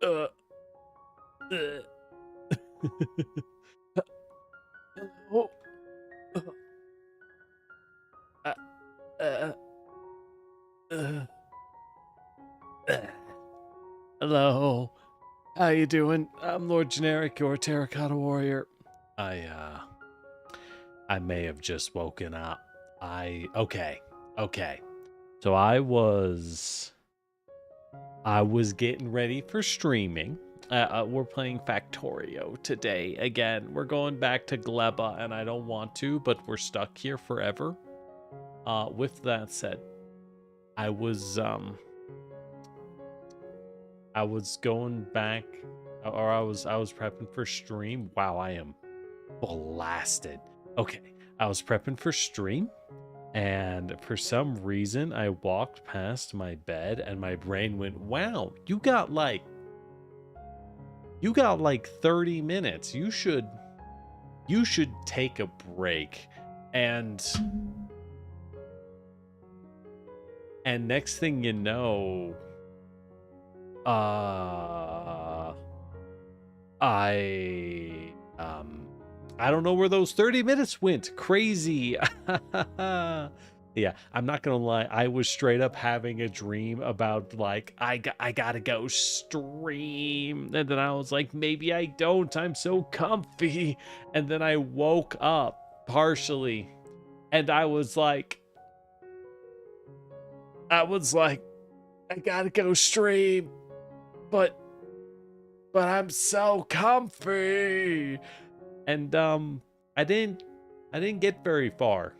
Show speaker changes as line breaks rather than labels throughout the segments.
Uh, Hello. Uh, uh, uh, uh, Hello. How you doing? I'm Lord Generic or Terracotta Warrior. I may have just woken up. Okay. So I was getting ready for streaming. We're playing Factorio today. Again, we're going back to Gleba, and I don't want to, but we're stuck here forever. With that said, I was going back, or I was prepping for stream. Wow, I am blasted. Okay, I was prepping for stream, and for some reason I walked past my bed and my brain went, wow, you got like 30 minutes. You should take a break. And next thing you know, I don't know where those 30 minutes went. Crazy. Yeah, I'm not gonna lie. I was straight up having a dream about like I gotta go stream, and then I was like, maybe I don't. I'm so comfy, and then I woke up partially, and I was like, I gotta go stream, but I'm so comfy. And I didn't get very far.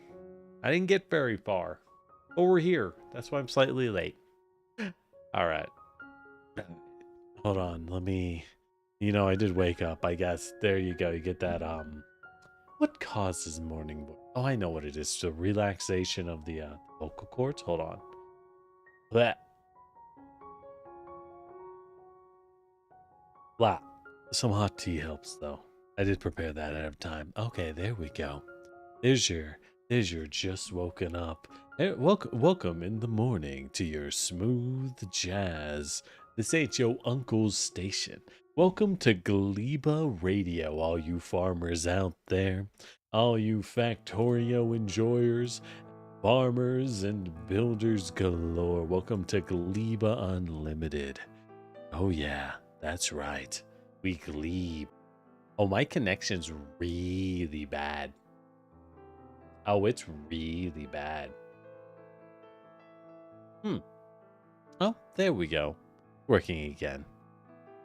But we're here. That's why I'm slightly late. All right. Hold on. Let me, I did wake up, I guess. There you go. You get that what causes morning? Oh, I know what it is. The relaxation of the vocal cords. Hold on. Blah. Blah. Some hot tea helps though. I did prepare that ahead of time. Okay, there we go. There's your just woken up. Hey, welcome in the morning to your smooth jazz. This ain't your uncle's station. Welcome to Gleba Radio, all you farmers out there, all you Factorio enjoyers, farmers and builders galore. Welcome to Gleba Unlimited. Oh yeah, that's right. We glebe. Oh, my connection's really bad. Oh, it's really bad. Oh, there we go. Working again.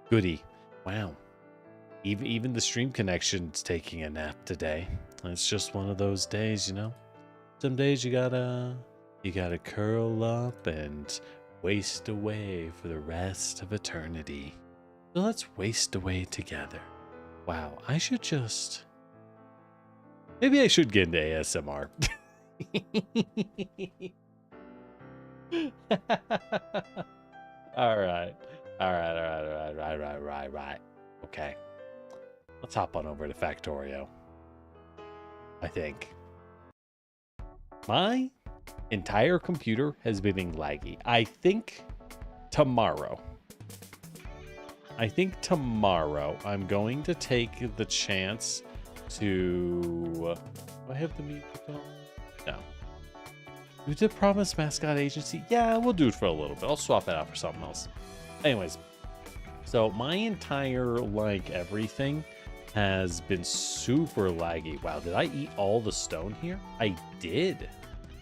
Goody. Wow. Even the stream connection's taking a nap today. It's just one of those days, you know? Some days you gotta curl up and waste away for the rest of eternity. So let's waste away together. Wow, maybe I should get into ASMR. All right. Okay. Let's hop on over to Factorio. I think. My entire computer has been being laggy. I think tomorrow I'm going to take the chance to... do I have the music on? No. We did promise mascot agency. Yeah, we'll do it for a little bit. I'll swap it out for something else. Anyways, so my entire, everything has been super laggy. Wow, did I eat all the stone here? I did.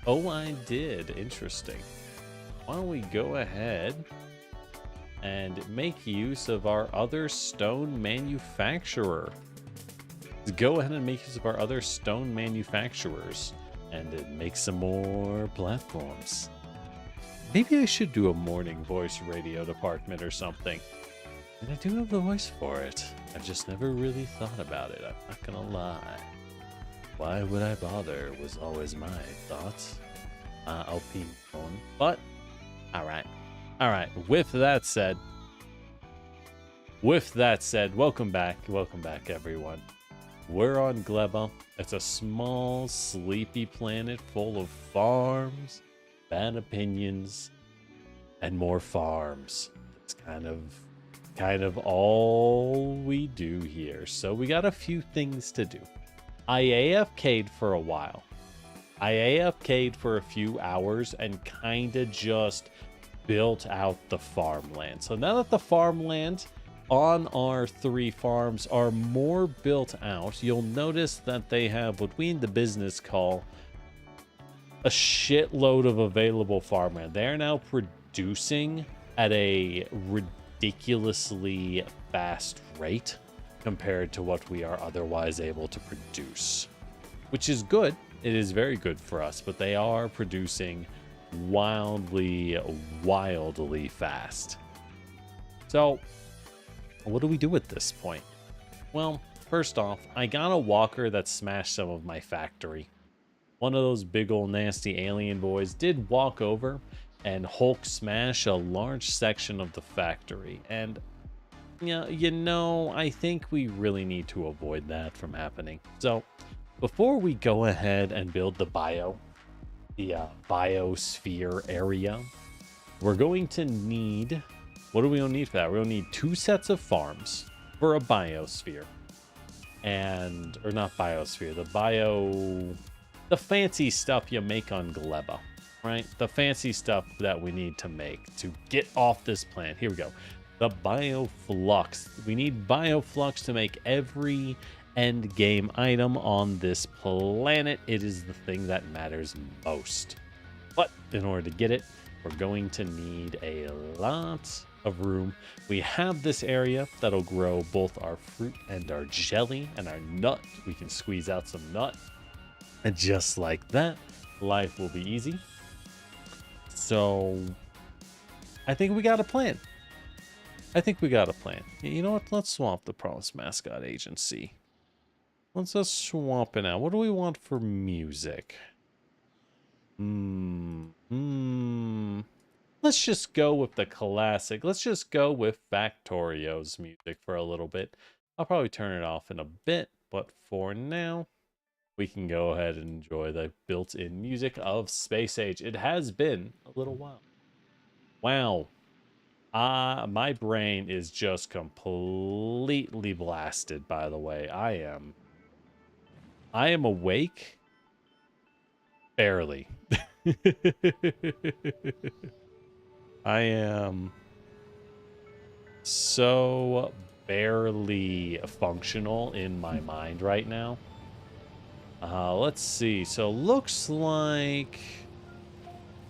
Oh, I did. Interesting. Why don't we go ahead and make use of our other stone manufacturer. Let's go ahead and make use of our other stone manufacturers and make some more platforms. Maybe I should do a morning voice radio department or something. And I do have the voice for it. I've just never really thought about it. I'm not gonna lie. Why would I bother was always my thoughts. I'll pee on. But, alright. Alright, with that said, welcome back everyone. We're on Gleba. It's a small, sleepy planet full of farms, bad opinions, and more farms. It's kind of kind of all we do here. So we got a few things to do. I AFK'd for a while. I AFK'd for a few hours and kind of just built out the farmland. So now that the farmland on our 3 farms are more built out, you'll notice that they have what we in the business call a shitload of available farmland. They are now producing at a ridiculously fast rate compared to what we are otherwise able to produce, which is good. It is very good for us, but they are producing wildly fast. So what do we do at this point? Well, first off, I got a walker that smashed some of my factory. One of those big old nasty alien boys did walk over and Hulk smash a large section of the factory. And yeah, you know, I think we really need to avoid that from happening. So before we go ahead and build the biosphere area, we're going to need, what do we need for that? We're going to need 2 sets of farms for a biosphere. And, or not biosphere, the fancy stuff you make on Gleba, right? The fancy stuff that we need to make to get off this planet. Here we go. The bioflux. We need bioflux to make every end game item on this planet. It is the thing that matters most. But in order to get it, we're going to need a lot of room. We have this area that'll grow both our fruit and our jelly and our nut. We can squeeze out some nut. And just like that, life will be easy. So I think we got a plan. You know what? Let's swamp the Promise Mascot Agency. Let's just swamp it out. What do we want for music? Let's just go with the classic. Let's just go with Factorio's music for a little bit. I'll probably turn it off in a bit, but for now, we can go ahead and enjoy the built-in music of Space Age. It has been a little while. Wow. My brain is just completely blasted, by the way. I am awake. Barely. I am so barely functional in my mind right now. Let's see. So looks like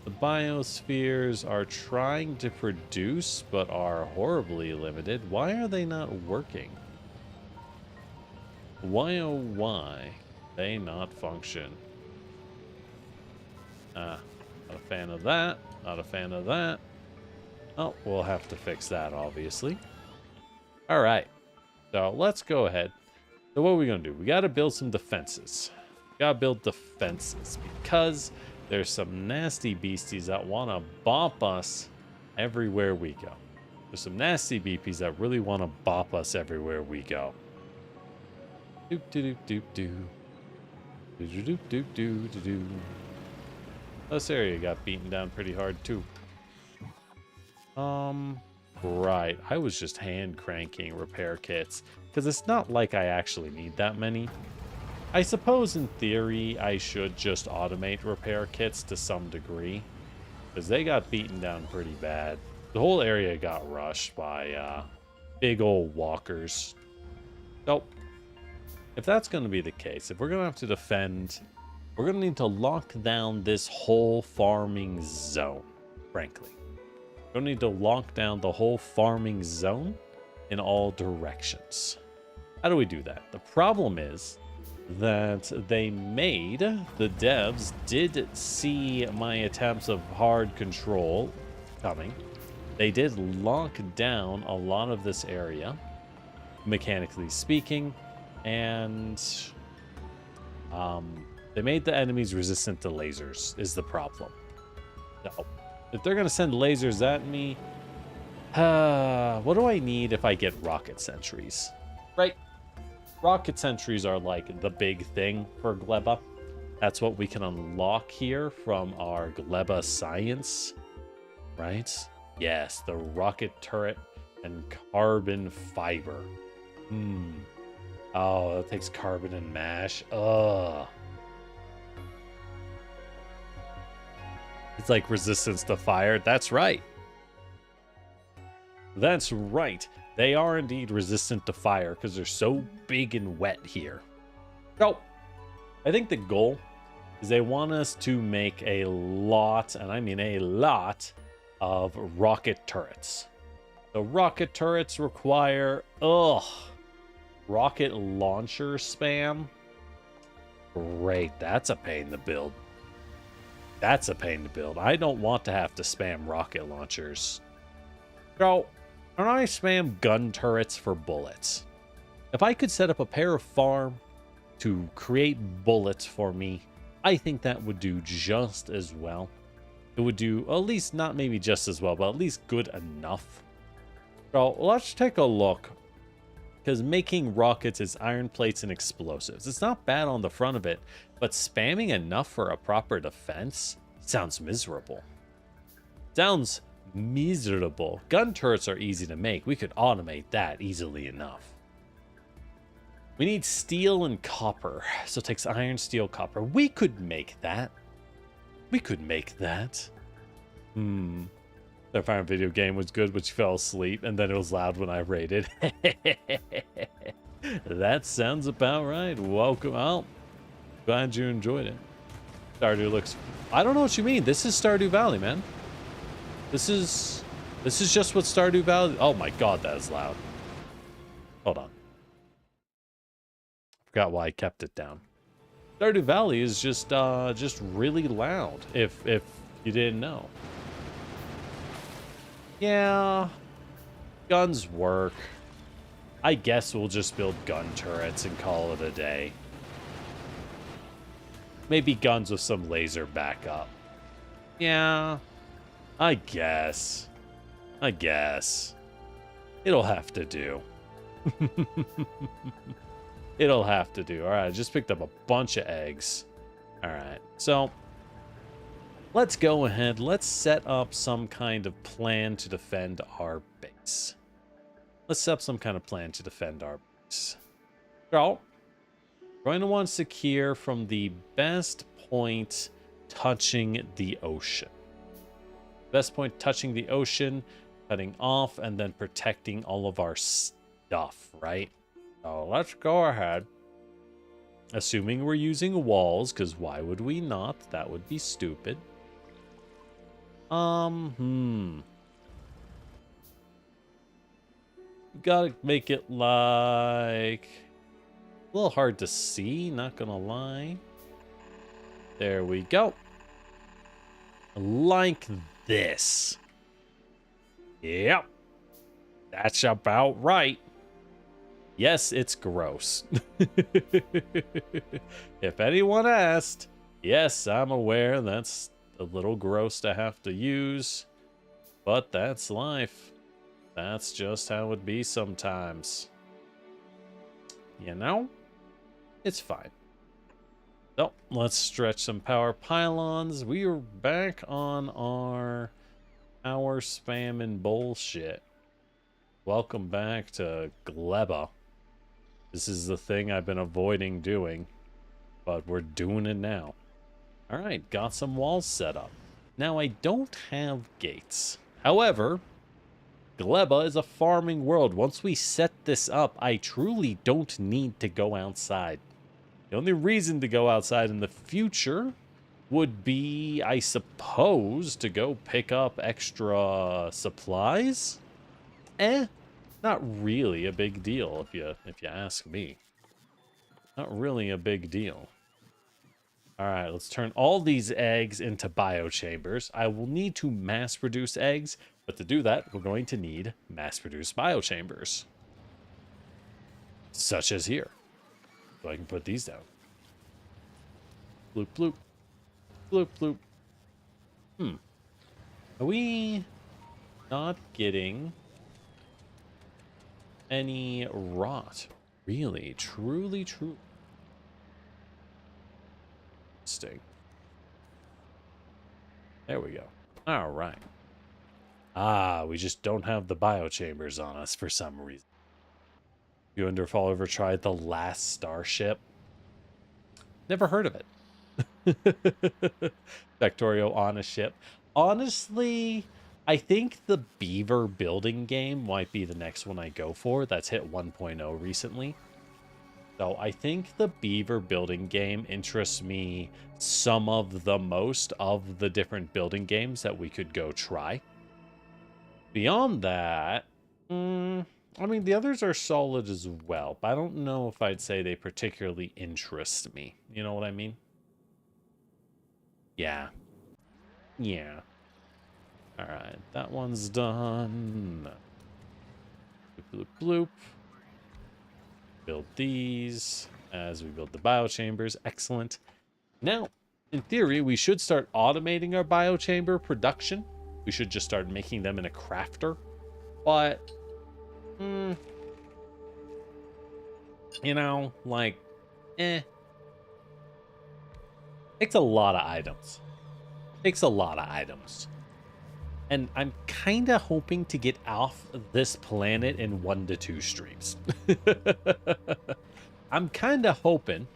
the biospheres are trying to produce, but are horribly limited. Why are they not working? Why, oh why they not function? Not a fan of that. Not a fan of that. Oh, we'll have to fix that, obviously. All right. So let's go ahead. So what are we going to do? We got to build some defenses. Gotta build defenses because there's some nasty beasties that want to bop us everywhere we go. There's some nasty beepies that really want to bop us everywhere we go. Doop doop doop doop doop doop doop doop doop. This area got beaten down pretty hard too. Right. I was just hand cranking repair kits because it's not like I actually need that many. I suppose in theory I should just automate repair kits to some degree because they got beaten down pretty bad. The whole area got rushed by big old walkers. So if that's going to be the case, if we're going to have to defend, we're going to need to lock down this whole farming zone, frankly. We're going to need to lock down the whole farming zone in all directions. How do we do that? The problem is that the devs did see my attempts of hard control coming. They did lock down a lot of this area, mechanically speaking, and they made the enemies resistant to lasers is the problem. So if they're going to send lasers at me, what do I need if I get rocket sentries? Right? Rocket sentries are like the big thing for Gleba. That's what we can unlock here from our Gleba science, right? Yes, the rocket turret and carbon fiber. Oh, it takes carbon and mash. Ugh. It's like resistance to fire. That's right. That's right. They are indeed resistant to fire because they're so big and wet here. So, I think the goal is they want us to make a lot, and I mean a lot, of rocket turrets. The rocket turrets require, rocket launcher spam. Great, that's a pain to build. That's a pain to build. I don't want to have to spam rocket launchers. So, can I spam gun turrets for bullets? If I could set up a pair of farm to create bullets for me, I think that would do just as well. It would do at least not maybe just as well, but at least good enough. So let's take a look. Because making rockets is iron plates and explosives. It's not bad on the front of it, but spamming enough for a proper defense sounds miserable. Sounds miserable. Gun turrets are easy to make. We could automate that easily enough. We need steel and copper. So it takes iron, steel, copper. We could make that. We could make that. The Fire video game was good, but you fell asleep, and then it was loud when I rated. That sounds about right. Welcome out. Glad you enjoyed it. Stardew looks... I don't know what you mean. This is Stardew Valley, man. This is just what Stardew Valley... Oh my god, that is loud. Hold on. Forgot why I kept it down. Stardew Valley is just really loud, if you didn't know. Yeah, guns work. I guess we'll just build gun turrets and call it a day. Maybe guns with some laser backup. Yeah, I guess. It'll have to do. It'll have to do. All right, I just picked up a bunch of eggs. All right, so let's go ahead. Let's set up some kind of plan to defend our base. Let's set up some kind of plan to defend our base. So, we're going to want to secure from the best point touching the ocean. Best point touching the ocean, cutting off, and then protecting all of our stuff, right? So let's go ahead. Assuming we're using walls, because why would we not? That would be stupid. Gotta make it like a little hard to see, not gonna lie. There we go. Like this. Yep. That's about right. Yes, it's gross. If anyone asked, yes, I'm aware that's a little gross to have to use, but that's life. That's just how it be sometimes. You know? It's fine. So, let's stretch some power pylons. We are back on our power spamming bullshit. Welcome back to Gleba. This is the thing I've been avoiding doing, but we're doing it now. Alright, got some walls set up. Now, I don't have gates. However, Gleba is a farming world. Once we set this up, I truly don't need to go outside. The only reason to go outside in the future would be, I suppose, to go pick up extra supplies. Not really a big deal if you ask me. Not really a big deal. All right, let's turn all these eggs into biochambers. I will need to mass produce eggs, but to do that, we're going to need mass produced biochambers. Such as here. So I can put these down. Bloop, bloop. Bloop, bloop. Are we not getting any rot? Really? Truly, truly. Interesting. There we go. All right. Ah, we just don't have the biochambers on us for some reason. You wonder if I'll ever try the last starship? Never heard of it. Factorio on a ship. Honestly, I think the beaver building game might be the next one I go for. That's hit 1.0 recently. So I think the beaver building game interests me some of the most of the different building games that we could go try. Beyond that, I mean, the others are solid as well, but I don't know if I'd say they particularly interest me. You know what I mean? Yeah. Yeah. All right, that one's done. Bloop, bloop, bloop. Build these as we build the biochambers. Excellent. Now, in theory, we should start automating our biochamber production. We should just start making them in a crafter. But, you know, like, takes a lot of items. Takes a lot of items. And I'm kind of hoping to get off this planet in 1 to 2 streams. I'm kind of hoping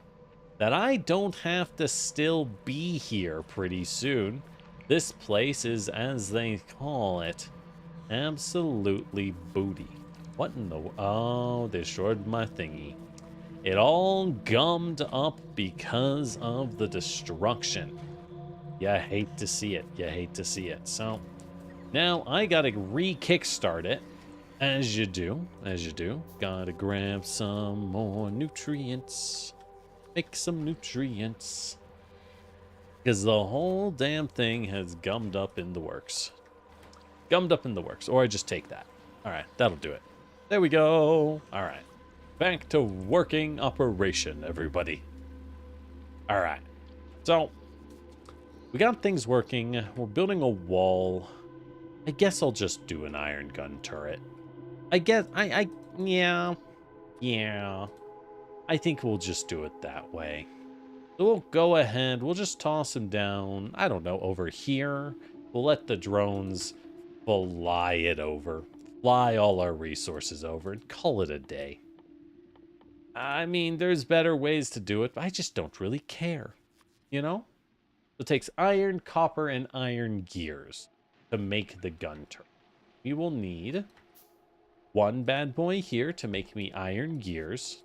that I don't have to still be here pretty soon. This place is, as they call it, absolutely booty. What in the... Oh, they destroyed my thingy. It all gummed up because of the destruction. You hate to see it. You hate to see it. So... now, I gotta re-kickstart it, as you do, Gotta grab some more nutrients, make some nutrients, because the whole damn thing has gummed up in the works. Or I just take that. All right, that'll do it. There we go. All right, back to working operation, everybody. All right, so we got things working. We're building a wall. I guess I'll just do an iron gun turret. Yeah. I think we'll just do it that way. So we'll go ahead, we'll just toss him down, I don't know, over here. We'll let the drones fly it over. Fly all our resources over and call it a day. I mean, there's better ways to do it, but I just don't really care. You know? So it takes iron, copper, and iron gears to make the gun turret. We will need one bad boy here to make me iron gears.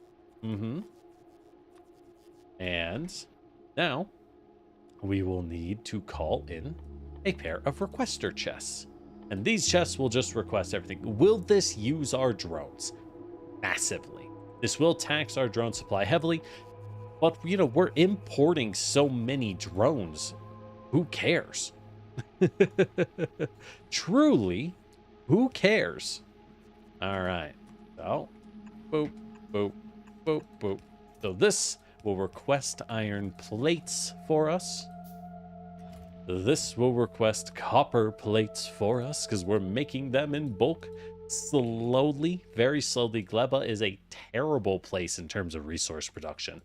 And now we will need to call in a pair of requester chests. And these chests will just request everything. Will this use our drones? Massively. This will tax our drone supply heavily. But, you know, we're importing so many drones. Who cares? Truly, who cares? All right. So, boop, boop, boop, boop. So this will request iron plates for us. This will request copper plates for us because we're making them in bulk. Slowly, very slowly. Gleba is a terrible place in terms of resource production.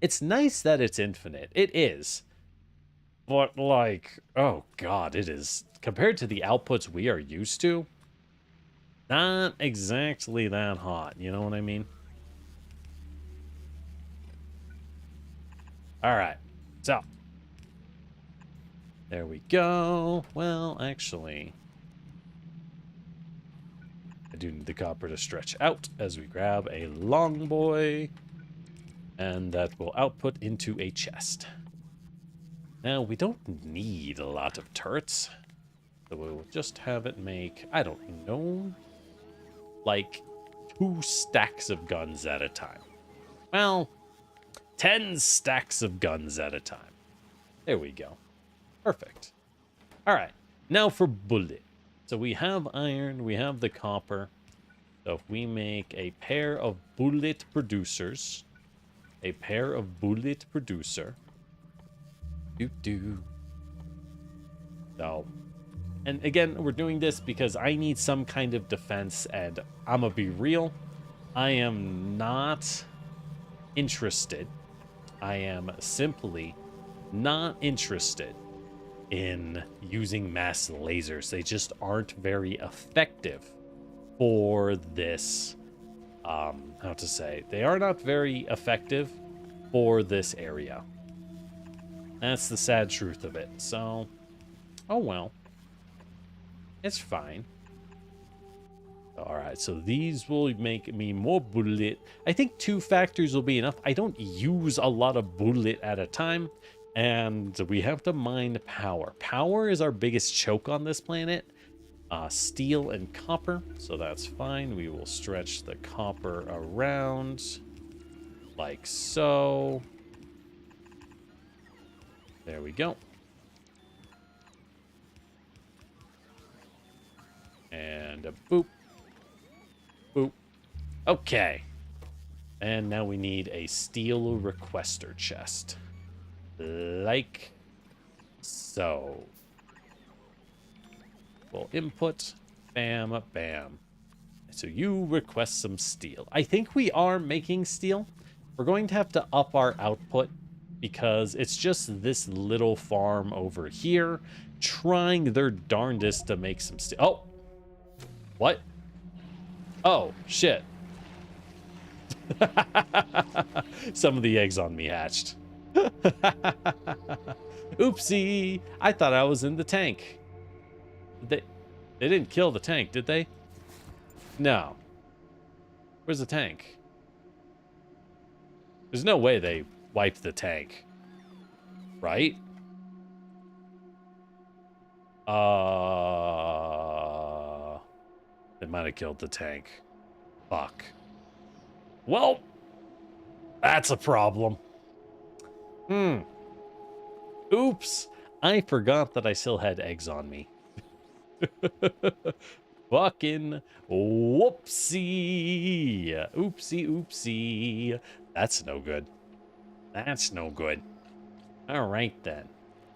It's nice that it's infinite. It is. But, like, oh god, it is. Compared to the outputs we are used to, not exactly that hot. You know what I mean? Alright. So. There we go. Well, actually, I do need the copper to stretch out as we grab a long boy. And that will output into a chest. Now, we don't need a lot of turrets. So we'll just have it make, I don't know, like 2 stacks of guns at a time. Well, 10 stacks of guns at a time. There we go. Perfect. All right, now for bullet. So we have iron, we have the copper. So if we make a pair of bullet producers, So, and again, we're doing this because I need some kind of defense, and I'm gonna be real, I am not interested. I am simply not interested in using mass lasers. They just aren't very effective for this. How to say? They are not very effective for this area. That's the sad truth of it. So, oh well. It's fine. Alright, so these will make me more bullet. I think 2 factories will be enough. I don't use a lot of bullet at a time. And we have to mine power. Power is our biggest choke on this planet. Steel and copper. So that's fine. We will stretch the copper around. Like so. There we go. And a boop. Boop. Okay. And now we need a steel requester chest. Like so. We'll input. Bam, bam. So you request some steel. I think we are making steel. We're going to have to up our output because it's just this little farm over here trying their darndest to make some steel. Oh! What? Oh, shit. Some of the eggs on me hatched. Oopsie! I thought I was in the tank. They didn't kill the tank, did they? No. Where's the tank? There's no way they wiped the tank. Right? They might have killed the tank. Fuck. Well, that's a problem. Oops. I forgot that I still had eggs on me. Fucking whoopsie. Oopsie, oopsie. That's no good. That's no good. All right, then.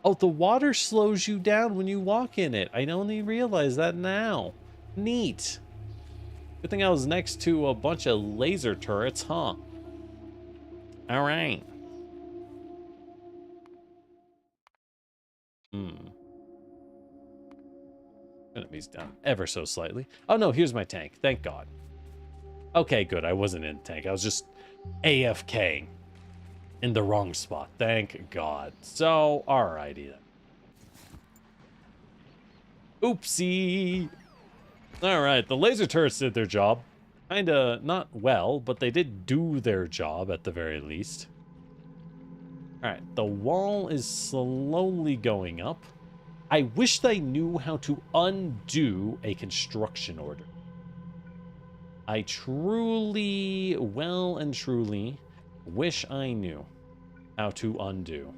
Oh, the water slows you down when you walk in it. I only realize that now. Neat. Good thing I was next to a bunch of laser turrets, huh? All right. Enemies down ever so slightly. Oh, no, here's my tank. Thank God. Okay, good. I wasn't in the tank. I was just AFK in the wrong spot. Thank God. So, alrighty then. Oopsie. Alright, the laser turrets did their job. Kinda not well, but they did do their job at the very least. Alright, the wall is slowly going up. I wish they knew how to undo a construction order. I truly, well and truly, wish I knew how to undo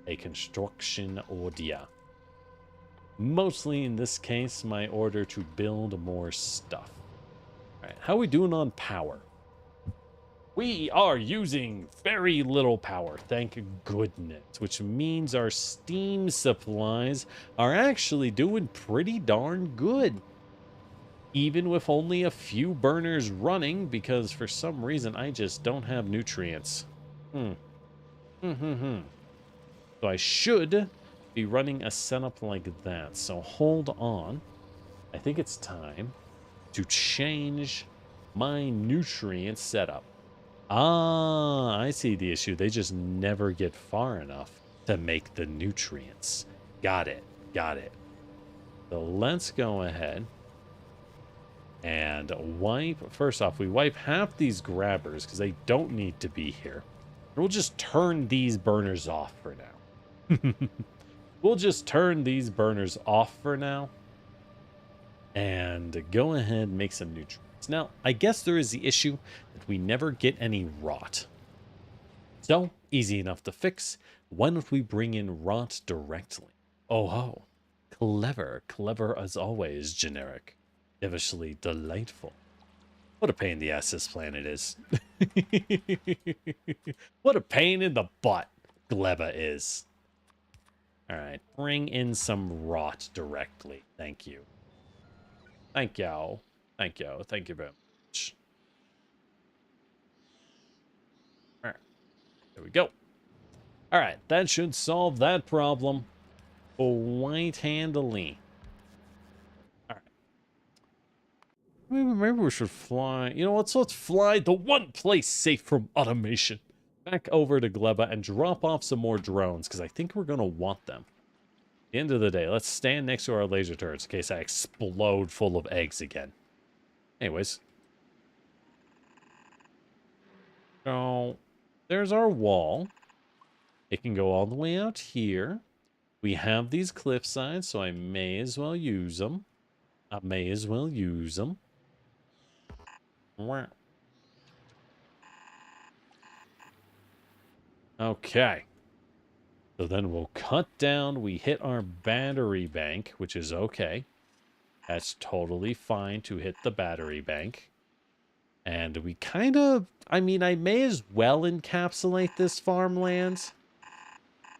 a construction order. Mostly in this case, my order to build more stuff. All right, how are we doing on power? We are using very little power, thank goodness, which means our steam supplies are actually doing pretty darn good. Even with only a few burners running, because for some reason I just don't have nutrients. So I should be running a setup like that. So hold on. I think it's time to change my nutrient setup. Ah, I see the issue. They just never get far enough to make the nutrients. Got it. Got it. So let's go ahead and wipe. First off, we wipe half these grabbers because they don't need to be here. We'll just turn these burners off for now. We'll just turn these burners off for now and go ahead and make some nutrients. Now, I guess there is the issue that we never get any rot. So, easy enough to fix. Why don't we bring in rot directly? Oh ho. Clever. Clever as always, generic. Devilishly delightful. What a pain in the ass this planet is. What a pain in the butt Gleba is. Alright, bring in some rot directly. Thank you. Thank you. Thank you. Thank you very much. Alright, there we go. Alright, that should solve that problem. quite handily. All right. Maybe we should fly. You know what? So let's fly the one place safe from automation. Back over to Gleba and drop off some more drones, because I think we're going to want them. At the end of the day, let's stand next to our laser turrets in case I explode full of eggs again. Anyways. So, there's our wall. It can go all the way out here. We have these cliff sides, so I may as well use them. Okay. So then we'll cut down. We hit our battery bank, which is okay. That's totally fine to hit the battery bank. And we kind of, I mean, I may as well encapsulate this farmland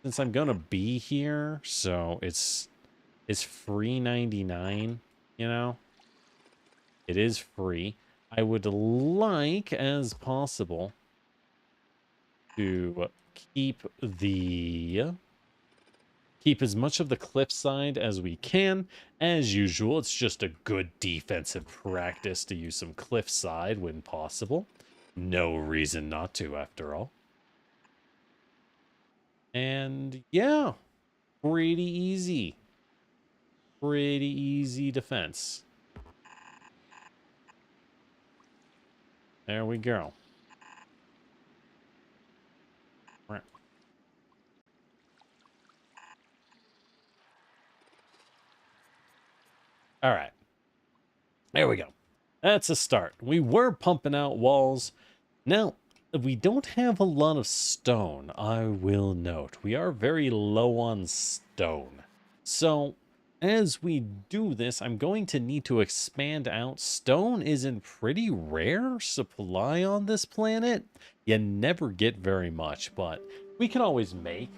since I'm going to be here. So it's free 99, you know? It is free. I would like, as possible, to keep as much of the cliffside as we can. As usual, it's just a good defensive practice to use some cliffside when possible. No reason not to, after all. And yeah, pretty easy. Pretty easy defense. There we go. All right. There we go. That's a start. We were pumping out walls. Now, we don't have a lot of stone, I will note. We are very low on stone. So, as we do this, I'm going to need to expand out. Stone is in pretty rare supply on this planet. You never get very much, but we can always make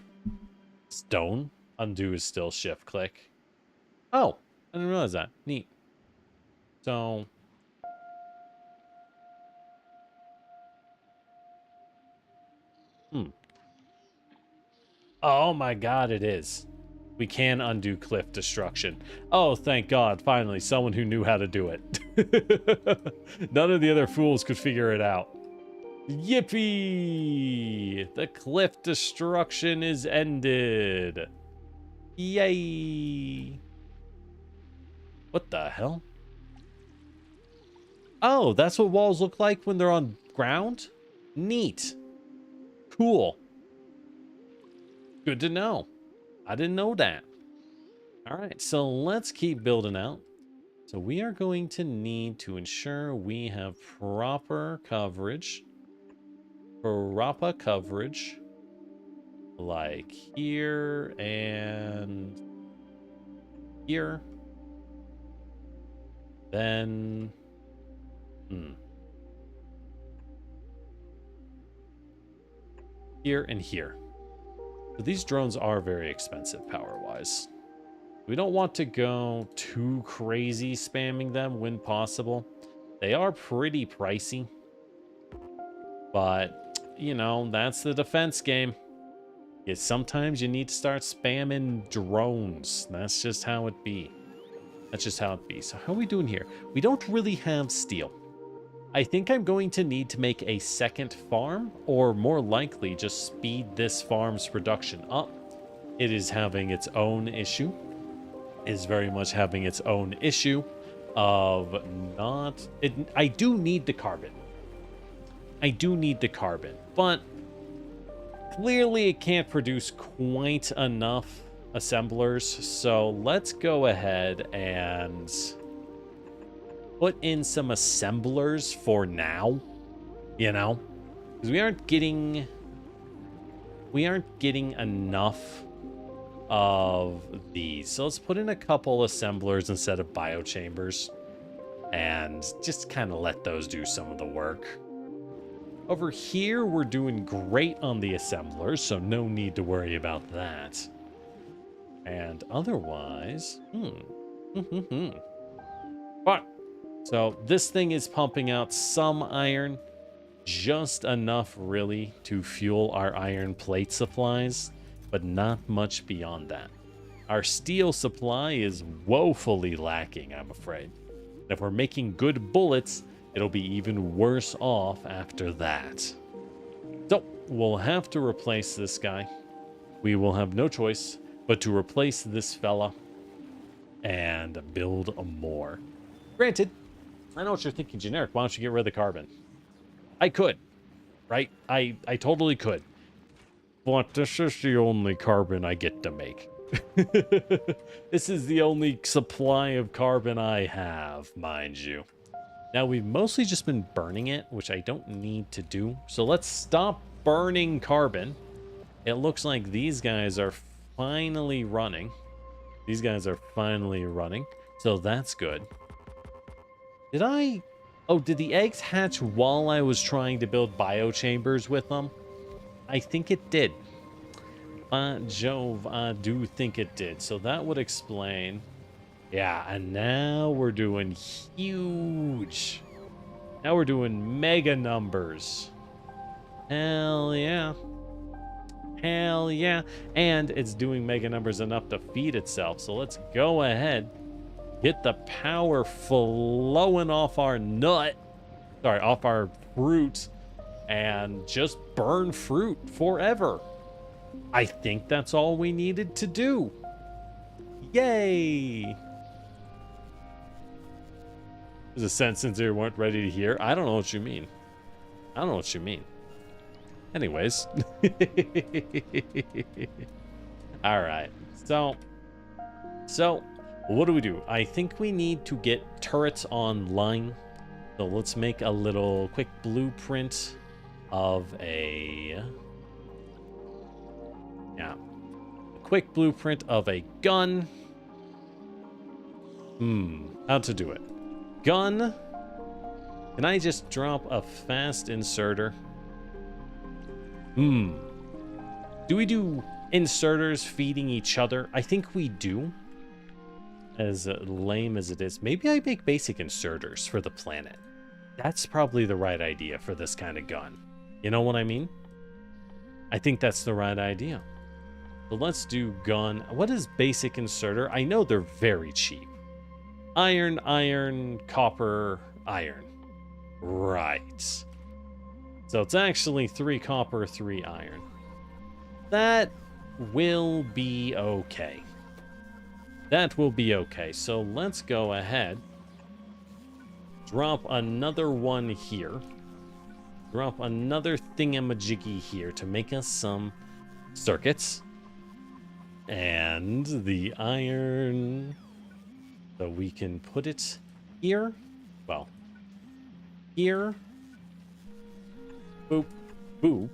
stone. Undo is still shift click. Oh, I didn't realize that. Neat. So, oh my god, it is. We can undo cliff destruction. Oh, thank God. Finally, someone who knew how to do it. None of the other fools could figure it out. Yippee! The cliff destruction is ended. Yay! What the hell? Oh, that's what walls look like when they're on ground? Neat. Cool. Good to know. I didn't know that. All right, so let's keep building out. So we are going to need to ensure we have proper coverage. Proper coverage. Like here and here. Then... Here and here. So these drones are very expensive power-wise. We don't want to go too crazy spamming them when possible. They are pretty pricey. But, you know, that's the defense game. Sometimes you need to start spamming drones. That's just how it be. That's just how it be. So how are we doing here? We don't really have steel. I think I'm going to need to make a second farm, or more likely just speed this farm's production up. It is having its own issue. It is very much having its own issue of not... I do need the carbon. I do need the carbon, but clearly it can't produce quite enough assemblers. So let's go ahead and put in some assemblers for now, you know, because we aren't getting enough of these. So let's put in a couple assemblers instead of biochambers and just kind of let those do some of the work. Over here, we're doing great on the assemblers, so no need to worry about that. And otherwise, but so this thing is pumping out some iron, just enough really to fuel our iron plate supplies, but not much beyond that. Our steel supply is woefully lacking, I'm afraid. And if we're making good bullets, it'll be even worse off after that. So, we'll have to replace this guy. We will have no choice but to replace this fella and build more. Granted, I know what you're thinking, generic. Why don't you get rid of the carbon? I could, right? I totally could. But this is the only carbon I get to make. This is the only supply of carbon I have, mind you. Now, we've mostly just been burning it, which I don't need to do. So let's stop burning carbon. It looks like these guys are finally running. These guys are finally running. So that's good. Did the eggs hatch while I was trying to build biochambers with them? I think it did. Jove, I do think it did. So that would explain. Yeah, and now we're doing huge. Now we're doing mega numbers. Hell yeah. Hell yeah. And it's doing mega numbers enough to feed itself. So let's go ahead. Get the power flowing off our nut. Sorry, off our fruit. And just burn fruit forever. I think that's all we needed to do. Yay! There's a sentence you weren't ready to hear. I don't know what you mean. I don't know what you mean. Anyways. Alright. So, what do? I think we need to get turrets online. So let's make a little quick blueprint of a... Yeah. A quick blueprint of a gun. How to do it. Gun. Can I just drop a fast inserter? Do we do inserters feeding each other? I think we do. As lame as it is. Maybe I make basic inserters for the planet. That's probably the right idea for this kind of gun. You know what I mean? I think that's the right idea. So let's do gun. What is basic inserter? I know they're very cheap. Iron, iron, copper, iron. Right. So it's actually 3 copper, 3 iron. That will be okay. That will be okay. So let's go ahead. Drop another one here. Drop another thingamajiggy here to make us some circuits. And the iron. So we can put it here. Well, here. Boop, boop.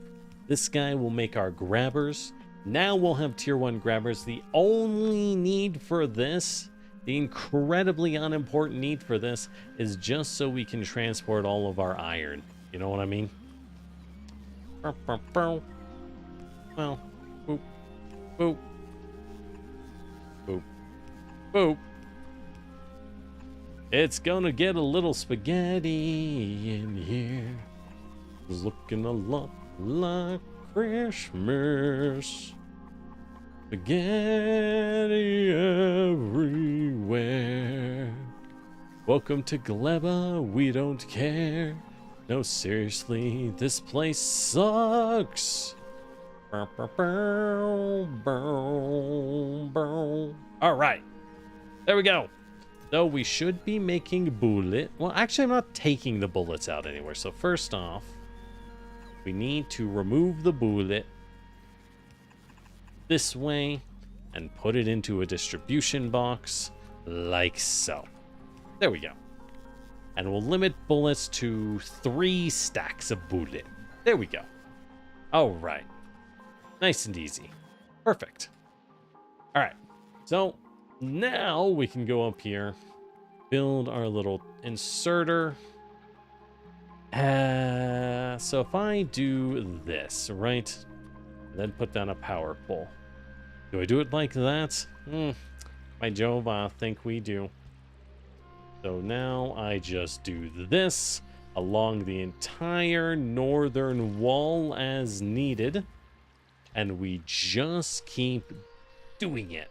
This guy will make our grabbers. Now we'll have tier 1 grabbers. The only need for this, the incredibly unimportant need for this, is just so we can transport all of our iron. You know what I mean? Well, boop, boop, boop, boop. It's gonna get a little spaghetti in here. It's looking a lot like Christmas. Spaghetti everywhere. Welcome to Gleba, we don't care. No, seriously, this place sucks. Alright, there we go. So we should be making bullet. Well, actually, I'm not taking the bullets out anywhere. So first off, we need to remove the bullet this way and put it into a distribution box like so. There we go. And we'll limit bullets to 3 stacks of bullet. There we go. All right. Nice and easy. Perfect. All right. So now we can go up here, build our little inserter. So if I do this, right, then put down a power pole. Do I do it like that? By Jove, I think we do. So now I just do this along the entire northern wall as needed. And we just keep doing it.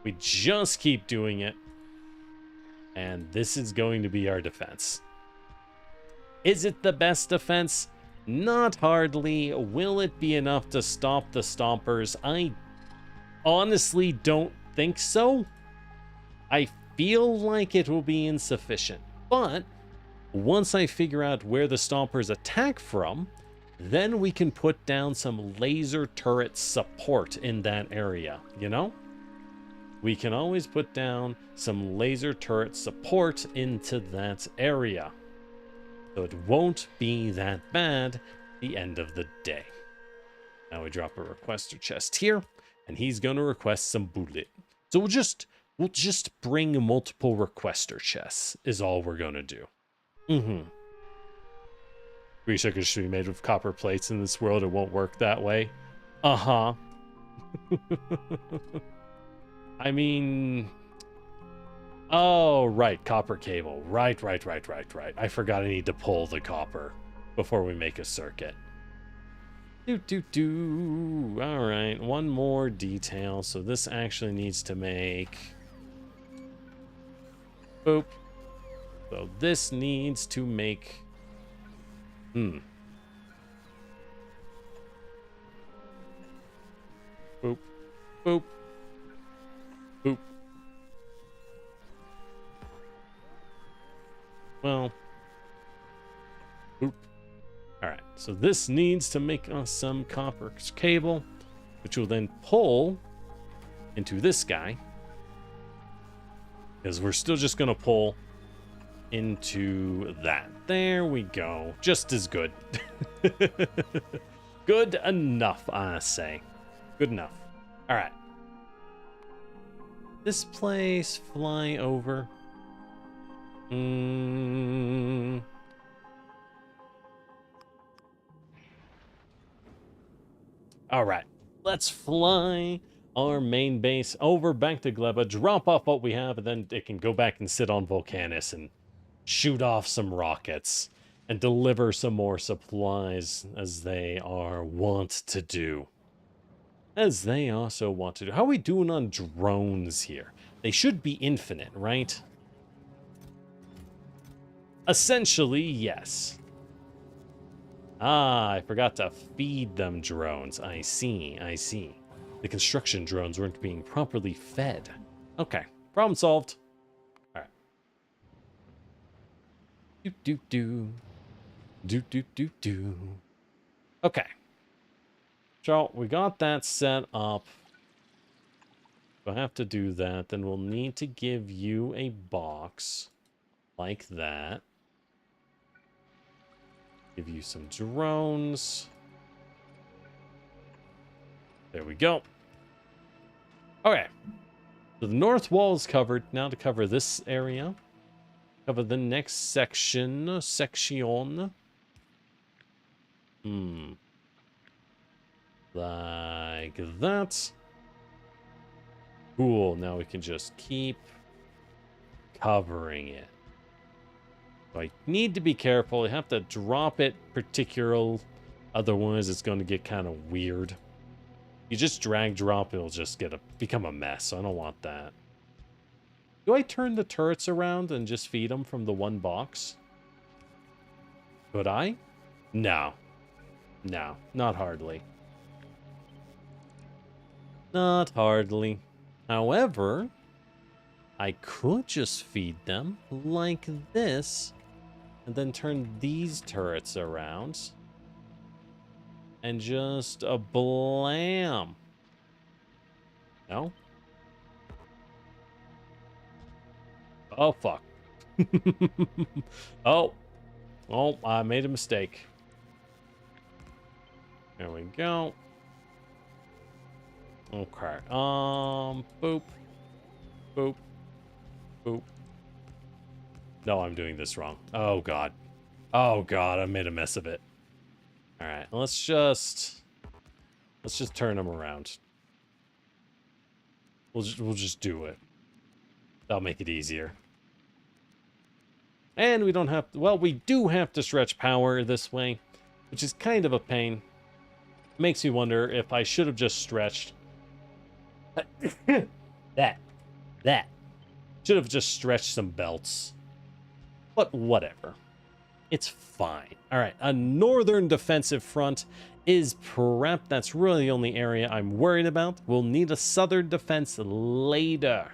We just keep doing it. And this is going to be our defense. Is it the best defense? Not hardly. Will it be enough to stop the stompers? I honestly don't think so. I feel like it will be insufficient. But once I figure out where the stompers attack from, then we can put down some laser turret support in that area, you know? We can always put down some laser turret support into that area. So it won't be that bad at the end of the day. Now we drop a requester chest here, and he's going to request some bullet. So we'll just bring multiple requester chests is all we're going to do. 3 sugars should be made of copper plates in this world. It won't work that way. Uh-huh. I mean... Oh, right. Copper cable. Right. I forgot I need to pull the copper before we make a circuit. All right. One more detail. So this actually needs to make... Boop. So this needs to make... Boop. Boop. Boop. Well. Boop. Alright, so this needs to make us some copper cable, which will then pull into this guy. Because we're still just going to pull into that. There we go. Just as good. Good enough, I say. Good enough. All right. This place, fly over. All right. Let's fly our main base over back to Gleba, drop off what we have, and then it can go back and sit on Volcanus and shoot off some rockets and deliver some more supplies as they are wont to do. As they also want to do. How are we doing on drones here? They should be infinite, right? Essentially, yes. Ah, I forgot to feed them drones. I see. The construction drones weren't being properly fed. Okay, problem solved. All right. Do. Okay. So we got that set up. We'll have to do that. Then we'll need to give you a box like that. Give you some drones. There we go. Okay. So the north wall is covered. Now to cover this area. Cover the next section. Like that. Cool. Now we can just keep covering it. So I need to be careful. I have to drop it particular. Otherwise, it's going to get kind of weird. You just drag drop, it'll just become a mess. So I don't want that. Do I turn the turrets around and just feed them from the one box? Could I? No. No, not hardly. Not hardly. However, I could just feed them like this and then turn these turrets around and just a blam. No? Oh, fuck. Oh, I made a mistake. There we go. Okay. Boop. Boop. Boop. No, I'm doing this wrong. Oh, God. Oh, God, I made a mess of it. All right, let's just turn them around. We'll just do it. That'll make it easier. And we don't have to, well, we do have to stretch power this way, which is kind of a pain. Makes me wonder if I should have just stretched that That. Should have just stretched some belts. But whatever. It's fine. All right, a northern defensive front is prepped. That's really the only area I'm worried about. We'll need a southern defense later.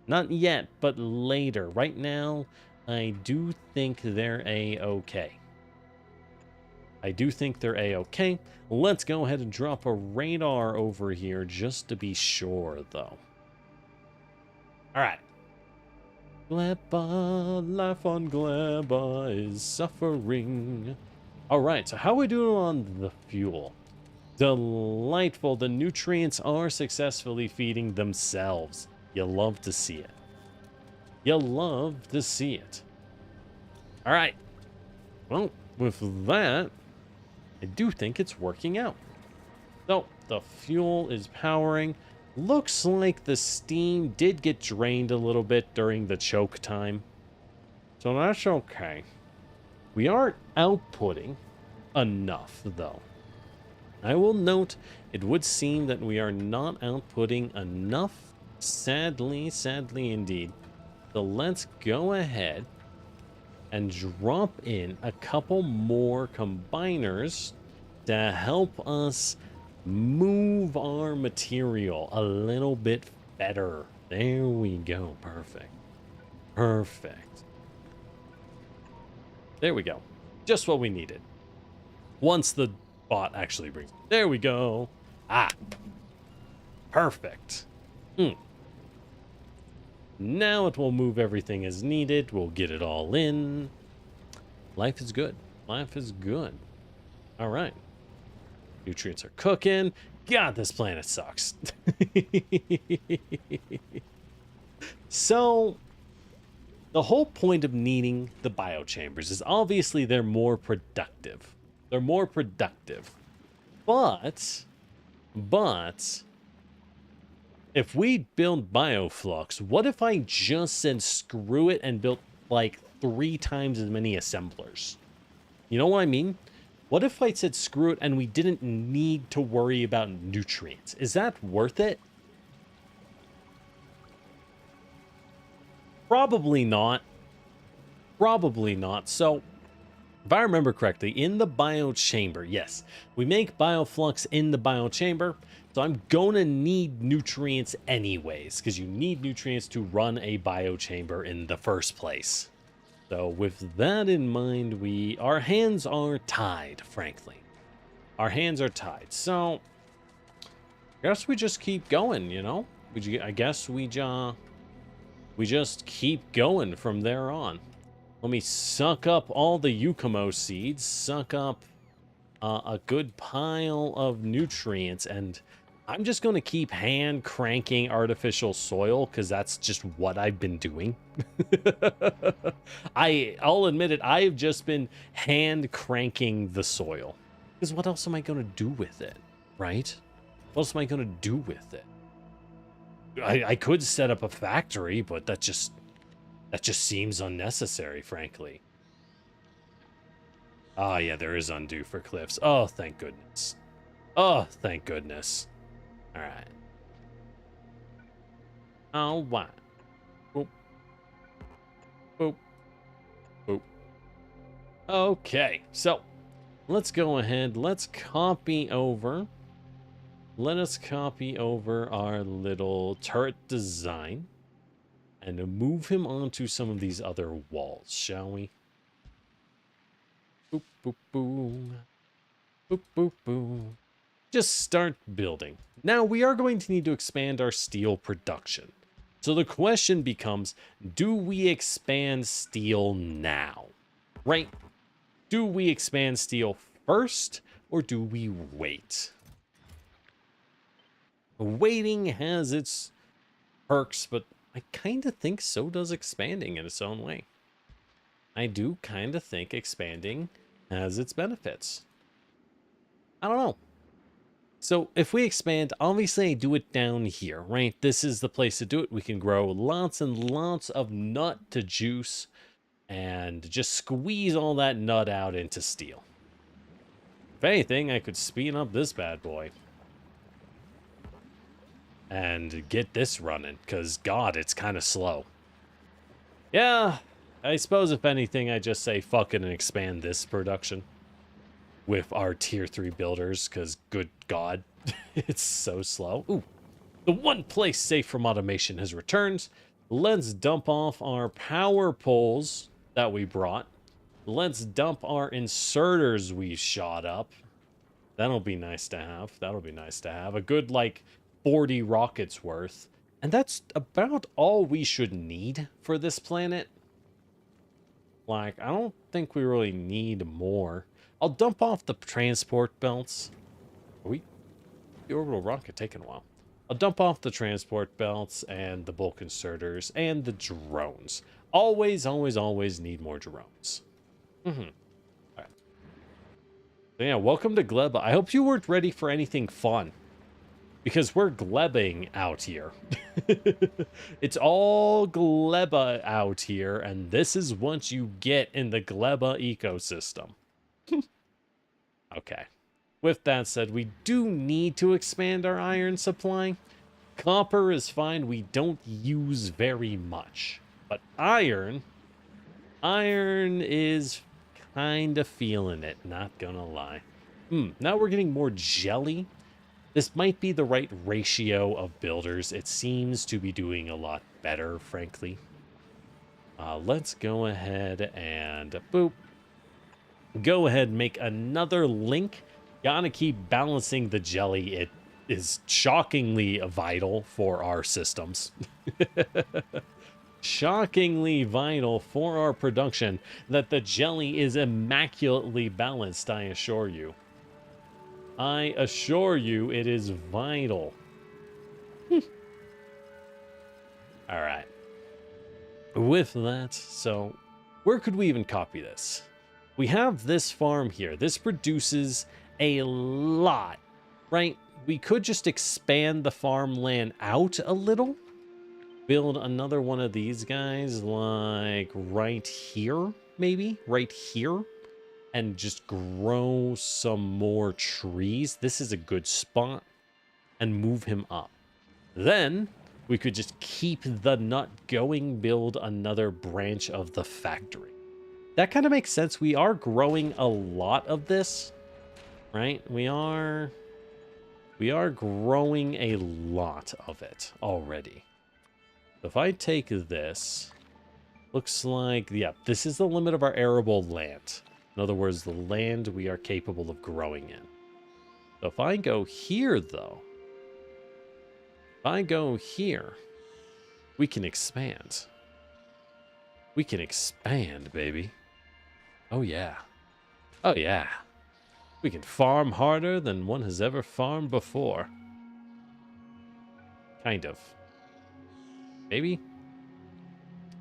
Not yet, but later. Right now, I do think they're A-okay. I do think they're A-okay. Let's go ahead and drop a radar over here just to be sure, though. All right. Gleba, life on Gleba is suffering. All right, so how are we doing on the fuel? Delightful. The nutrients are successfully feeding themselves. You love to see it. You love to see it. All right. Well, with that, I do think it's working out. So the fuel is powering. Looks like the steam did get drained a little bit during the choke time. So that's okay. We aren't outputting enough, though. I will note, it would seem that we are not outputting enough. Sadly indeed. So let's go ahead and drop in a couple more combiners to help us move our material a little bit better. There we go. Perfect. Perfect. There we go. Just what we needed. Once the bot actually brings... There we go. Ah. Perfect. Now it will move everything as needed. We'll get it all in. Life is good. Life is good. All right. Nutrients are cooking. God, this planet sucks. So, the whole point of needing the biochambers is obviously they're more productive. They're more productive. But, if we build bioflux, what if I just said screw it and built like 3 times as many assemblers? You know what I mean? What if I said screw it and we didn't need to worry about nutrients? Is that worth it? Probably not. Probably not. So, if I remember correctly, in the biochamber, yes, we make bioflux in the biochamber. So I'm going to need nutrients anyways, because you need nutrients to run a biochamber in the first place. So with that in mind, our hands are tied, frankly. Our hands are tied. So I guess we just keep going, you know? I guess we just keep going from there on. Let me suck up all the Yukumo seeds, suck up a good pile of nutrients, and I'm just going to keep hand cranking artificial soil because that's just what I've been doing. I'll admit it, I've just been hand cranking the soil. Because what else am I going to do with it, right? What else am I going to do with it? I could set up a factory, but that just seems unnecessary, frankly. Ah, yeah, there is undo for cliffs. Oh, thank goodness. Oh, thank goodness. All right. Oh, what? Boop. Boop. Boop. Okay, so let's go ahead. Let's copy over. Let us copy over our little turret design and move him onto some of these other walls, shall we? Boop, boop, boop. Boop, boop, boop. Just start building. Now we are going to need to expand our steel production. So the question becomes, do we expand steel now? Right? Do we expand steel first or do we wait? Waiting has its perks, but I kind of think so does expanding in its own way. I do kind of think expanding has its benefits. I don't know. So if we expand, obviously I do it down here, right? This is the place to do it. We can grow lots and lots of nut to juice and just squeeze all that nut out into steel. If anything, I could speed up this bad boy. and get this running, because, God, it's kind of slow. Yeah, I suppose if anything, I just say fuck it and expand this production with our tier 3 builders, because, good God, it's so slow. Ooh, the one place safe from automation has returned. Let's dump off our power poles that we brought. Let's dump our inserters we shot up. That'll be nice to have. That'll be nice to have. A good, like, 40 rockets worth. And that's about all we should need for this planet. Like, I don't think we really need more. I'll dump off the transport belts. The orbital rocket taking a while. I'll dump off the transport belts and the bulk inserters and the drones. Always, always, always need more drones. Alright. So yeah, welcome to Gleba. I hope you weren't ready for anything fun, because we're glebbing out here. It's all Gleba out here, and this is what you get in the Gleba ecosystem. Okay. With that said, we do need to expand our iron supply. Copper is fine. We don't use very much. But iron is kind of feeling it, not gonna lie. Now we're getting more jelly. This might be the right ratio of builders. It seems to be doing a lot better, frankly. Let's go ahead and boop. Go ahead and make another link. Gotta keep balancing the jelly. It is shockingly vital for our systems. Shockingly vital for our production that the jelly is immaculately balanced, I assure you. I assure you it is vital. Alright. With that, so where could we even copy this? We have this farm here. This produces a lot, right? We could just expand the farmland out a little. Build another one of these guys, like right here, maybe? Right here. And just grow some more trees. This is a good spot. And move him up. Then we could just keep the nut going, build another branch of the factory. That kind of makes sense. We are growing a lot of this, right? We are growing a lot of it already. So if I take this, looks like, yeah, this is the limit of our arable land. In other words, the land we are capable of growing in. So if I go here, though, if I go here, we can expand. We can expand, baby. Oh, yeah. Oh, yeah. We can farm harder than one has ever farmed before. Kind of. Maybe?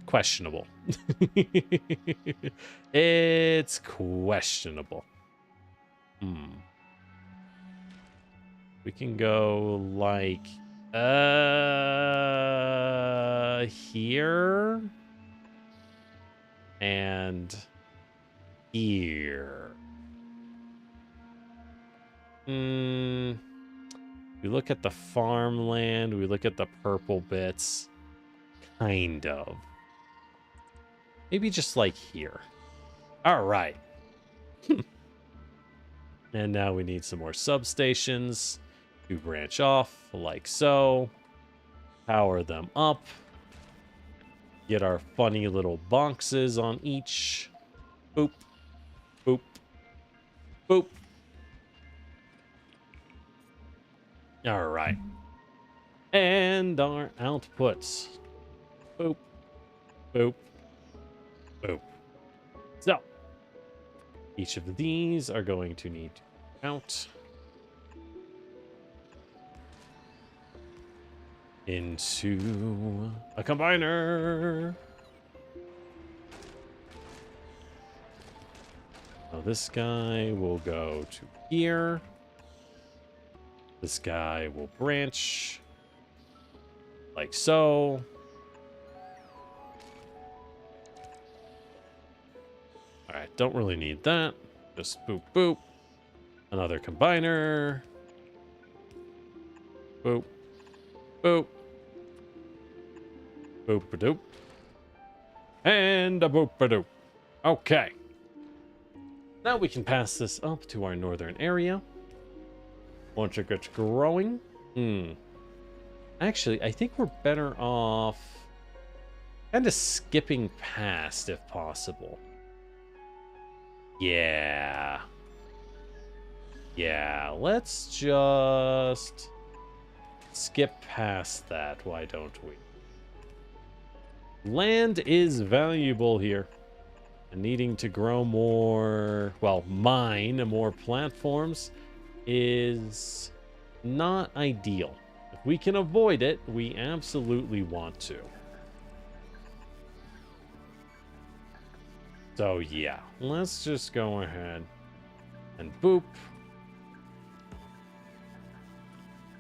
Questionable. It's questionable. We can go like here and here. We look at the farmland, we look at the purple bits. Kind of. Maybe just like here. All right. And now we need some more substations to branch off like so. Power them up. Get our funny little boxes on each. Boop. Boop. Boop. All right. And our outputs. Boop. Boop. Boop. So, each of these are going to need to count into a combiner. Now this guy will go to here. This guy will branch like so. All right, don't really need that. Just boop, boop. Another combiner. Boop. Boop. Boop-a-doop. And a boop-a-doop. Okay. Now we can pass this up to our northern area. Once it gets growing. Actually, I think we're better off kind of skipping past if possible. Yeah. Yeah, let's just skip past that. Why don't we? Land is valuable here. And needing to grow more, well, mine more platforms is not ideal. If we can avoid it, we absolutely want to. So yeah, let's just go ahead and boop.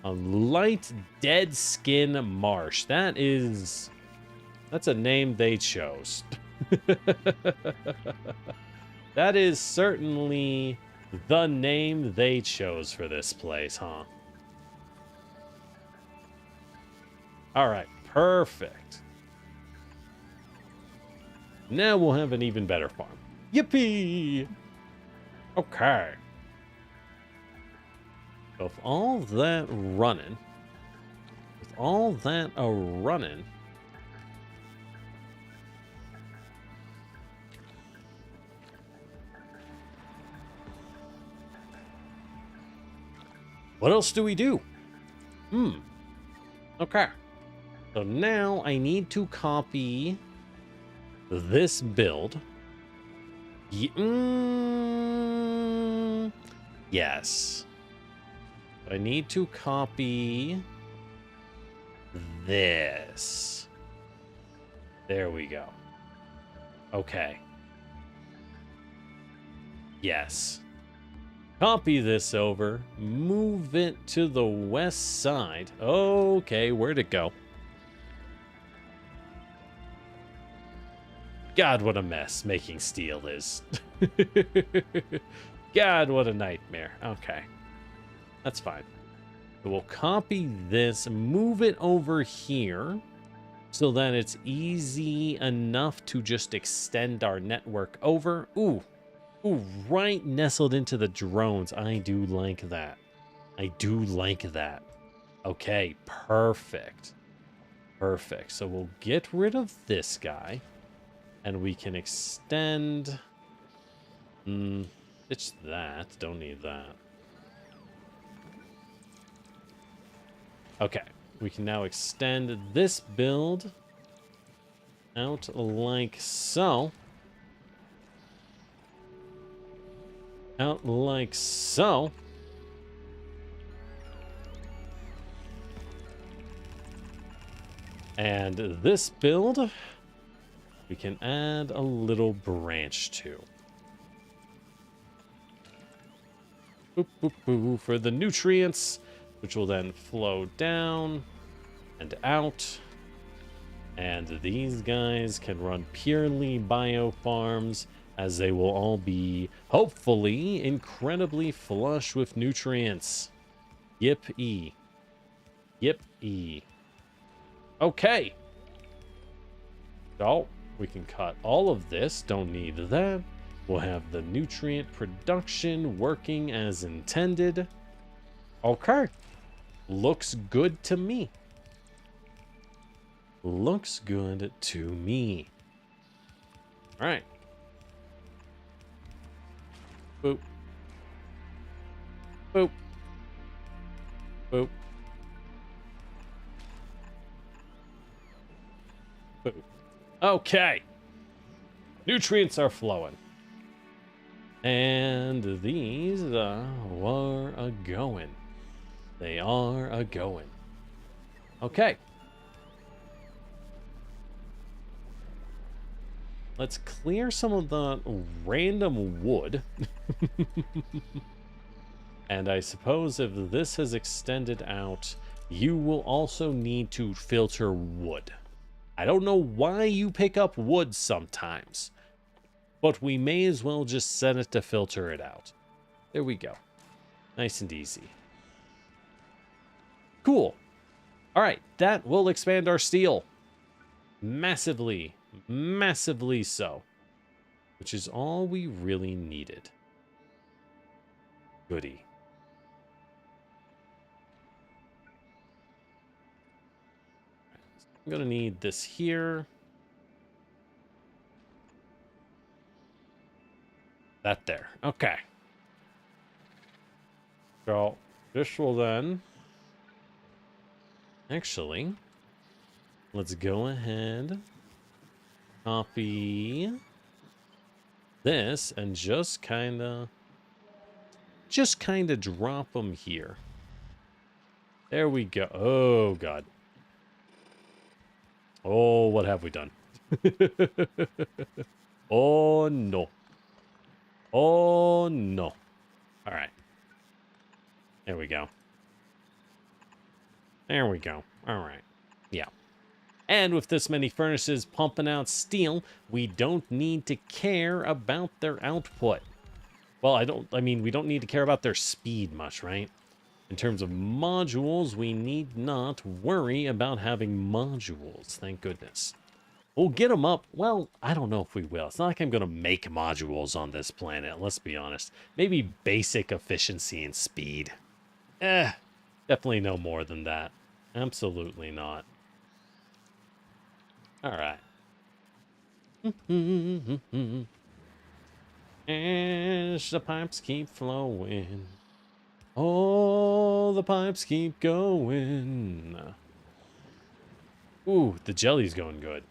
A light dead skin marsh. That's a name they chose. That is certainly the name they chose for this place, huh? All right, perfect. Now we'll have an even better farm. Yippee! Okay. So with all that running, what else do we do? Okay. So now I need to copy this build. Yes. I need to copy this. There we go. Okay. Yes. Copy this over. Move it to the west side. Okay, where'd it go? God, what a mess making steel is. God, what a nightmare. Okay. That's fine. So we'll copy this, move it over here so that it's easy enough to just extend our network over. Ooh, right nestled into the drones. I do like that. Okay, perfect. Perfect. So we'll get rid of this guy. And we can extend... Ditch that. Don't need that. Okay. We can now extend this build out like so. Out like so. And this build... we can add a little branch to. Boop, boop, boop, for the nutrients, which will then flow down and out. And these guys can run purely bio farms, as they will all be, hopefully, incredibly flush with nutrients. Yip-ee. Yip-ee. Okay. So... we can cut all of this, don't need that. We'll have the nutrient production working as intended. Okay. Looks good to me. Looks good to me. All right. Boop. Boop. Boop. Boop. Okay. Nutrients are flowing. And these are a-going. They are a-going. Okay. Let's clear some of the random wood. And I suppose if this has extended out, you will also need to filter wood. I don't know why you pick up wood sometimes, but we may as well just set it to filter it out. There we go. Nice and easy. Cool. All right, that will expand our steel. Massively, massively so. Which is all we really needed. Goody. I'm gonna need this here. That there. Okay. So this will then... Actually, let's go ahead. Copy this and just kind of drop them here. There we go. Oh, God. Oh, what have we done? Oh, no. Oh, no. All right. There we go. There we go. All right. Yeah. And with this many furnaces pumping out steel, we don't need to care about their output. Well, I mean, we don't need to care about their speed much, right? In terms of modules, we need not worry about having modules. Thank goodness. We'll get them up. Well, I don't know if we will. It's not like I'm going to make modules on this planet, let's be honest. Maybe basic efficiency and speed. Definitely no more than that. Absolutely not. All right. As the pipes keep flowing. Oh, the pipes keep going. Ooh, the jelly's going good.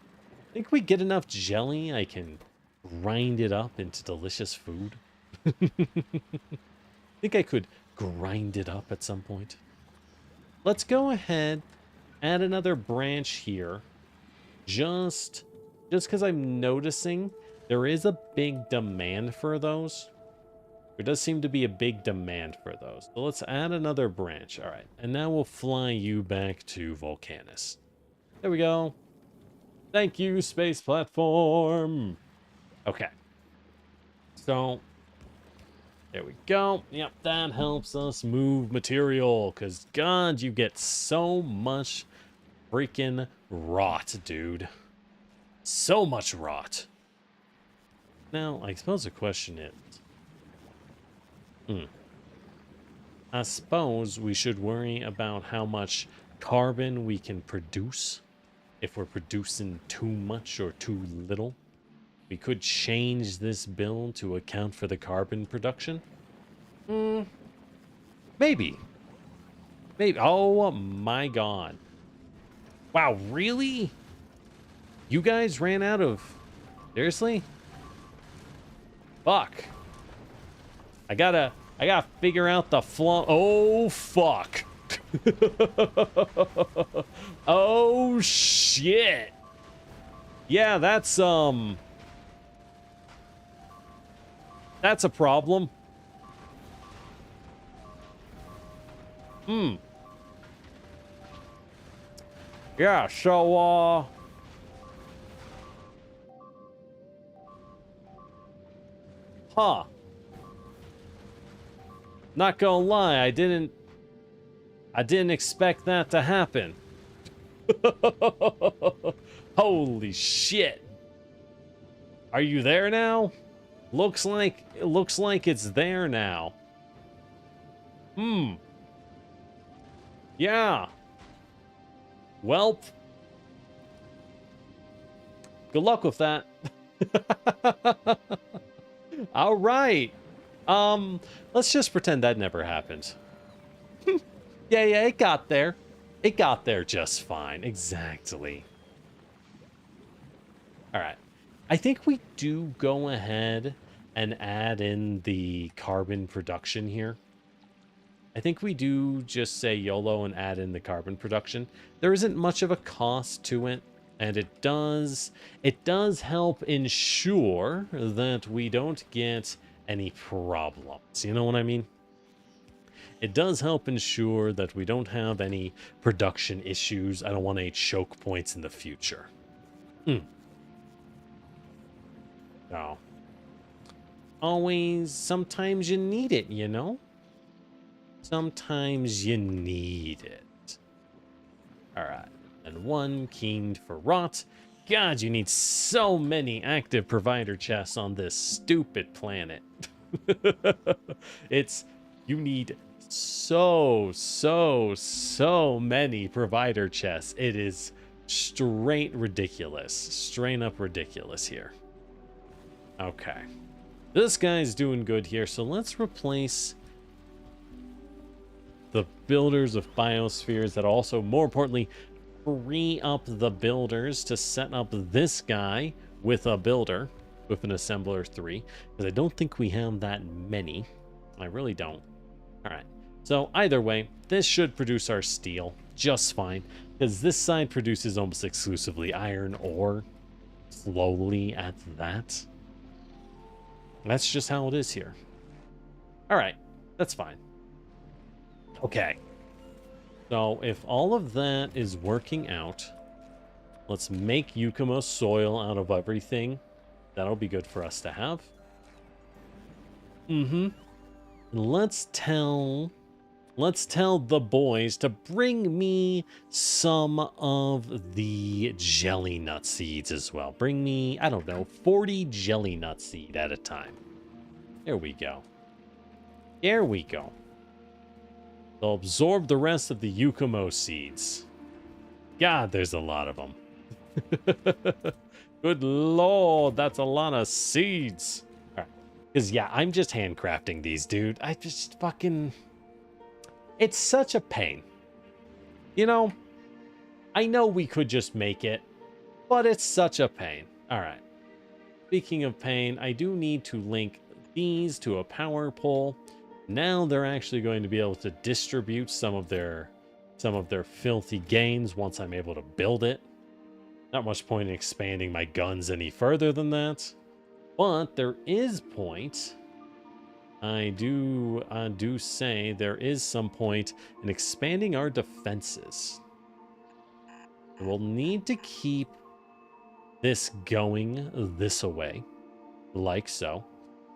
Think we get enough jelly, I can grind it up into delicious food. Think I could grind it up at some point. Let's go ahead, add another branch here. Just because I'm noticing there is a big demand for those. There does seem to be a big demand for those. So let's add another branch. All right. And now we'll fly you back to Volcanus. There we go. Thank you, space platform. Okay. So, there we go. Yep, that helps us move material. Because, God, you get so much freaking rot, dude. So much rot. Now, I suppose the question is... I suppose we should worry about how much carbon we can produce. If we're producing too much or too little. We could change this build to account for the carbon production. Maybe. Maybe. Oh my God. Wow, really? You guys ran out of... Seriously? Fuck. I gotta figure out the flaw. Oh, fuck. Oh, shit. Yeah, that's a problem. Yeah, so, huh. Not gonna lie, I didn't expect that to happen. Holy shit. Are you there now? Looks like it's there now. Yeah. Welp. Good luck with that. All right. Let's just pretend that never happened. Yeah, it got there. It got there just fine. Exactly. All right. I think we do go ahead and add in the carbon production here. I think we do just say YOLO and add in the carbon production. There isn't much of a cost to it, and it does help ensure that we don't get any problems. You know what I mean? It does help ensure that we don't have any production issues. I don't want any choke points in the future. No. Always, sometimes you need it, you know? Sometimes you need it. All right. And 1 keened for rot. God, you need so many active provider chests on this stupid planet. You need so many provider chests. It is straight ridiculous. Straight up ridiculous here. Okay. This guy's doing good here, so let's replace the builders of biospheres that also, more importantly, free up the builders to set up this guy with a builder, with an assembler 3, because I don't think we have that many. I really don't. All right. So either way, this should produce our steel just fine, because this side produces almost exclusively iron ore, slowly at that. That's just how it is here. All right, that's fine. Okay. So if all of that is working out, let's make Yukumo soil out of everything. That'll be good for us to have. Let's tell the boys to bring me some of the jelly nut seeds as well. Bring me, I don't know, 40 jelly nut seed at a time. There we go. There we go. They'll absorb the rest of the Yukumo seeds. God, there's a lot of them. Good lord, that's a lot of seeds. All right. Because, yeah, I'm just handcrafting these, dude. I just fucking... It's such a pain. You know, I know we could just make it, but it's such a pain. All right. Speaking of pain, I do need to link these to a power pole. Now they're actually going to be able to distribute some of their filthy gains once I'm able to build it. Not much point in expanding my guns any further than that, but there is point. I do say there is some point in expanding our defenses. We'll need to keep this going this way, like so.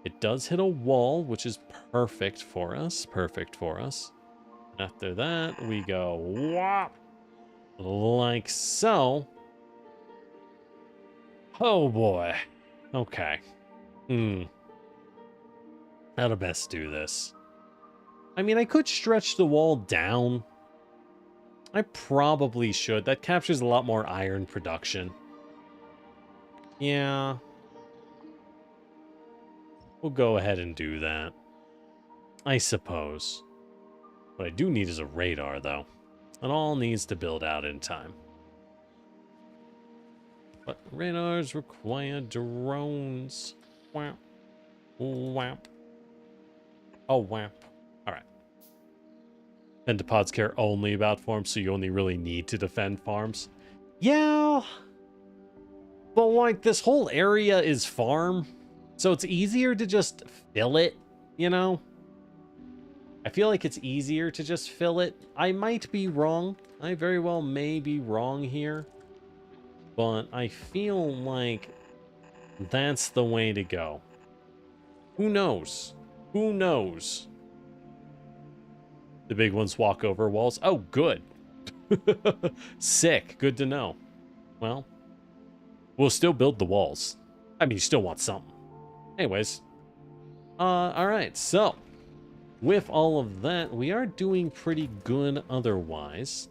It does hit a wall, which is perfect for us. Perfect for us. After that, we go whop, like so. Oh boy. Okay. How to best do this? I mean, I could stretch the wall down. I probably should. That captures a lot more iron production. Yeah. We'll go ahead and do that, I suppose. What I do need is a radar, though. It all needs to build out in time. But radars require drones. Whap. Whap. Oh, whap. Alright. Pentapods care only about farms, so you only really need to defend farms. Yeah. But, like, this whole area is farm. So it's easier to just fill it, you know? I feel like it's easier to just fill it. I might be wrong. I very well may be wrong here. But I feel like that's the way to go. Who knows? Who knows? The big ones walk over walls. Oh, good. Sick. Good to know. Well, we'll still build the walls. I mean, you still want something. Anyways. Alright, so with all of that, we are doing pretty good otherwise.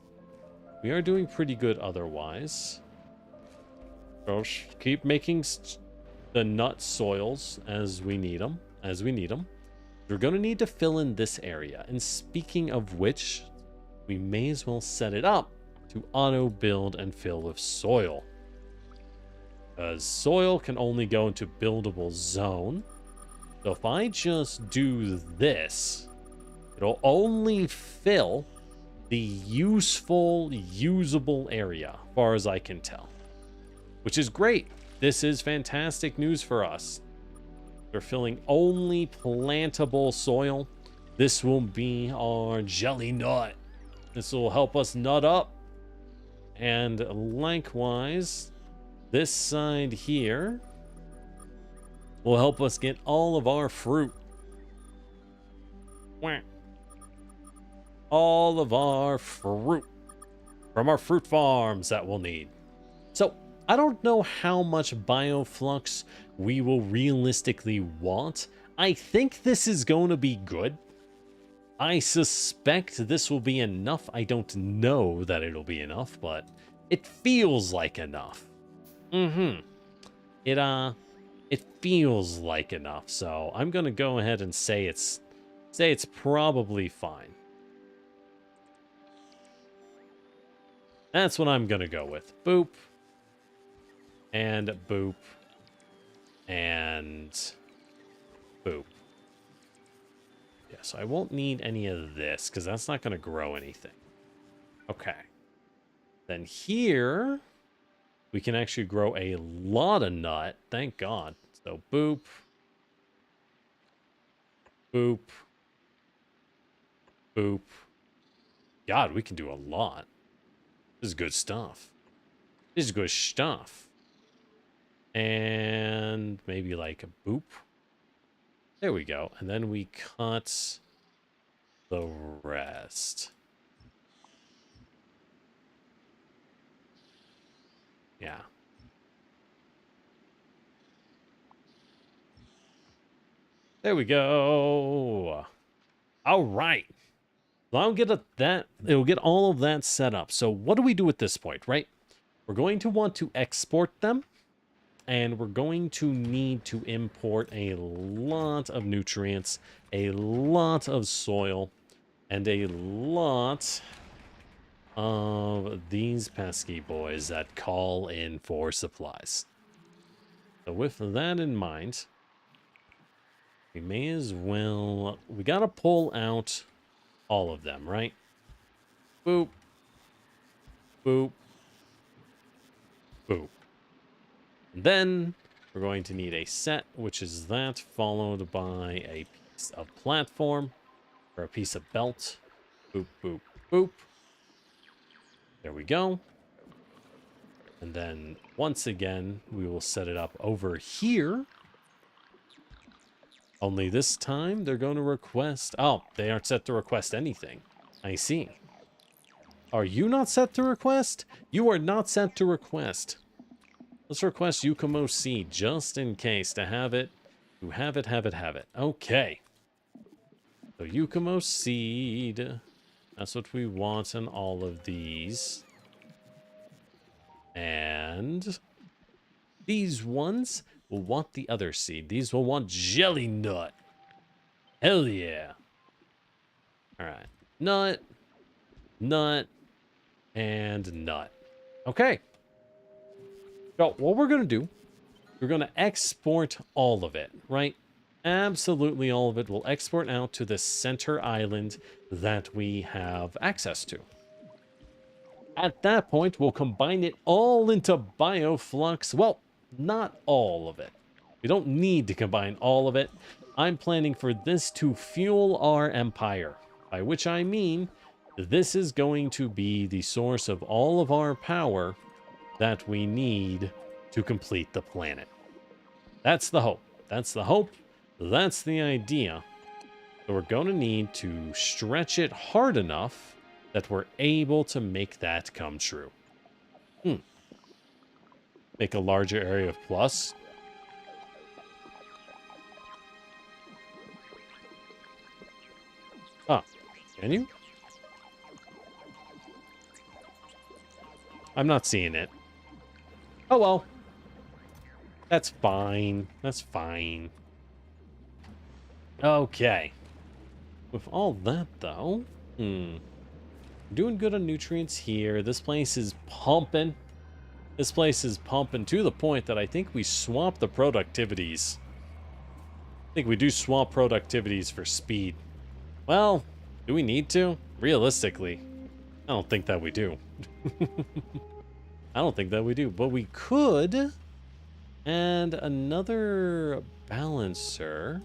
Just keep making the nut soils as we need them. We're going to need to fill in this area. And speaking of which, we may as well set it up to auto build and fill with soil. Because soil can only go into buildable zone. So if I just do this, it'll only fill the useful, usable area, as far as I can tell. Which is great. This is fantastic news for us. We're filling only plantable soil. This will be our jelly nut. This will help us nut up. And likewise, this side here will help us get all of our fruit. All of our fruit. from our fruit farms that we'll need. So I don't know how much bioflux we will realistically want. I think this is going to be good. I suspect this will be enough. I don't know that it'll be enough, but it feels like enough. It feels like enough. So I'm gonna go ahead and say it's probably fine. That's what I'm gonna go with. Boop. And boop. And boop. Yeah, so I won't need any of this because that's not gonna grow anything. Okay. Then here we can actually grow a lot of nut. Thank God. So boop. Boop. Boop. God, we can do a lot. This is good stuff. This is good stuff. And maybe like a boop. There we go. And then we cut the rest. Yeah. There we go. All right. So I'll get that. It'll get all of that set up. So what do we do at this point, right? We're going to want to export them. And we're going to need to import a lot of nutrients, a lot of soil, and a lot of these pesky boys that call in for supplies. So with that in mind, we may as well... We gotta pull out all of them, right? Boop. Boop. Boop. Then we're going to need a set, which is that, followed by a piece of platform, or a piece of belt. Boop, boop, boop. There we go. And then, once again, we will set it up over here. Only this time, they're going to request... Oh, they aren't set to request anything. I see. Are you not set to request? You are not set to request. Let's request Yukumo seed just in case to have it. To have it. Okay. So Yukumo seed. That's what we want in all of these. And these ones will want the other seed. These will want jelly nut. Hell yeah. All right. Nut. Nut. And nut. Okay. So what we're going to do, we're going to export all of it, right? Absolutely all of it. We'll export out to the center island that we have access to. At that point, we'll combine it all into bioflux. Well, not all of it. We don't need to combine all of it. I'm planning for this to fuel our empire, by which I mean this is going to be the source of all of our power that we need to complete the planet. That's the hope. That's the hope. That's the idea. So we're going to need to stretch it hard enough that we're able to make that come true. Make a larger area of plus. Ah, can you? I'm not seeing it. Oh, well. That's fine. That's fine. Okay. With all that, though, doing good on nutrients here. This place is pumping. This place is pumping to the point that I think we swap the productivities. I think we do swap productivities for speed. Well, do we need to? Realistically, I don't think that we do. I don't think that we do, but we could. And another balancer.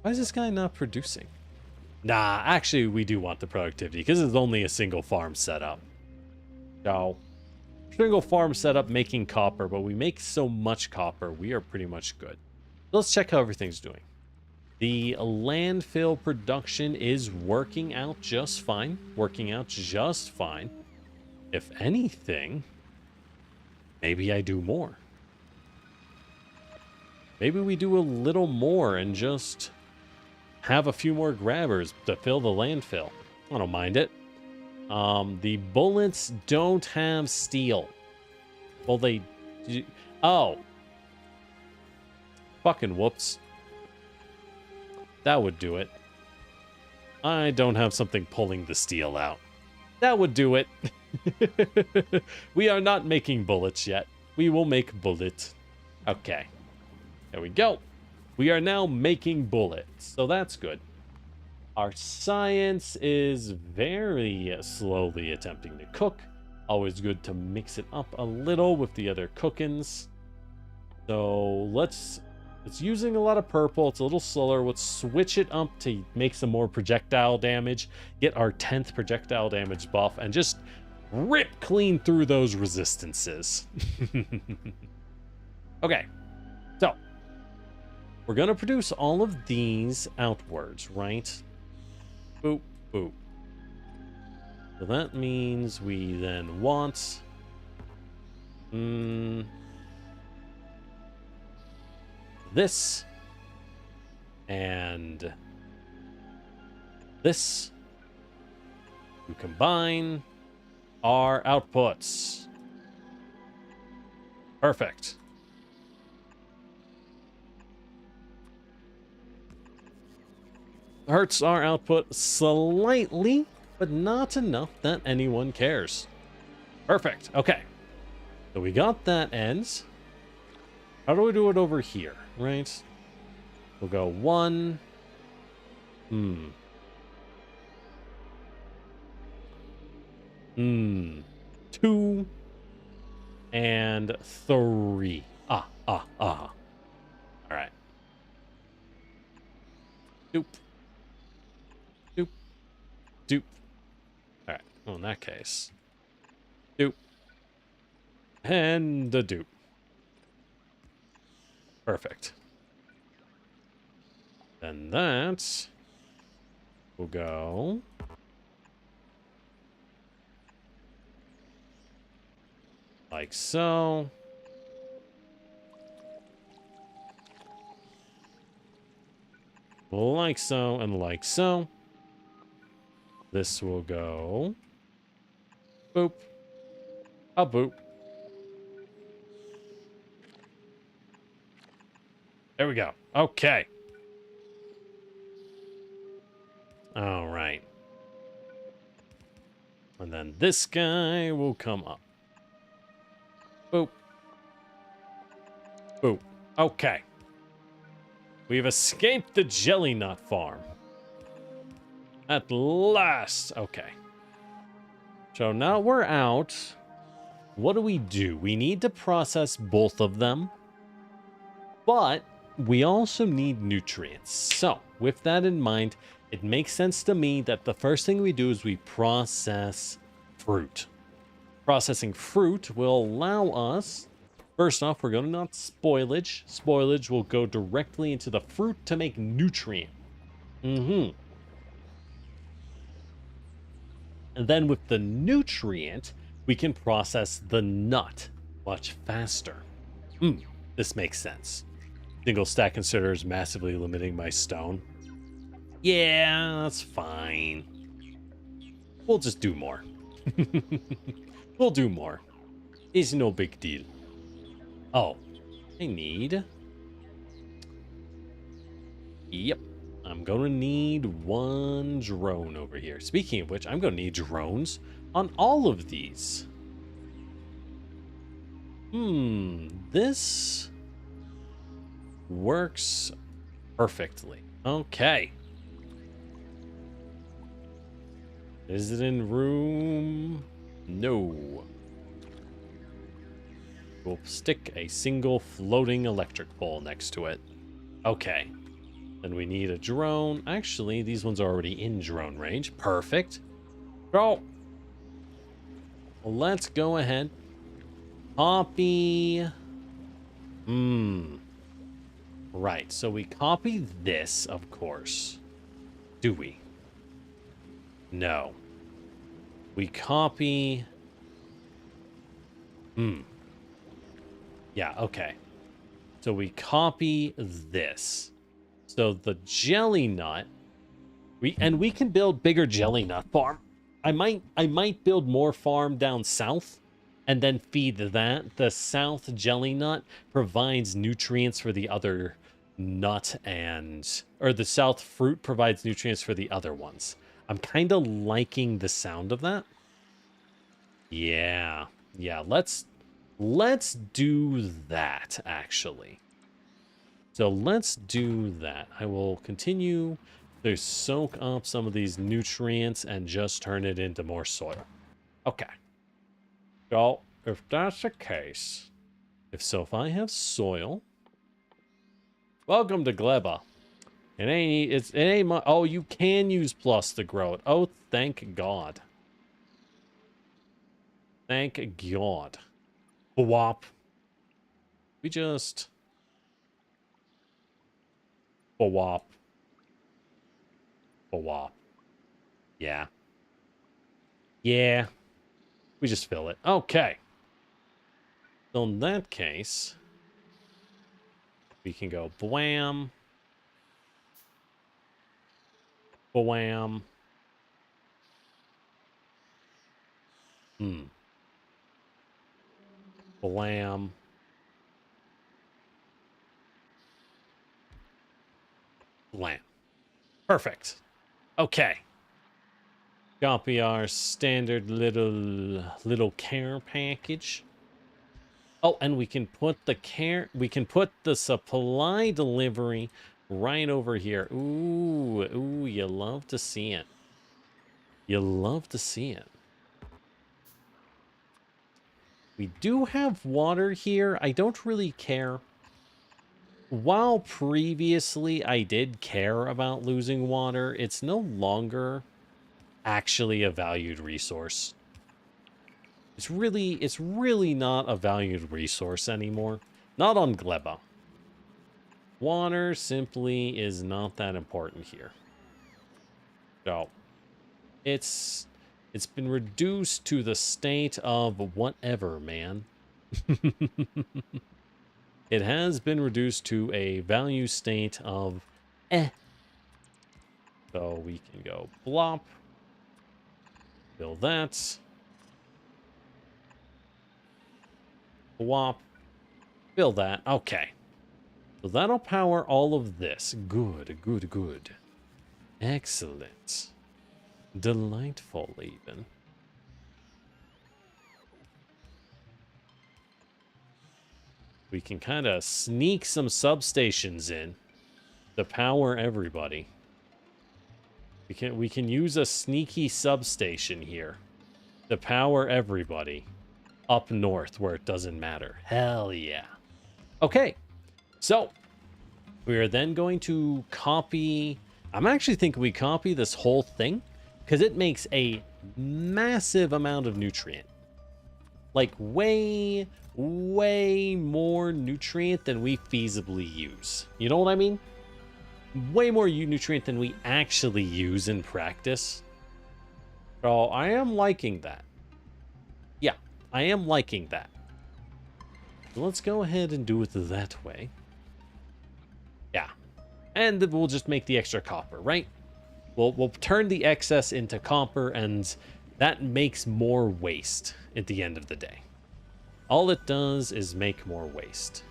Why is this guy not producing? Nah, actually, we do want the productivity because it's only a single farm setup. So, single farm setup making copper, but we make so much copper, we are pretty much good. Let's check how everything's doing. The landfill production is working out just fine. If anything, maybe I do more. Maybe we do a little more and just have a few more grabbers to fill the landfill. I don't mind it. The bullets don't have steel. Well, they... Oh. Fucking whoops. That would do it. I don't have something pulling the steel out. That would do it. We are not making bullets yet. We will make bullets. Okay. There we go. We are now making bullets, so that's good. Our science is very slowly attempting to cook. Always good to mix it up a little with the other cookins. So it's using a lot of purple. It's a little slower. Let's switch it up to make some more projectile damage. Get our 10th projectile damage buff and just rip clean through those resistances. Okay. So we're going to produce all of these outwards, right? Boop, boop. So that means we then want... this and this to combine our outputs. Perfect. Hurts our output slightly, but not enough that anyone cares. Perfect. Okay. So we got that ends. How do we do it over here, right? We'll go 1. 2 and 3. All right. Doop. Doop. Doop. All right. Well, in that case, doop. And a doop. Perfect. Then that will go like so. Like so and like so. This will go boop. A boop. There we go. Okay. All right. And then this guy will come up. Boop. Boop. Okay. We've escaped the jelly nut farm. At last. Okay. So now we're out. What do? We need to process both of them. But we also need nutrients. So with that in mind, it makes sense to me that the first thing we do is we process fruit. Processing fruit will allow us, first off, we're going to not spoilage. Spoilage will go directly into the fruit to make nutrient. And then with the nutrient, we can process the nut much faster. This makes sense. Single stack consider is massively limiting my stone. Yeah, that's fine. We'll just do more. We'll do more. It's no big deal. Oh, I need... Yep. I'm going to need 1 drone over here. Speaking of which, I'm going to need drones on all of these. This works perfectly. Okay. Is it in room? No. We'll stick a single floating electric pole next to it. Okay. Then we need a drone. Actually, these ones are already in drone range. Perfect. Go. Well, let's go ahead. Copy. Right, so we copy this, of course. Do we? No. We copy Hmm. Yeah, okay. So we copy this. So the jelly nut, we can build bigger jelly nut farm. I might build more farm down south and then feed that. The south jelly nut provides nutrients for the other nut or the south fruit provides nutrients for the other ones. I'm kind of liking the sound of that. Yeah. Yeah, let's do that actually. So let's do that. I will continue to soak up some of these nutrients and just turn it into more soil. Okay. So if that's the case, if I have soil, welcome to Gleba. It ain't much. Oh, you can use plus to grow it. Oh, thank God. Thank God. Bwop. We just bwop. Bwop. Yeah. Yeah. We just fill it. Okay. So in that case, we can go bwam. Bwam. Hmm. Blam. Blam. Perfect. Okay. Copy our standard little care package. Oh, and we can put the supply delivery right over here. Ooh, you love to see it. You love to see it. We do have water here. I don't really care. While previously I did care about losing water, it's no longer actually a valued resource. It's really not a valued resource anymore. Not on Gleba. Water simply is not that important here. So it's been reduced to the state of whatever, man. It has been reduced to a value state of eh. So we can go blop. Fill that. Blop. Fill that. Okay. So that'll power all of this. Good, good, good. Excellent. Delightful, even. We can kind of sneak some substations in to power everybody. We can use a sneaky substation here to power everybody up north where it doesn't matter. Hell yeah. Okay. So we are then going to copy. I'm actually thinking we copy this whole thing because it makes a massive amount of nutrient. Like way more nutrient than we feasibly use. You know what I mean? Way more nutrient than we actually use in practice. So I am liking that. Yeah, I am liking that. So let's go ahead and do it that way. Yeah. And then we'll just make the extra copper, right? We'll turn the excess into copper, and that makes more waste at the end of the day. All it does is make more waste.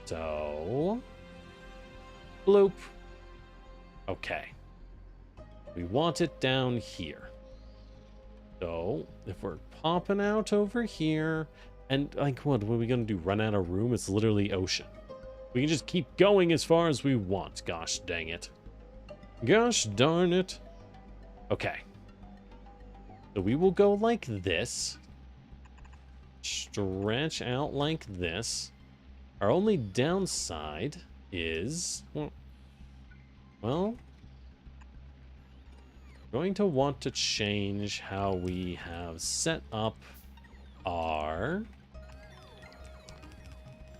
So, bloop. Okay. We want it down here. So, if we're popping out over here, and like, what are we going to do? Run out of room? It's literally ocean. We can just keep going as far as we want. Gosh dang it. Gosh darn it. Okay. So we will go like this. Stretch out like this. Our only downside is, well, going to want to change how we have set up our,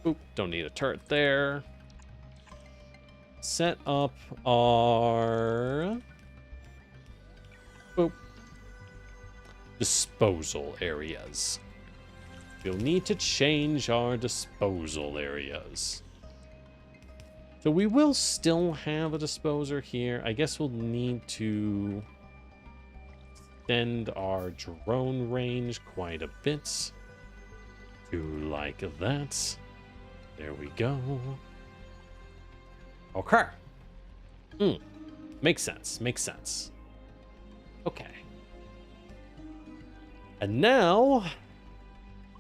oop, don't need a turret there. Set up our, boop, disposal areas. we'll need to change our disposal areas. So we will still have a disposer here. I guess we'll need to extend our drone range quite a bit. To like that. There we go. Okay. Makes sense. Makes sense. Okay. And now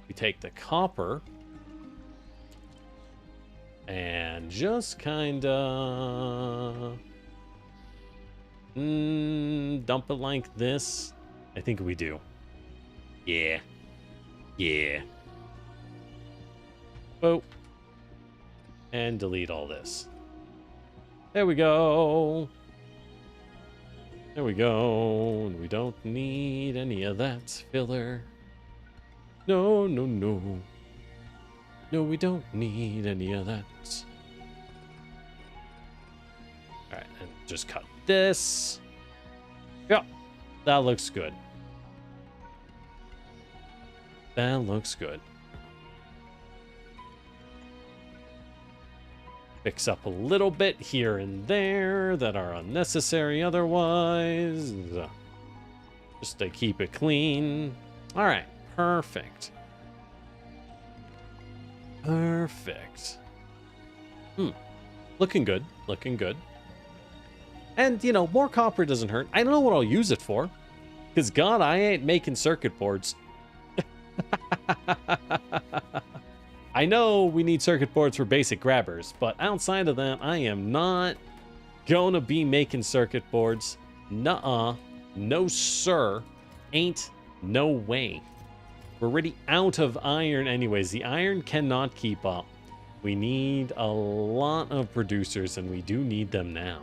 we take the copper and just kinda dump it like this. I think we do. Yeah. Yeah. Oh. And delete all this. There we go. There we go. We don't need any of that filler. No, no, no. No, we don't need any of that. Alright, and just cut this. Yeah, that looks good. That looks good. Fix up a little bit here and there that are unnecessary otherwise. Just to keep it clean. Alright, perfect. Perfect. Looking good. Looking good. And, you know, more copper doesn't hurt. I don't know what I'll use it for. Because, God, I ain't making circuit boards. I know we need circuit boards for basic grabbers, but outside of that, I am not gonna be making circuit boards. Nuh-uh. No, sir. Ain't no way. We're already out of iron anyways. The iron cannot keep up. We need a lot of producers, and we do need them now.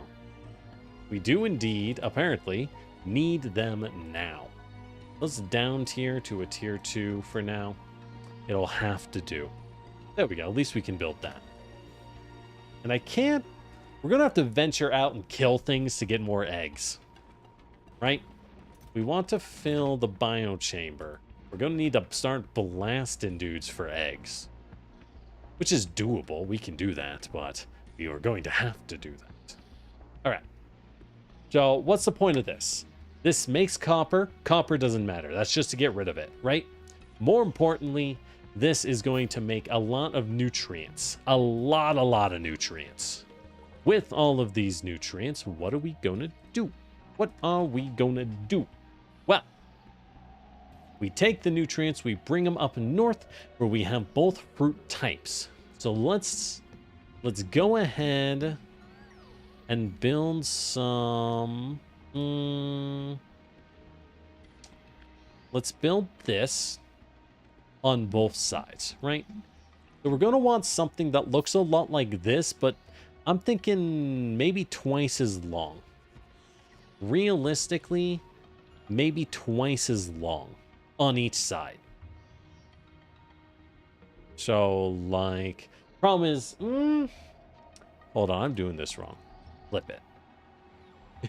We do indeed, apparently, need them now. Let's down tier to a tier 2 for now. It'll have to do. There we go. At least we can build that. And I can't... We're going to have to venture out and kill things to get more eggs. Right? We want to fill the biochamber. We're going to need to start blasting dudes for eggs. Which is doable. We can do that, but we are going to have to do that. Alright. So, what's the point of this? This makes copper. Copper doesn't matter. That's just to get rid of it, right? More importantly... This is going to make a lot of nutrients. A lot of nutrients. With all of these nutrients, what are we going to do? What are we going to do? Well, we take the nutrients, we bring them up north where we have both fruit types. So let's go ahead and build some... let's build this on both sides, right? So we're going to want something that looks a lot like this, but I'm thinking maybe twice as long. Realistically, maybe twice as long on each side. So, like, problem is, hold on, I'm doing this wrong. Flip it.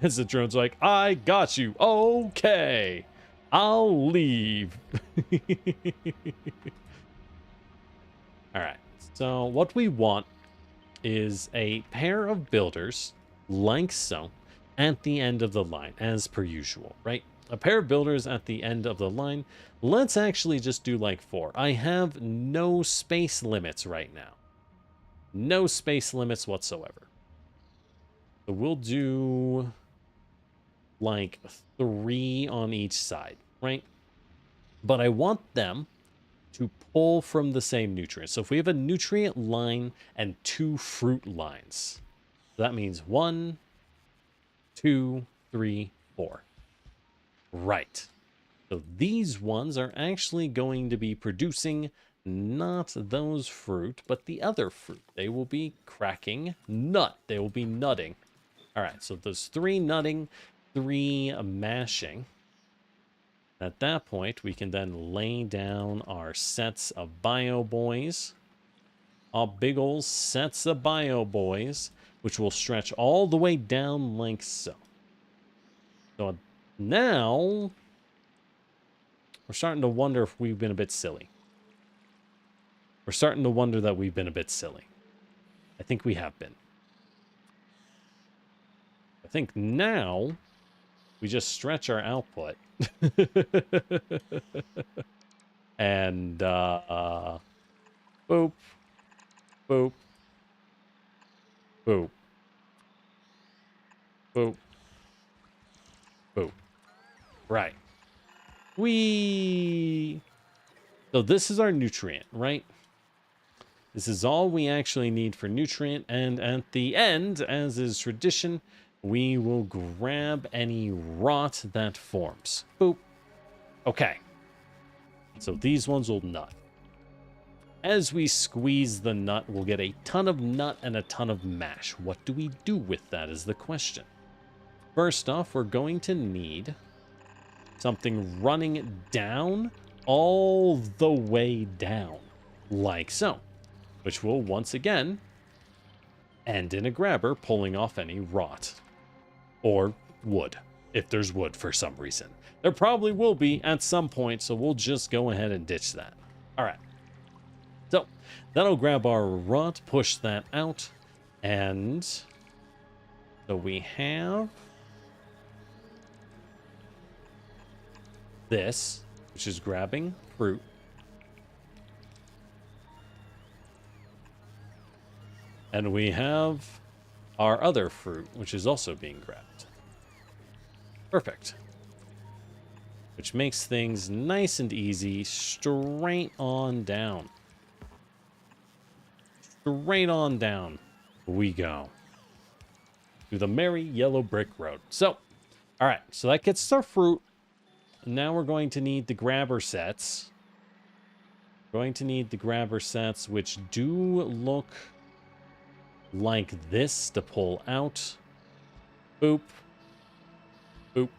As the drone's like, I got you. Okay. I'll leave. Alright, so what we want is a pair of builders, like so, at the end of the line, as per usual, right? A pair of builders at the end of the line. Let's actually just do like 4. I have no space limits right now. No space limits whatsoever. So we'll do like 3 on each side, right? But I want them to pull from the same nutrients. So if we have a nutrient line and 2 fruit lines, that means 1, 2, 3, 4. Right. So these ones are actually going to be producing not those fruit, but the other fruit. They will be cracking nut. They will be nutting. All right, so there's 3 nutting, 3 mashing. At that point, we can then lay down our sets of bio boys. Our big ol' sets of bio boys, which will stretch all the way down like so. So now, we're starting to wonder if we've been a bit silly. We're starting to wonder that we've been a bit silly. I think we have been. I think now we just stretch our output. And, boop, boop, boop, boop, boop. Right. So this is our nutrient, right? This is all we actually need for nutrient. And at the end, as is tradition, we will grab any rot that forms. Boop. Okay. So these ones will nut. As we squeeze the nut, we'll get a ton of nut and a ton of mash. What do we do with that is the question. First off, we're going to need something running down all the way down, like so, which will once again end in a grabber pulling off any rot or wood, if there's wood for some reason. There probably will be at some point, so we'll just go ahead and ditch that. All right. So that'll grab our rot, push that out, and so we have this, which is grabbing fruit. And we have our other fruit, which is also being grabbed. Perfect. Which makes things nice and easy, straight on down. Straight on down we go. To the merry yellow brick road. So, all right, so that gets our fruit. Now we're going to need the grabber sets. Going to need the grabber sets, which do look like this to pull out. Boop. Boop.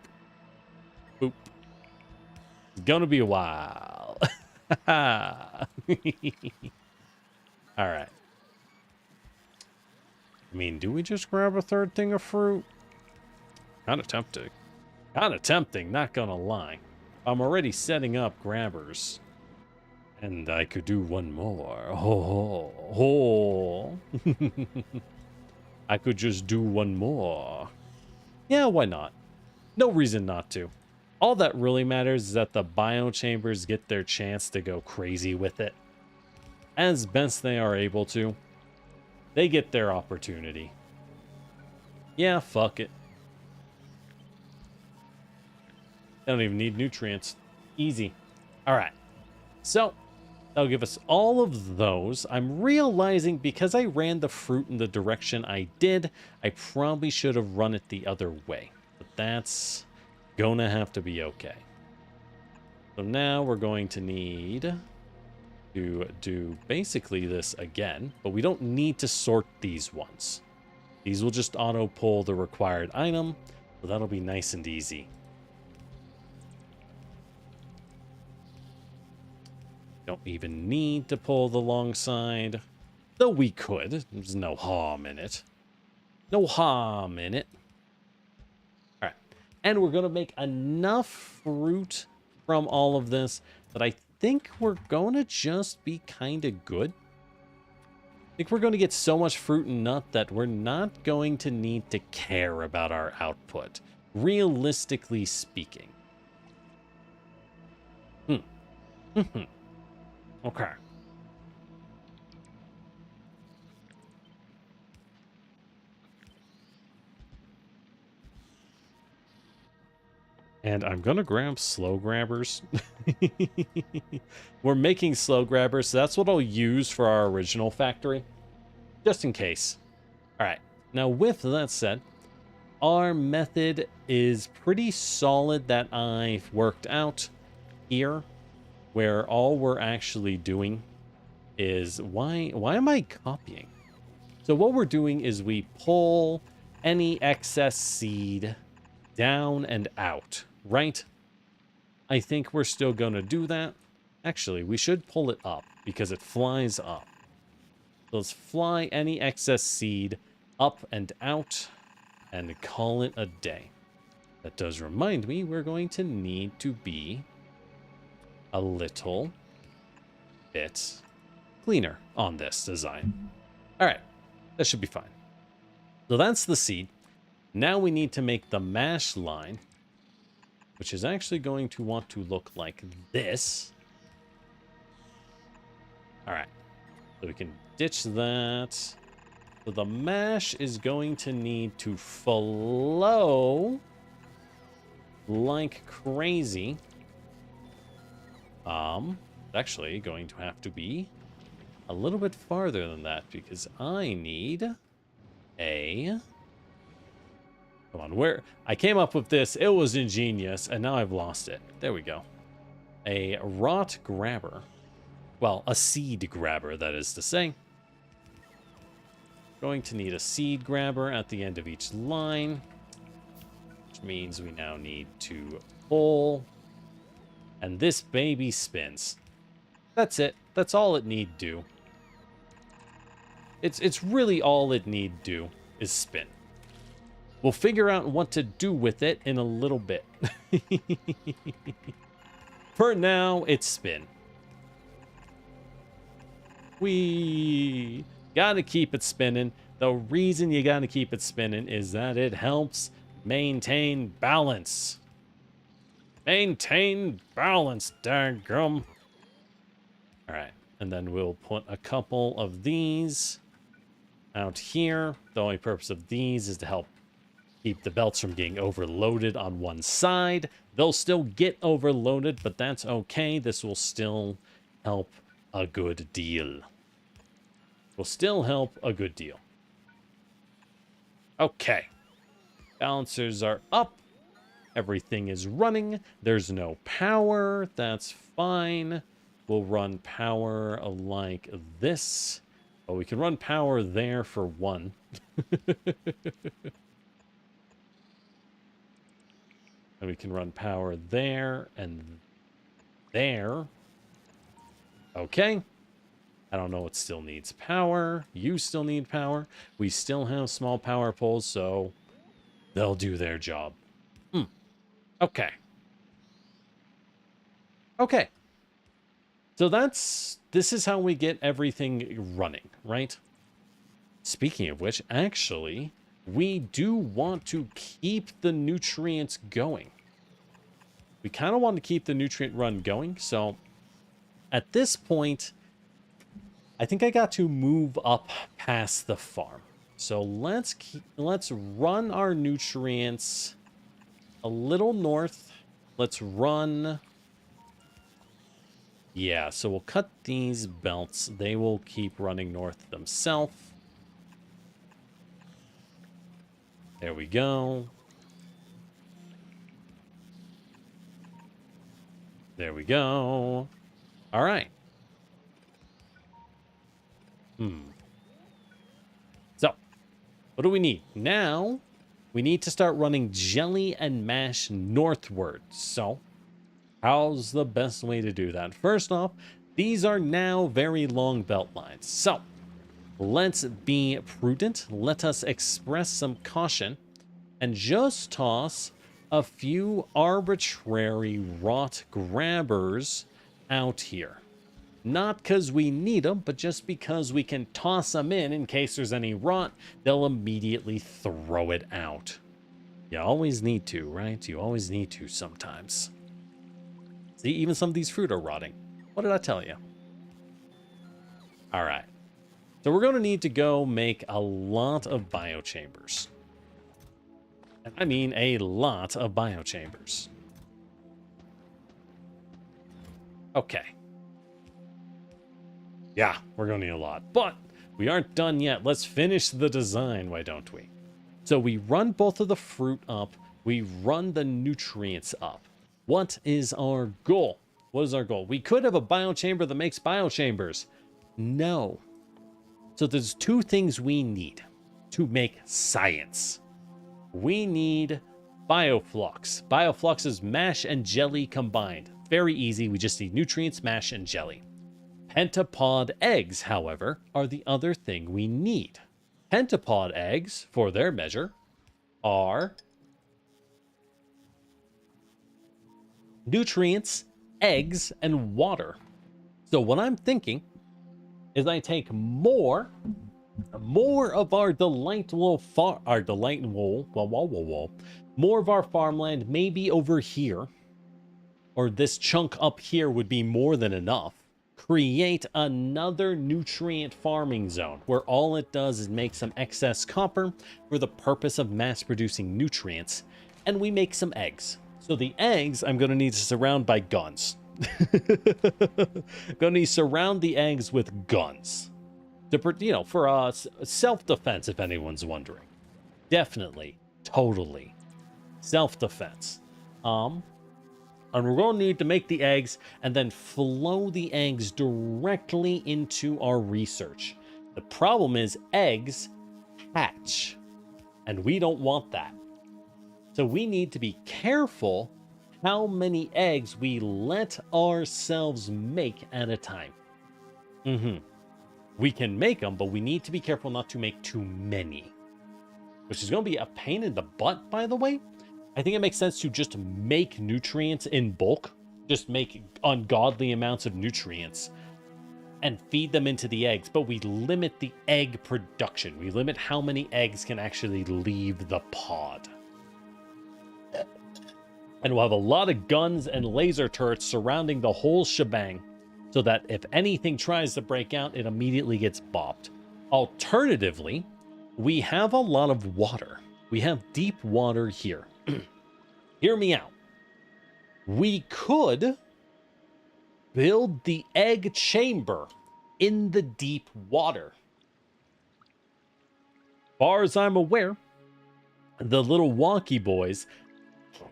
Boop. It's gonna be a while. All right. I mean, do we just grab a third thing of fruit? Kind of tempting. Kind of tempting, not gonna lie. I'm already setting up grabbers. And I could do one more. Oh, oh. I could just do one more. Yeah, why not? No reason not to. All that really matters is that the biochambers get their chance to go crazy with it. As best they are able to. They get their opportunity. Yeah, fuck it. They don't even need nutrients. Easy. All right. So, that'll give us all of those. I'm realizing because I ran the fruit in the direction I did, I probably should have run it the other way. But that's gonna have to be okay. So now we're going to need to do basically this again, but we don't need to sort these ones. These will just auto pull the required item, so that'll be nice and easy. Don't even need to pull the long side, though we could. There's no harm in it. No harm in it. All right, and we're gonna make enough fruit from all of this that I think we're gonna just be kind of good. I think we're going to get so much fruit and nut that we're not going to need to care about our output, realistically speaking. Okay. And I'm going to grab slow grabbers. We're making slow grabbers, so that's what I'll use for our original factory. Just in case. All right. Now, with that said, our method is pretty solid that I've worked out here, where all we're actually doing is... Why am I copying? So what we're doing is we pull any excess seed down and out. Right? I think we're still going to do that. Actually, we should pull it up because it flies up. So let's fly any excess seed up and out and call it a day. That does remind me we're going to need to be a little bit cleaner on this design. All right, that should be fine. So that's the seed. Now we need to make the mash line, which is actually going to want to look like this. All right, so we can ditch that. So the mash is going to need to flow like crazy. Actually going to have to be a little bit farther than that because I need a... Come on, where... I came up with this, it was ingenious, and now I've lost it. There we go. A rot grabber. Well, a seed grabber, that is to say. Going to need a seed grabber at the end of each line, which means we now need to pull, and this baby spins. That's it. That's all it need do. It's really all it need do is spin. We'll figure out what to do with it in a little bit. For now, it's spin. We gotta keep it spinning. The reason you gotta keep it spinning is that it helps maintain balance. Maintain balance, daggum. Alright, and then we'll put a couple of these out here. The only purpose of these is to help keep the belts from getting overloaded on one side. They'll still get overloaded, but that's okay. This will still help a good deal. Will still help a good deal. Okay. Balancers are up. Everything is running. There's no power. That's fine. We'll run power like this. Oh, we can run power there for one. And we can run power there and there. Okay. I don't know what still needs power. You still need power. We still have small power poles, so they'll do their job. Okay. Okay. So this is how we get everything running, right? Speaking of which, actually, we do want to keep the nutrients going. We kind of want to keep the nutrient run going, so at this point, I think I got to move up past the farm. So let's run our nutrients a little north. Let's run... Yeah, so we'll cut these belts. They will keep running north themselves. There we go. There we go. All right. So, what do we need? Now, we need to start running jelly and mash northward. So, how's the best way to do that? First off, these are now very long belt lines. So, let's be prudent. Let us express some caution and just toss a few arbitrary rot grabbers out here. Not because we need them, but just because we can toss them in case there's any rot. They'll immediately throw it out. You always need to, right? You always need to sometimes. See, even some of these fruit are rotting. What did I tell you? All right. So we're going to need to go make a lot of biochambers. And I mean a lot of biochambers. Okay. Yeah, we're going to need a lot. But we aren't done yet. Let's finish the design, why don't we? So we run both of the fruit up. We run the nutrients up. What is our goal? What is our goal? We could have a biochamber that makes biochambers. No. So there's two things we need to make science. We need bioflux. Bioflux is mash and jelly combined. Very easy. We just need nutrients, mash, and jelly. Pentapod eggs, however, are the other thing we need. Pentapod eggs, for their measure, are nutrients, eggs, and water. So what I'm thinking is I take more of our delightful more of our farmland, maybe over here, or this chunk up here would be more than enough. Create another nutrient farming zone where all it does is make some excess copper for the purpose of mass producing nutrients, and we make some eggs. So the eggs I'm going to need to surround by guns. I'm going to surround the eggs with guns. To, for self-defense, if anyone's wondering. Definitely, totally. Self-defense. And we're going to need to make the eggs and then flow the eggs directly into our research. The problem is eggs hatch, and we don't want that. So we need to be careful how many eggs we let ourselves make at a time. We can make them, but we need to be careful not to make too many. Which is going to be a pain in the butt, by the way. I think it makes sense to just make nutrients in bulk. Just make ungodly amounts of nutrients and feed them into the eggs. But we limit the egg production. We limit how many eggs can actually leave the pod. And we'll have a lot of guns and laser turrets surrounding the whole shebang, so that if anything tries to break out, it immediately gets bopped. Alternatively, we have a lot of water. We have deep water here. Hear me out. We could build the egg chamber in the deep water. As far as I'm aware, the little wonky boys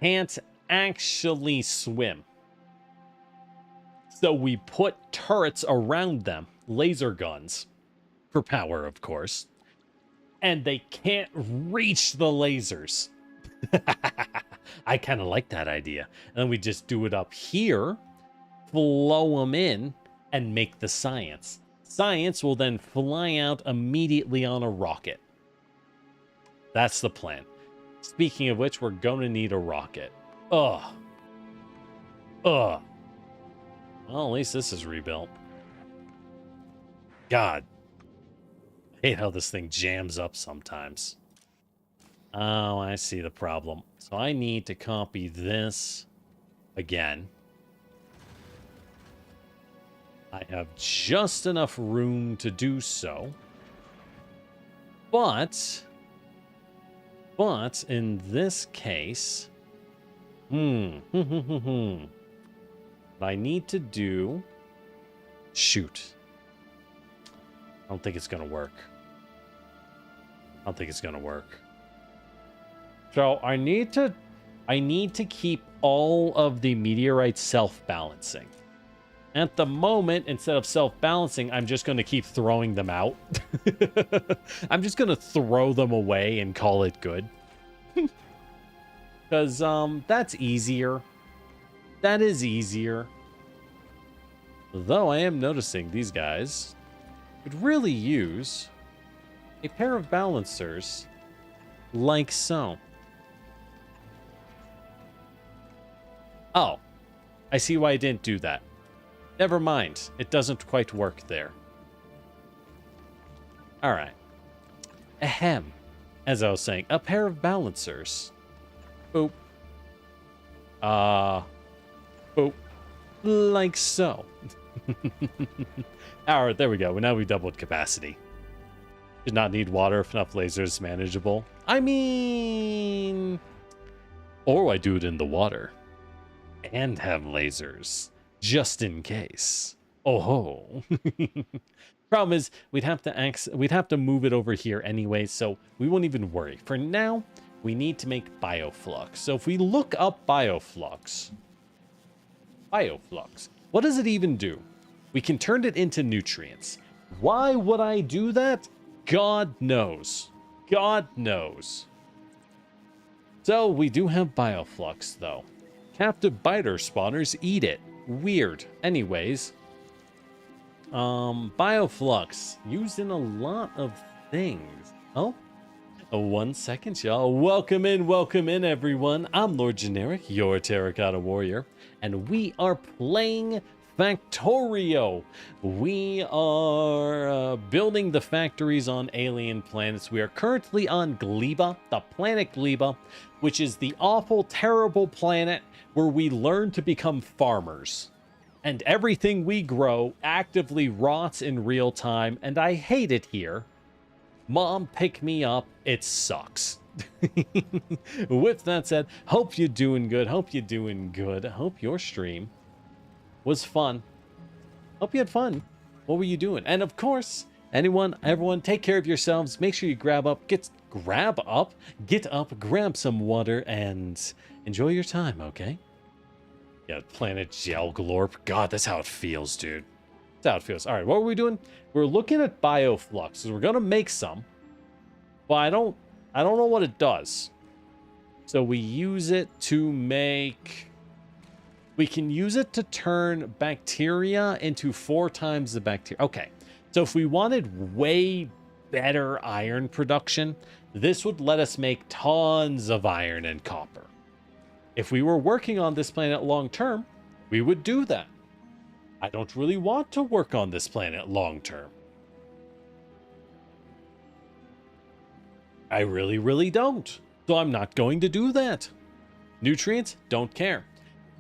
can't actually swim. So we put turrets around them, laser guns, for power, of course, and they can't reach the lasers. I kind of like that idea. And then we just do it up here, flow them in, and make the science. Science will then fly out immediately on a rocket. That's the plan. Speaking of which, we're going to need a rocket. Ugh. Well, at least this is rebuilt. God. I hate how this thing jams up sometimes. Oh, I see the problem. So I need to copy this again. I have just enough room to do so. But in this case, what I need to do, shoot. I don't think it's gonna work. So I need to keep all of the meteorites self-balancing. At the moment, instead of self-balancing, I'm just going to keep throwing them out. I'm just going to throw them away and call it good. Because that's easier. That is easier. Though I am noticing these guys would really use a pair of balancers like so. Oh, I see why I didn't do that. Never mind. It doesn't quite work there. Alright. Ahem. As I was saying, a pair of balancers. Boop. Boop. Like so. Alright, there we go. Now we doubled capacity. Did not need water if enough lasers manageable. I mean... Or I do it in the water. And have lasers. Just in case. Oh ho. Problem is, we'd have to move it over here anyway, so we won't even worry. For now, we need to make bioflux. So if we look up bioflux, what does it even do? We can turn it into nutrients. Why would I do that? God knows. God knows. So we do have bioflux though. Captive biter spawners eat it. Weird. Anyways, bioflux used in a lot of things. Oh, 1 second, y'all. Welcome in, everyone. I'm Lord Generic, your Terracotta Warrior, and we are playing Factorio. We are building the factories on alien planets. We are currently on Gleba, the planet Gleba, which is the awful, terrible planet where we learn to become farmers. And everything we grow actively rots in real time, and I hate it here. Mom, pick me up. It sucks. With that said, hope you're doing good. Hope you're doing good. Hope your stream was fun. Hope you had fun. What were you doing? And of course, everyone, take care of yourselves. Make sure you get up, grab some water, and enjoy your time, okay? Yeah, planet gel glorp. God, that's how it feels, dude. That's how it feels. All right, what are we doing? We're looking at bioflux. So we're gonna make some, but I don't know what it does. So we use it to make. We can use it to turn bacteria into 4 times the bacteria. Okay, so if we wanted way better iron production, this would let us make tons of iron and copper. If we were working on this planet long term, we would do that. I don't really want to work on this planet long term. I really, really don't. So I'm not going to do that. Nutrients, don't care.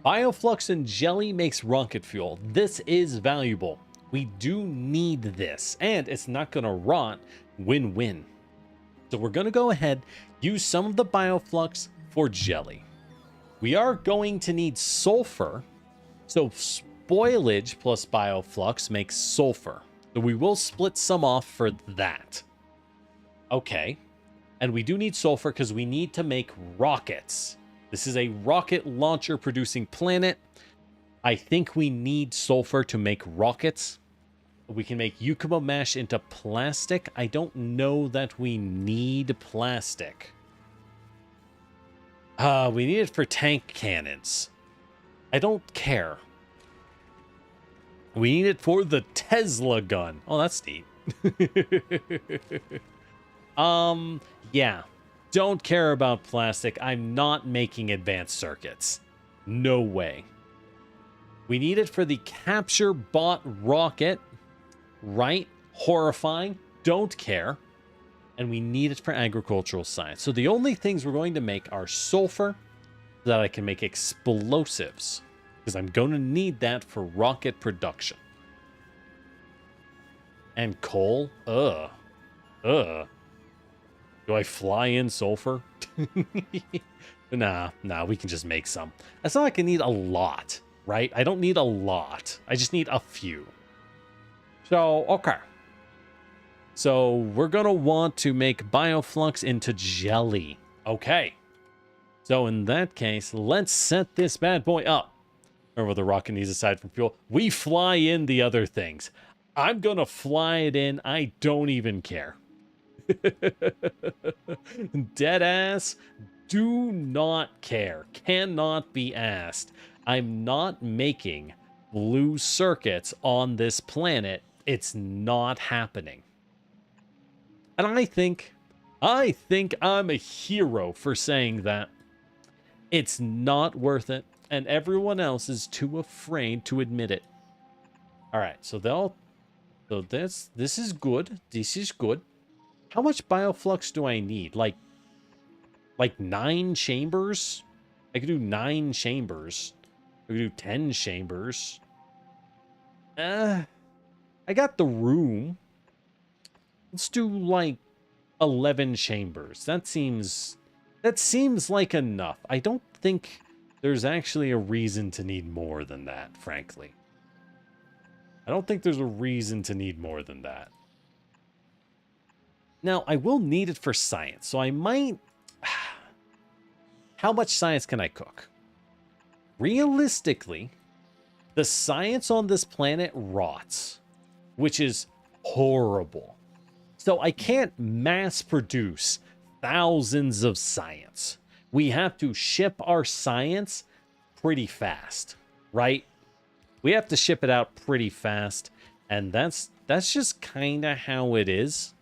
Bioflux and jelly makes rocket fuel. This is valuable. We do need this, and it's not going to rot. Win-win. So we're going to go ahead, use some of the bioflux for jelly. We are going to need sulfur. So spoilage plus bioflux makes sulfur. So we will split some off for that. Okay. And we do need sulfur because we need to make rockets. This is a rocket launcher producing planet. I think we need sulfur to make rockets. We can make Yukuba mash into plastic. I don't know that we need plastic. We need it for tank cannons. I don't care. We need it for the Tesla gun. Oh, that's neat. Yeah. Don't care about plastic. I'm not making advanced circuits. No way. We need it for the capture bot rocket. Right? Horrifying. Don't care. And we need it for agricultural science. So the only things we're going to make are sulfur so that I can make explosives. Because I'm going to need that for rocket production. And coal? Ugh. Do I fly in sulfur? Nah, we can just make some. It's not like I need a lot, right? I don't need a lot. I just need a few. So, okay. So, we're going to want to make bioflux into jelly. Okay. So, in that case, let's set this bad boy up. Remember, the rocket needs aside from fuel. We fly in the other things. I'm going to fly it in. I don't even care. Deadass, do not care. Cannot be asked. I'm not making blue circuits on this planet. It's not happening. And I think I'm a hero for saying that. It's not worth it, and everyone else is too afraid to admit it. All right, so this is good. This is good. How much bioflux do I need? Like 9 chambers? I could do 9 chambers. I could do 10 chambers. I got the room. Let's do like 11 chambers. That seems like enough. I don't think there's actually a reason to need more than that, frankly. I don't think there's a reason to need more than that. Now, I will need it for science, so I might... How much science can I cook? Realistically, the science on this planet rots, which is horrible. So I can't mass produce thousands of science. We have to ship our science pretty fast, right? We have to ship it out pretty fast, and that's just kind of how it is.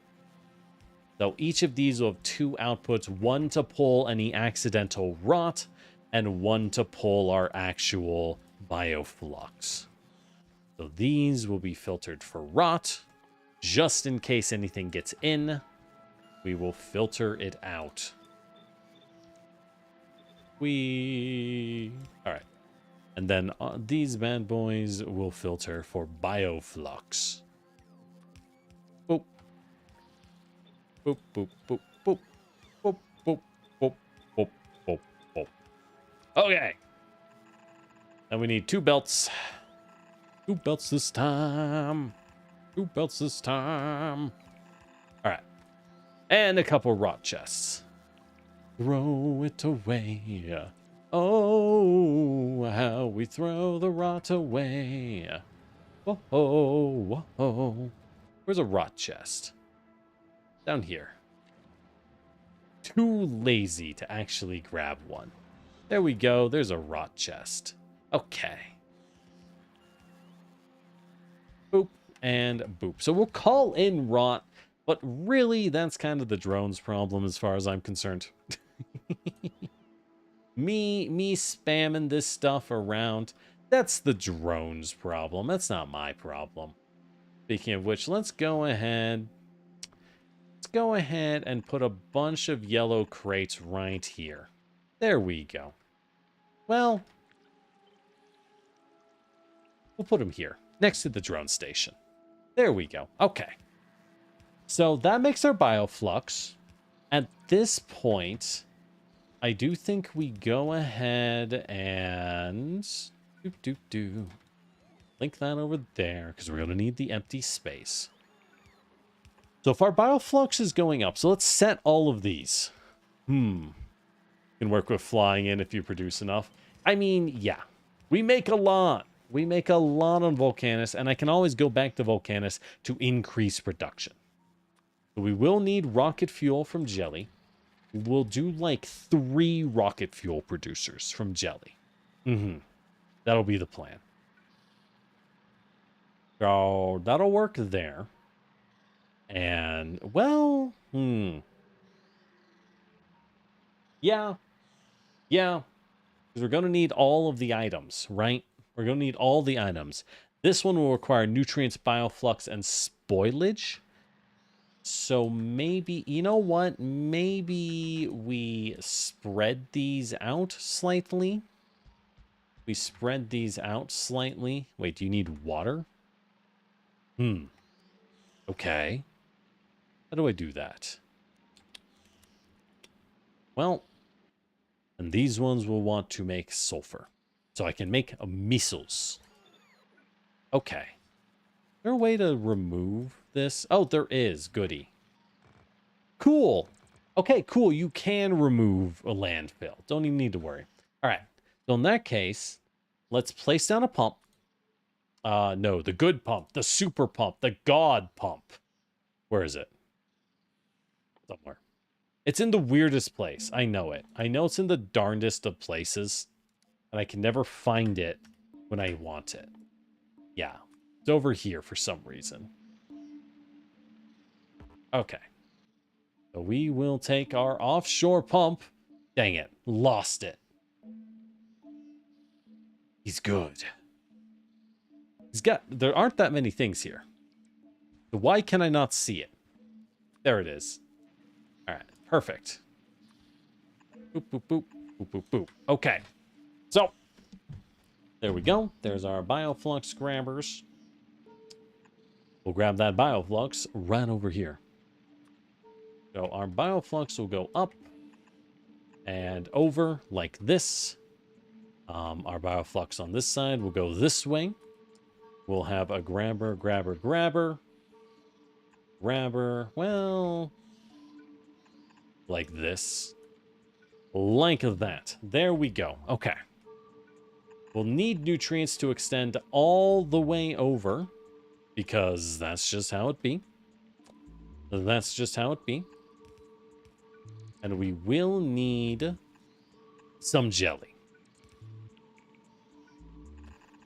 So each of these will have 2 outputs, 1 to pull any accidental rot, and 1 to pull our actual bioflux. So these will be filtered for rot. Just in case anything gets in, we will filter it out. All right. And then these bad boys will filter for bioflux. Boop. Boop, boop, boop, boop. Boop, boop, boop, boop, boop, boop. Okay. Then we need 2 belts. 2 belts this time. 2 belts this time. All right. And a couple rot chests. Throw it away. Oh, how we throw the rot away. Whoa, whoa. Where's a rot chest? Down here. Too lazy to actually grab one. There we go. There's a rot chest. Okay. Boop and boop. So we'll call in rot, but really that's kind of the drone's problem as far as I'm concerned. me spamming this stuff around, that's the drone's problem. That's not my problem. Speaking of which, let's go ahead and put a bunch of yellow crates right here. There we go. Well, we'll put them here next to the drone station. There we go. Okay. So that makes our bioflux. At this point, I do think we go ahead and link that over there because we're going to need the empty space. So if our bioflux is going up, so let's set all of these. You can work with flying in if you produce enough. I mean, yeah, we make a lot. We make a lot on Volcanus, and I can always go back to Volcanus to increase production. So we will need rocket fuel from Jelly. We'll do like 3 rocket fuel producers from Jelly. That'll be the plan. So that'll work there. And, well, yeah. Because we're going to need all of the items, right? We're going to need all the items. This one will require nutrients, bioflux, and spoilage. So maybe, you know what? Maybe we spread these out slightly. We spread these out slightly. Wait, do you need water? Okay. How do I do that? Well, and these ones will want to make sulfur. So I can make missiles. Okay. Is there a way to remove this? Oh, there is. Goody. Cool. Okay, cool. You can remove a landfill. Don't even need to worry. All right. So in that case, let's place down a pump. No, the good pump, the super pump, the god pump. Where is it? Somewhere. It's in the weirdest place. I know it. I know it's in the darndest of places. And I can never find it when I want it. Yeah. It's over here for some reason. Okay. So we will take our offshore pump. Dang it. Lost it. He's good. There aren't that many things here. So why can I not see it? There it is. All right. Perfect. Boop, boop, boop. Boop, boop, boop. Okay. So, there we go. There's our bioflux grabbers. We'll grab that bioflux right over here. So our bioflux will go up and over like this. Our bioflux on this side will go this way. We'll have a grabber, well, like this. Like that. There we go. Okay. We'll need nutrients to extend all the way over because that's just how it be. That's just how it be. And we will need some jelly.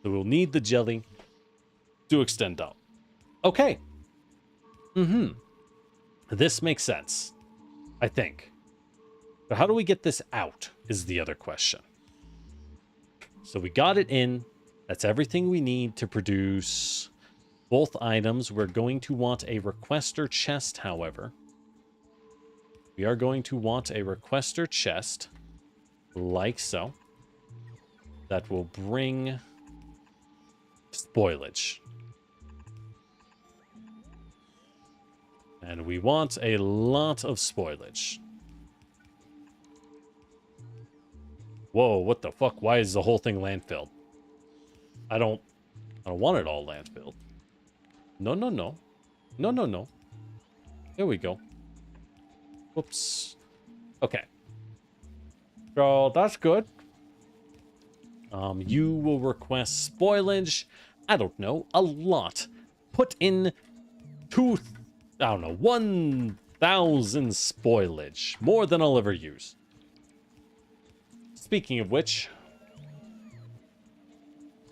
So we'll need the jelly to extend up. Okay. This makes sense, I think. But how do we get this out is the other question. So we got it in. That's everything we need to produce both items. We're going to want a requester chest, however. We are going to want a requester chest, like so. That will bring spoilage. And we want a lot of spoilage. Whoa, what the fuck? Why is the whole thing landfilled? I don't want it all landfilled. No, no, no. No, no, no. There we go. Whoops. Okay. So that's good. You will request spoilage. I don't know, a lot. Put in 1,000 spoilage. More than I'll ever use. Speaking of which,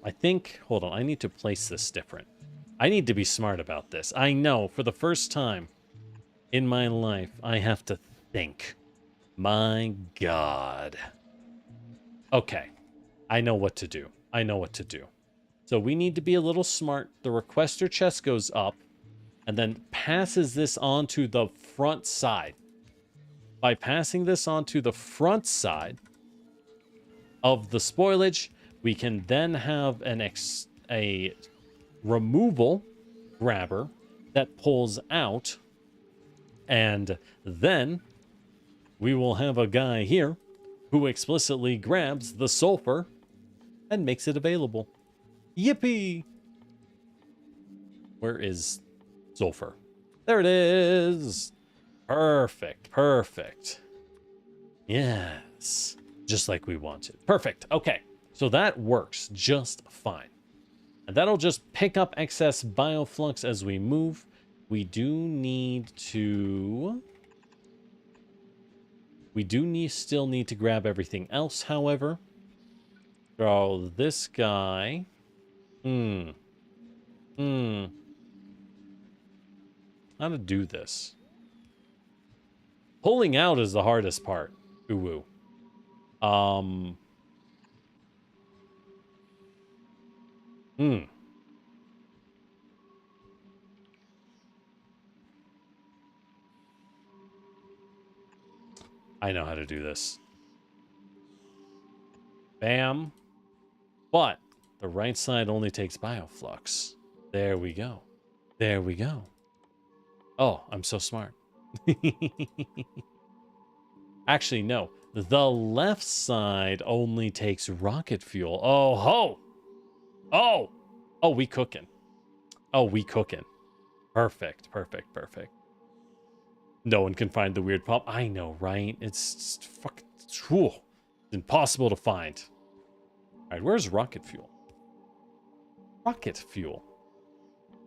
I think, hold on, I need to place this different. I need to be smart about this. I know, for the first time in my life, I have to think. My God. Okay, I know what to do. I know what to do. So we need to be a little smart. The requester chest goes up and then passes this onto the front side. By passing this onto the front side of the spoilage, we can then have a removal grabber that pulls out, and then we will have a guy here who explicitly grabs the sulfur and makes it available. Yippee! Where is sulfur? There it is! Perfect, perfect. Yes. Just like we wanted. Perfect. Okay. So that works just fine. And that'll just pick up excess bioflux as we move. We do need to... still need to grab everything else, however. So this guy... How to do this? Pulling out is the hardest part. Ooh. I know how to do this. Bam. But the right side only takes bioflux. There we go. There we go. Oh, I'm so smart. Actually, no. The left side only takes rocket fuel. Oh, ho! Oh! Oh, we cooking. Oh, we cooking. Perfect, perfect, perfect. No one can find the weird pop. I know, right? It's fucking... It's impossible to find. All right, where's rocket fuel? Rocket fuel.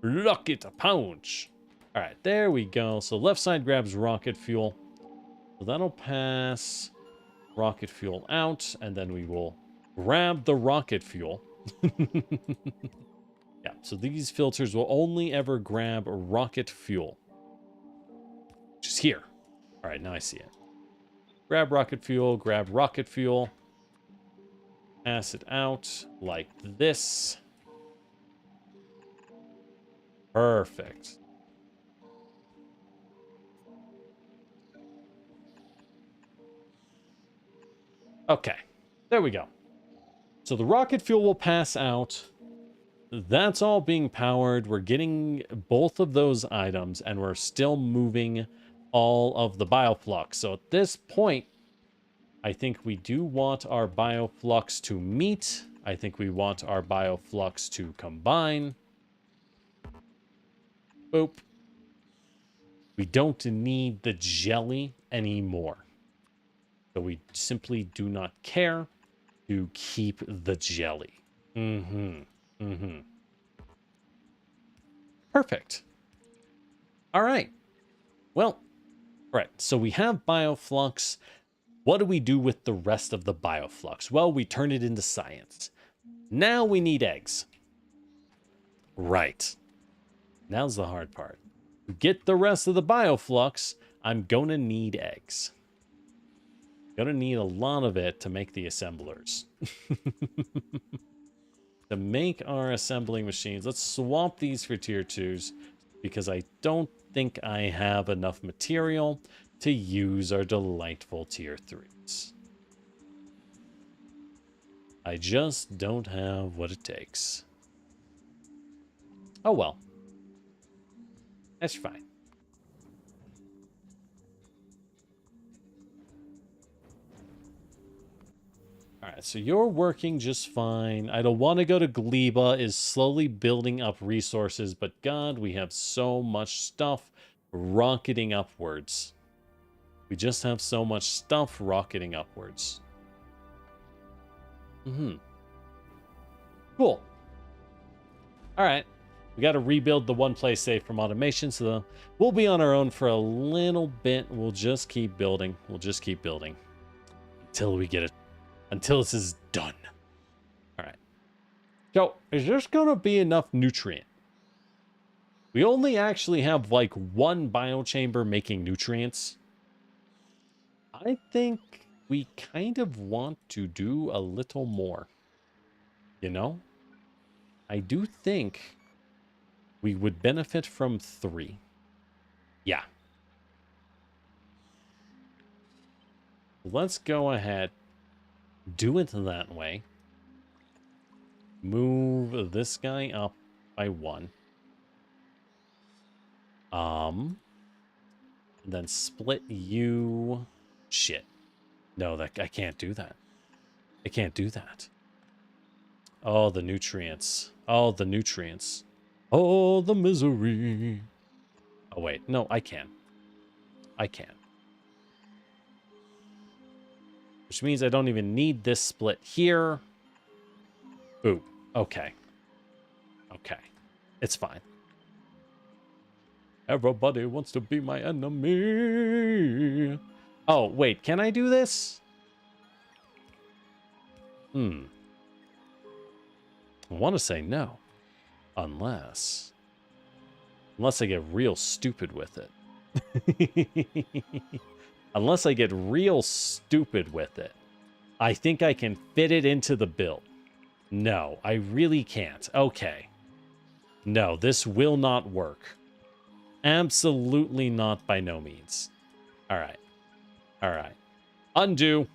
Rocket punch. All right, there we go. So left side grabs rocket fuel. So that'll pass rocket fuel out, and then we will grab the rocket fuel. Yeah, so these filters will only ever grab rocket fuel. Which is here. All right, now I see it. Grab rocket fuel, pass it out like this. Perfect. Okay, there we go. So the rocket fuel will pass out. That's all being powered. We're getting both of those items, and we're still moving all of the bioflux. So at this point, I think we do want our bioflux to meet. I think we want our bioflux to combine. Boop. We don't need the jelly anymore. So we simply do not care to keep the jelly. Perfect. All right. Well, all right. So we have bioflux. What do we do with the rest of the bioflux? Well, we turn it into science. Now we need eggs. Right. Now's the hard part. To get the rest of the bioflux, I'm going to need eggs. Gonna need a lot of it to make the assemblers. To make our assembling machines. Let's swap these for tier 2s because I don't think I have enough material to use our delightful tier 3s. I just don't have what it takes. Oh well. That's fine. Alright, so you're working just fine. I don't want to go to Gleba, is slowly building up resources, but God, we have so much stuff rocketing upwards. We just have so much stuff rocketing upwards. Cool. Alright. We got to rebuild the one place safe from automation, so we'll be on our own for a little bit. We'll just keep building. We'll just keep building. Until we get it. Until this is done. Alright. So, is this going to be enough nutrient? We only actually have like one biochamber making nutrients. I think we kind of want to do a little more. You know? I do think we would benefit from 3. Yeah. Let's go ahead. Do it that way. Move this guy up by 1. And then split you. Shit. No, that I can't do that. I can't do that. Oh, the nutrients. Oh, the nutrients. Oh, the misery. Oh, wait. No, I can. I can. Which means I don't even need this split here. Ooh, okay. Okay. It's fine. Everybody wants to be my enemy. Oh, wait. Can I do this? I want to say no. Unless I get real stupid with it. Unless I get real stupid with it. I think I can fit it into the build. No, I really can't. Okay. No, this will not work. Absolutely not, by no means. All right. All right. Undo.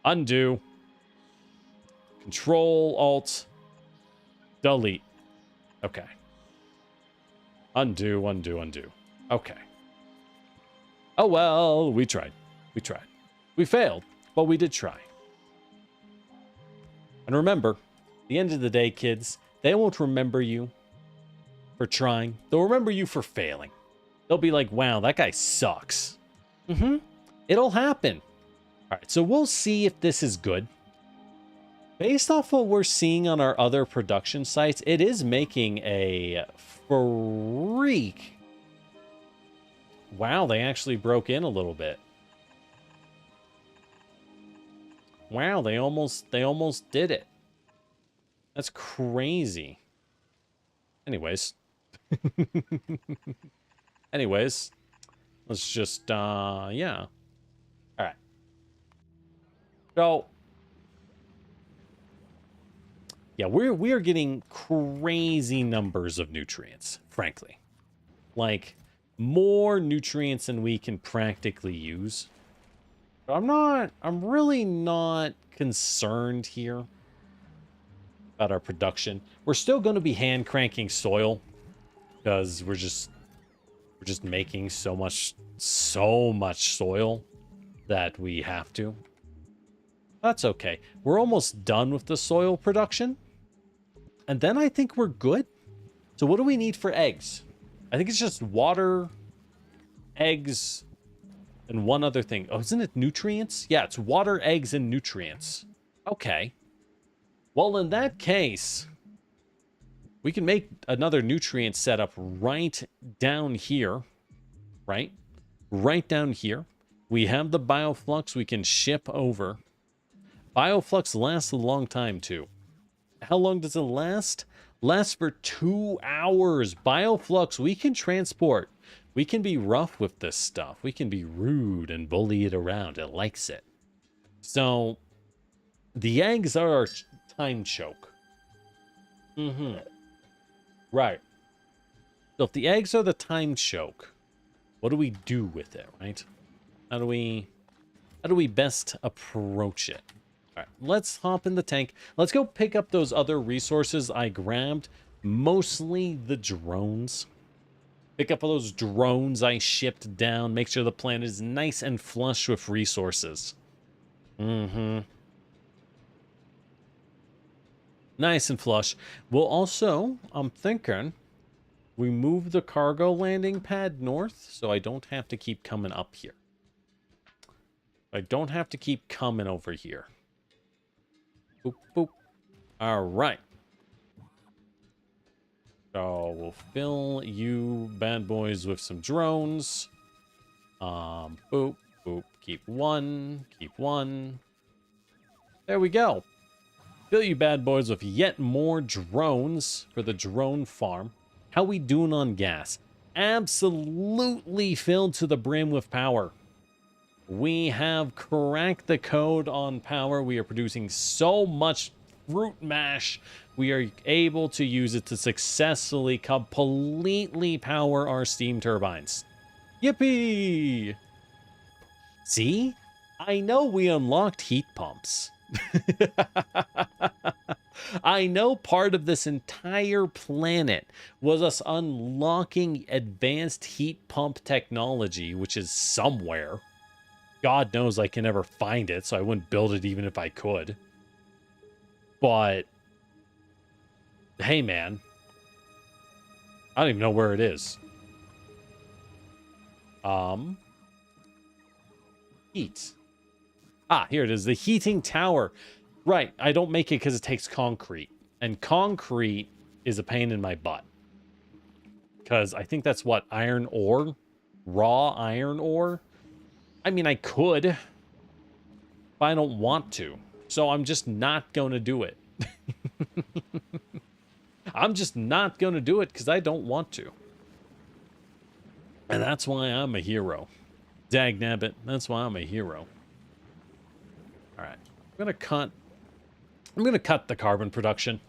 Undo. Control, Alt, delete. Okay. Undo, undo, undo. Okay. Oh, well, we tried. We tried. We failed, but we did try. And remember, at the end of the day, kids, they won't remember you for trying. They'll remember you for failing. They'll be like, wow, that guy sucks. It'll happen. All right, so we'll see if this is good. Based off what we're seeing on our other production sites, it is making a freak. Wow, they actually broke in a little bit. Wow, they almost did it. That's crazy. Anyways. Anyways, let's just yeah. All right. So yeah, we are getting crazy numbers of nutrients, frankly. Like more nutrients than we can practically use. I'm really not concerned here about our production. We're still going to be hand cranking soil because we're just making so much soil that we have to. That's okay. We're almost done with the soil production. And then I think we're good. So what do we need for eggs? I think it's just water, eggs, and one other thing. Oh, isn't it nutrients? Yeah, it's water, eggs, and nutrients. Okay. Well, in that case, we can make another nutrient setup right down here. Right? Right down here. We have the bioflux we can ship over. Bioflux lasts a long time, too. How long does it last? Lasts for 2 hours. Bioflux, we can transport. We can be rough with this stuff. We can be rude and bully it around. It likes it. So, the eggs are our time choke. Mm-hmm. Right. So if the eggs are the time choke, what do we do with it, right? How do we best approach it? All right, let's hop in the tank. Let's go pick up those other resources I grabbed, mostly the drones. Pick up all those drones I shipped down. Make sure the planet is nice and flush with resources. Mm-hmm. Nice and flush. We'll also, I'm thinking, we move the cargo landing pad north so I don't have to keep coming up here. I don't have to keep coming over here. Boop, boop. All right. So we'll fill you bad boys with some drones. Boop, boop. Keep one. Keep one. There we go. Fill you bad boys with yet more drones for the drone farm. How we doing on gas? Absolutely filled to the brim with power. We have cracked the code on power. We are producing so much fruit mash. We are able to use it to successfully completely power our steam turbines. Yippee! See? I know we unlocked heat pumps. I know part of this entire planet was us unlocking advanced heat pump technology, which is somewhere. God knows I can never find it, so I wouldn't build it even if I could. But, hey man, I don't even know where it is. Heat. Ah, here it is, the heating tower. Right, I don't make it because it takes concrete. And concrete is a pain in my butt. Because I think that's what, iron ore? Raw iron ore? I mean, I could, but I don't want to. So I'm just not going to do it. I'm just not going to do it because I don't want to. And that's why I'm a hero. Dagnabbit, that's why I'm a hero. All right, I'm going to cut the carbon production.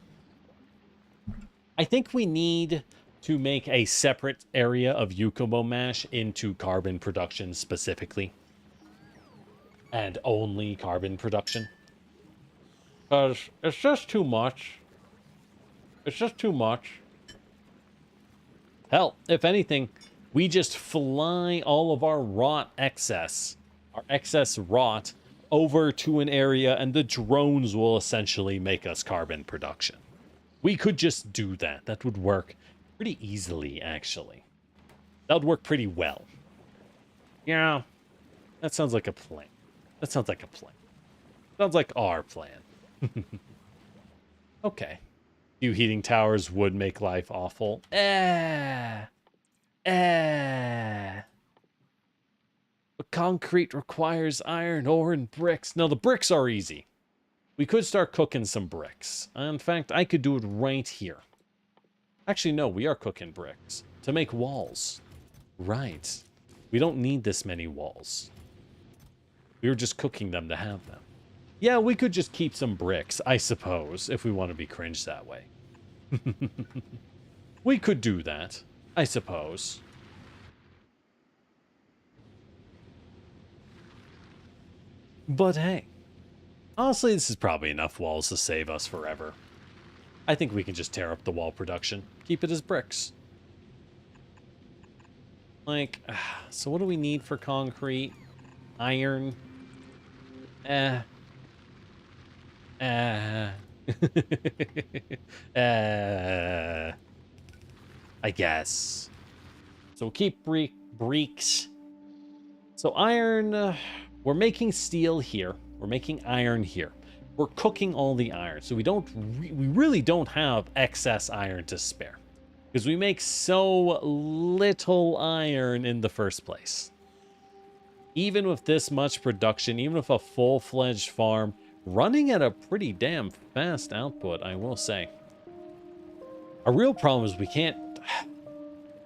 I think we need to make a separate area of Yukubo Mash into carbon production specifically. And only carbon production. Because it's just too much. It's just too much. Hell, if anything, we just fly all of our rot excess, our excess rot, over to an area and the drones will essentially make us carbon production. We could just do that. That would work pretty easily, actually. That would work pretty well. Yeah, that sounds like a plan. That sounds like a plan. Sounds like our plan. Okay. Few heating towers would make life awful. But concrete requires iron ore and bricks. No, the bricks are easy. We could start cooking some bricks. In fact, I could do it right here. Actually, no, we are cooking bricks to make walls. Right. We don't need this many walls. We were just cooking them to have them. Yeah, we could just keep some bricks, I suppose, if we want to be cringe that way. We could do that, I suppose. But hey, honestly, this is probably enough walls to save us forever. I think we can just tear up the wall production. Keep it as bricks. Like, so what do we need for concrete? Iron. I guess. So we'll keep bricks. So iron, we're making steel here. We're making iron here. We're cooking all the iron. So we really don't have excess iron to spare. Because we make so little iron in the first place. Even with this much production, even with a full-fledged farm, running at a pretty damn fast output, I will say. Our real problem is we can't,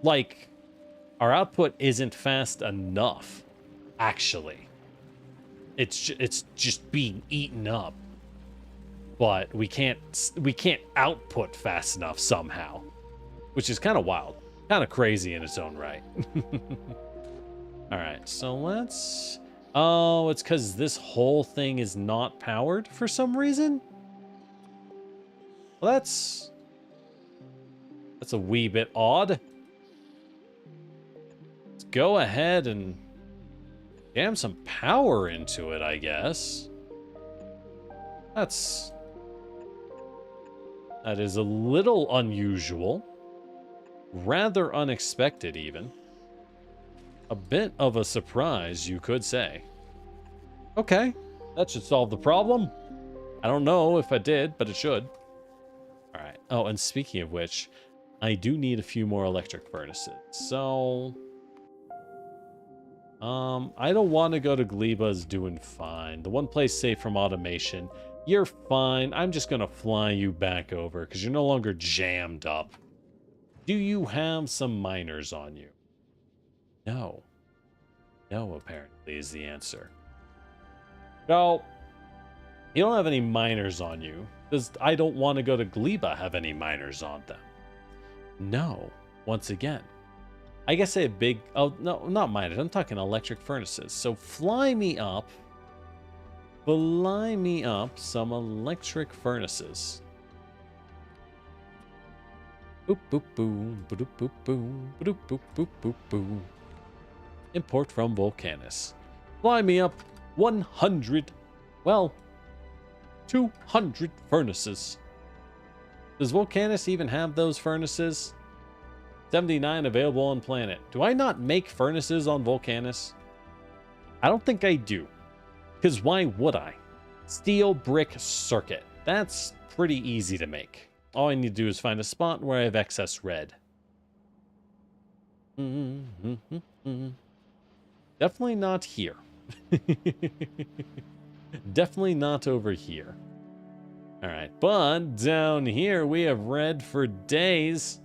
like, our output isn't fast enough, actually. It's just being eaten up. but we can't output fast enough somehow, which is kind of wild, kind of crazy in its own right. All right, so let's... Oh, it's because this whole thing is not powered for some reason? Well, that's a wee bit odd. Let's go ahead and jam some power into it, I guess. That is a little unusual. Rather unexpected, even. A bit of a surprise, you could say. Okay, that should solve the problem. I don't know if I did, but it should. All right. Oh, and speaking of which, I do need a few more electric furnaces. So, I don't want to go to Gleba's doing fine. The one place safe from automation. You're fine. I'm just going to fly you back over because you're no longer jammed up. Do you have some miners on you? No. No, apparently, is the answer. No. You don't have any miners on you. Does I don't want to go to Gleba have any miners on them? No. Once again. I guess I have big... Oh, no, not miners. I'm talking electric furnaces. So fly me up. Fly me up some electric furnaces. Boop, boop, boom. Boop, boop, boom. Boop, boop, boop, boop, boom. Import from Volcanus. Fly me up 100... Well, 200 furnaces. Does Volcanus even have those furnaces? 79 available on planet. Do I not make furnaces on Volcanus? I don't think I do. Because why would I? Steel brick circuit. That's pretty easy to make. All I need to do is find a spot where I have excess red. Definitely not here. Definitely not over here. All right, but down here we have red for days.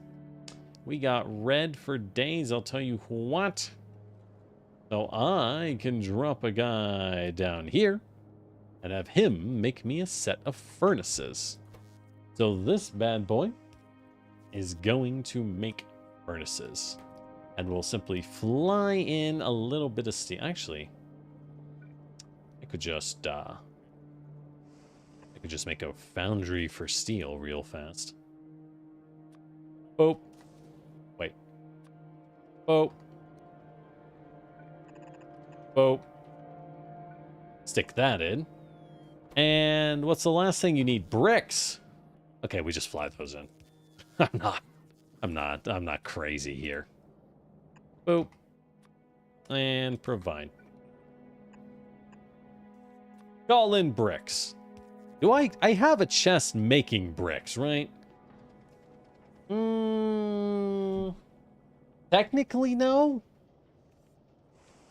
We got red for days, I'll tell you what. So I can drop a guy down here and have him make me a set of furnaces. So this bad boy is going to make furnaces. And we'll simply fly in a little bit of steel. Actually, I could just make a foundry for steel real fast. Oh. Wait. Oh. Oh. Stick that in. And what's the last thing you need? Bricks. Okay, we just fly those in. I'm not crazy here. Boop. And provide. Call in bricks. Do I have a chest making bricks, right? Technically, no.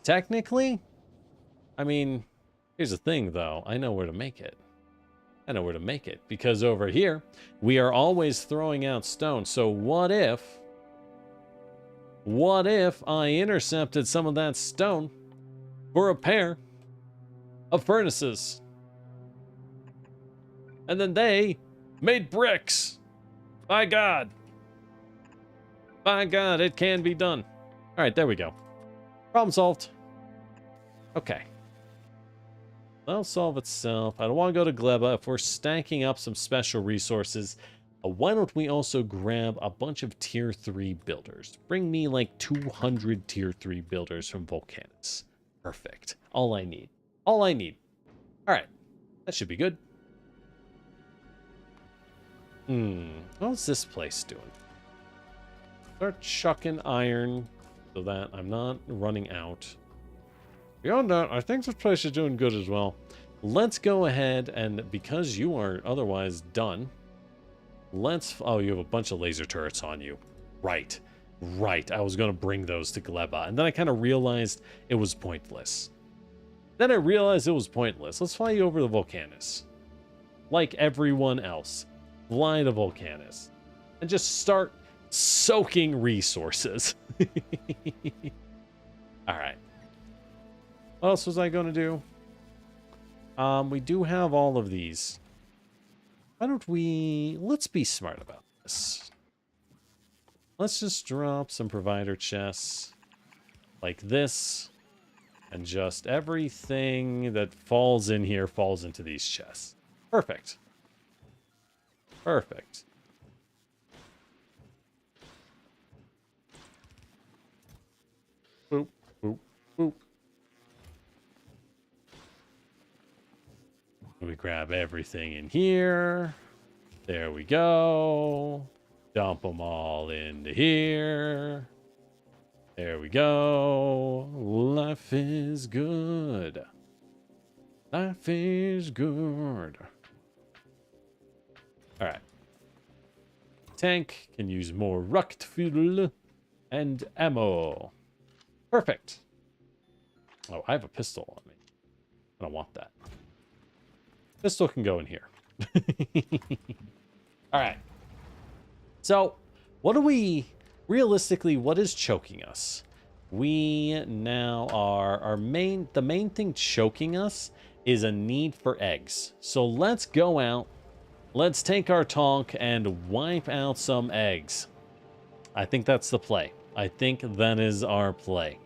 Technically? I mean, here's the thing, though. I know where to make it. I know where to make it. Because over here, we are always throwing out stone. So what if I intercepted some of that stone for a pair of furnaces? And then they made bricks. By God. By God, it can be done. All right, there we go. Problem solved. Okay. That'll solve itself. I don't want to go to Gleba. If we're stacking up some special resources, why don't we also grab a bunch of tier 3 builders? Bring me like 200 tier 3 builders from Volcanus. Perfect. All I need. All I need. All right. That should be good. How's this place doing? Start chucking iron so that I'm not running out. Beyond that, I think this place is doing good as well. Let's go ahead and, because you are otherwise done, oh, you have a bunch of laser turrets on you. Right. Right. I was going to bring those to Gleba, and then I kind of realized it was pointless. Let's fly you over to Volcanus. Like everyone else. Fly to Volcanus. And just start soaking resources. Alright. What else was I going to do? We do have all of these. Why don't we... Let's be smart about this. Let's just drop some provider chests like this. And just everything that falls in here falls into these chests. Perfect. Perfect. Boop, boop, boop. We grab everything in here. There we go. Dump them all into here. There we go. Life is good. Life is good. All right. Tank can use more rocket fuel and ammo. Perfect. Oh, I have a pistol on me. I don't want that. Pistol can go in here. All right. So, what do we... Realistically, what is choking us? We now are... The main thing choking us is a need for eggs. So let's go out. Let's take our tonk and wipe out some eggs. I think that's the play. I think that is our play.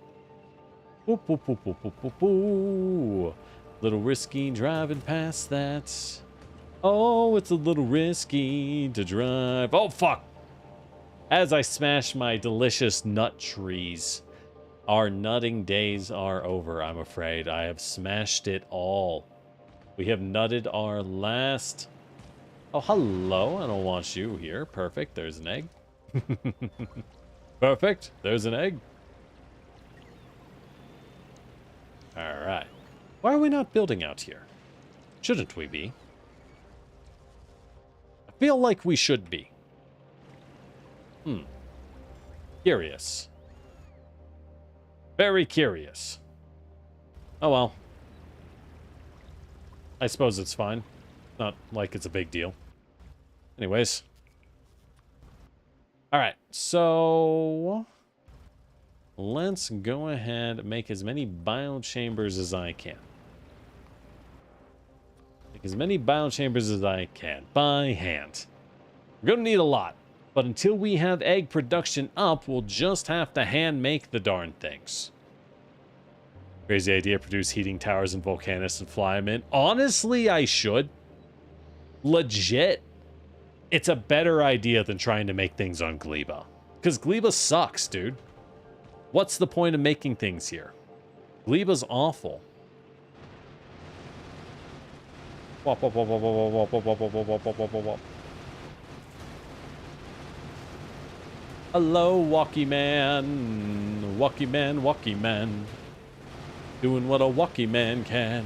Boop, boop, boop, boop, boop, boop, boop. Little risky driving past that. Oh, it's a little risky to drive. Oh, fuck. As I smash my delicious nut trees. Our nutting days are over, I'm afraid. I have smashed it all. We have nutted our last... Oh, hello. I don't want you here. Perfect. There's an egg. Perfect. There's an egg. All right. Why are we not building out here? Shouldn't we be? I feel like we should be. Curious. Very curious. Oh well. I suppose it's fine. Not like it's a big deal. Anyways. Alright, so... Let's go ahead and make as many biochambers as I can. Make as many biochambers as I can. By hand. We're gonna need a lot. But until we have egg production up, we'll just have to hand make the darn things. Crazy idea, produce heating towers and volcanists and fly them in. Honestly, I should. Legit. It's a better idea than trying to make things on Gleba. Because Gleba sucks, dude. What's the point of making things here? Gleba's awful. Wop, wop, wop, wop, wop, wop, wop, wop, wop, wop, wop, wop, wop. Hello, walkie man. Walkie man, walkie man. Doing what a walkie man can.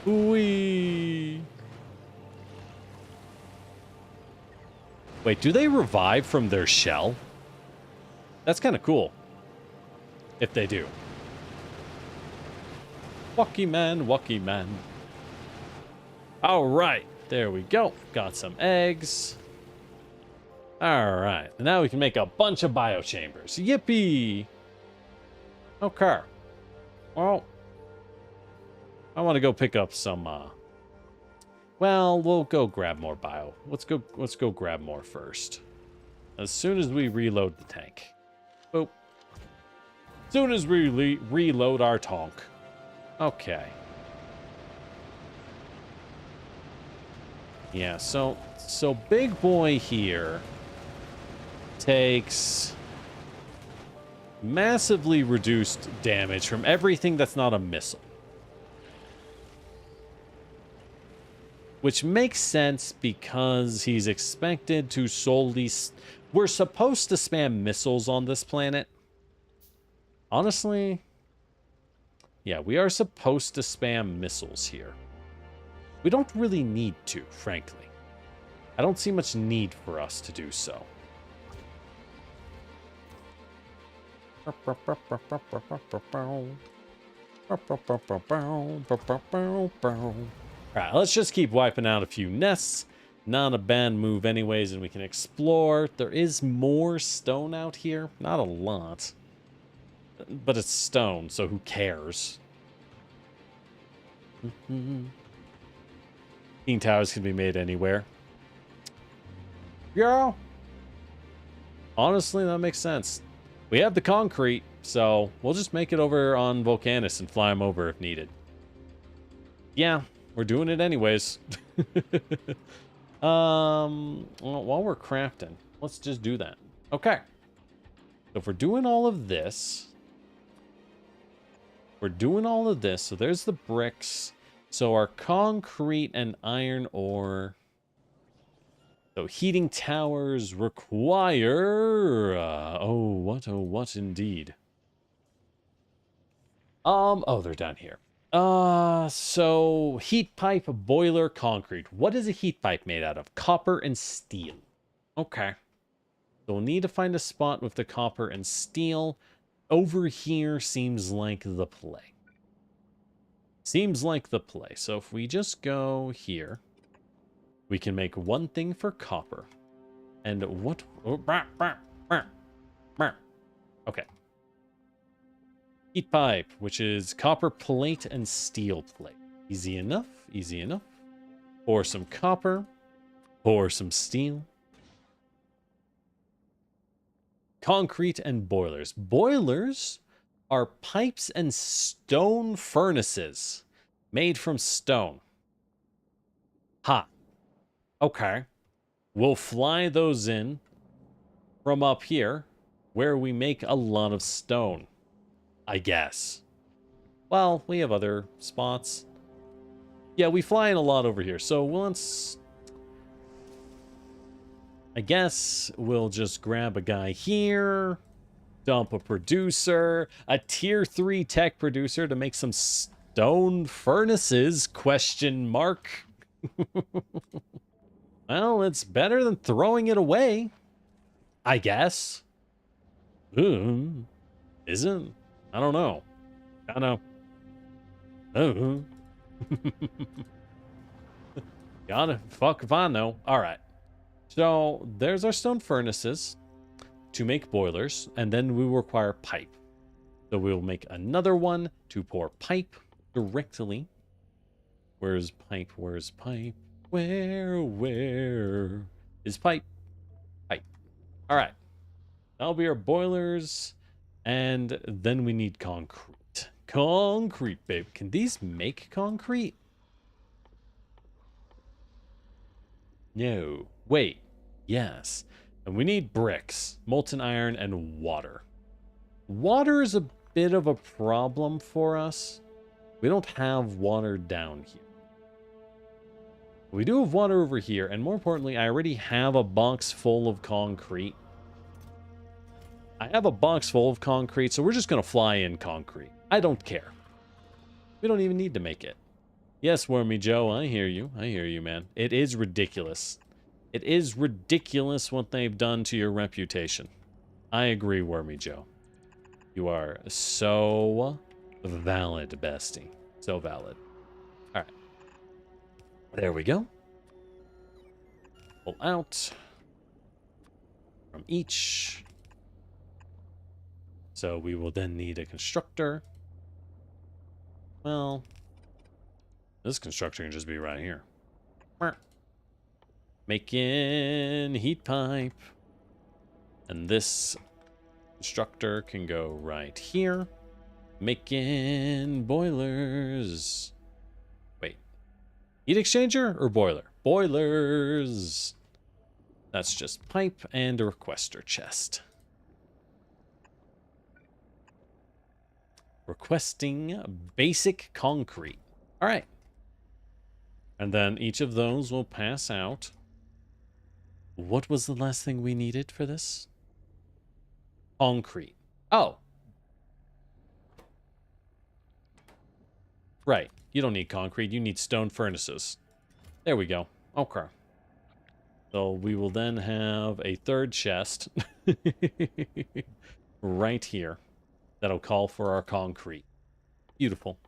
Ooh-wee. Wait, do they revive from their shell? That's kind of cool. If they do. Walkie man, walkie man. All right, there we go. Got some eggs. All right, now we can make a bunch of biochambers. Yippee! Okay. Well, I want to go pick up some. Well, we'll go grab more bio. Let's go grab more first. As soon as we reload the tank. Boop. As soon as we reload our tonk. Okay. Yeah. So big boy here takes massively reduced damage from everything that's not a missile. Which makes sense because he's expected to solely... We're supposed to spam missiles on this planet. Honestly, yeah, we are supposed to spam missiles here. We don't really need to, frankly. I don't see much need for us to do so. Alright, let's just keep wiping out a few nests. Not a bad move anyways, and we can explore. There is more stone out here. Not a lot. But it's stone, so who cares? Heating towers can be made anywhere. Yeah. Honestly, that makes sense. We have the concrete, so we'll just make it over on Volcanus and fly them over if needed. Yeah, we're doing it anyways. Well, while we're crafting, let's just do that. Okay. So if we're doing all of this, so there's the bricks. So our concrete and iron ore. So heating towers require, oh, what indeed. Oh, they're down here. So heat pipe, boiler, concrete. What is a heat pipe made out of? Copper and steel. Okay. So we'll need to find a spot with the copper and steel. Over here seems like the play. Seems like the play. So if we just go here, we can make one thing for copper. And what? Oh, okay. Heat pipe, which is copper plate and steel plate. Easy enough, easy enough. Pour some copper. Pour some steel. Concrete and boilers. Boilers are pipes and stone furnaces made from stone. Ha. Okay. We'll fly those in from up here where we make a lot of stone. I guess. Well, we have other spots. Yeah, we fly in a lot over here. So once... I guess we'll just grab a guy here. Dump a producer. A tier 3 tech producer to make some stone furnaces? Question mark. Well, it's better than throwing it away. I guess. Isn't? I don't know. I know. Oh. Gotta fuck if I know. All right. So there's our stone furnaces to make boilers, and then we require pipe. So we'll make another one to pour pipe directly. Where's pipe? Where's pipe? Where is pipe? Pipe. All right. That'll be our boilers. And then we need concrete. Concrete, babe. Can these make concrete? No. Wait. Yes. And we need bricks, molten iron, and water. Water is a bit of a problem for us. We don't have water down here. We do have water over here, and more importantly, I already have a box full of concrete. I have a box full of concrete, so we're just going to fly in concrete. I don't care. We don't even need to make it. Yes, Wormy Joe, I hear you. I hear you, man. It is ridiculous. It is ridiculous what they've done to your reputation. I agree, Wormy Joe. You are so valid, bestie. So valid. All right. There we go. Pull out from each. So we will then need a constructor. Well, this constructor can just be right here. Making heat pipe. And this constructor can go right here. Making boilers. Wait. Heat exchanger or boiler? Boilers. That's just pipe and a requester chest. Requesting basic concrete. All right. And then each of those will pass out. What was the last thing we needed for this? Concrete. Oh. Right. You don't need concrete. You need stone furnaces. There we go. Okay. So we will then have a third chest right here that'll call for our concrete. Beautiful.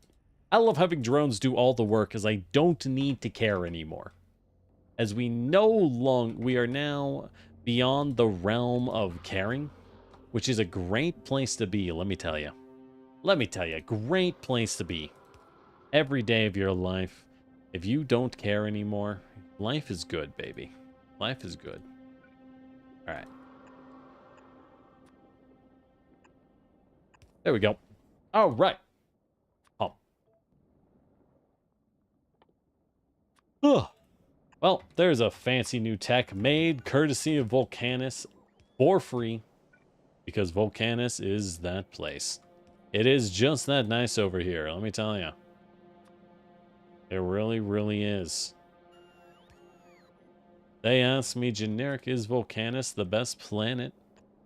I love having drones do all the work as I don't need to care anymore. As we we are now beyond the realm of caring, which is a great place to be, let me tell you. Let me tell you, great place to be. Every day of your life If you don't care anymore, life is good, baby. Life is good. All right. There we go. All right. Ugh. Well, there's a fancy new tech made courtesy of Volcanus for free, because Volcanus is that place. It is just that nice over here, let me tell you. It really, really is. They ask me, generic, is Volcanus the best planet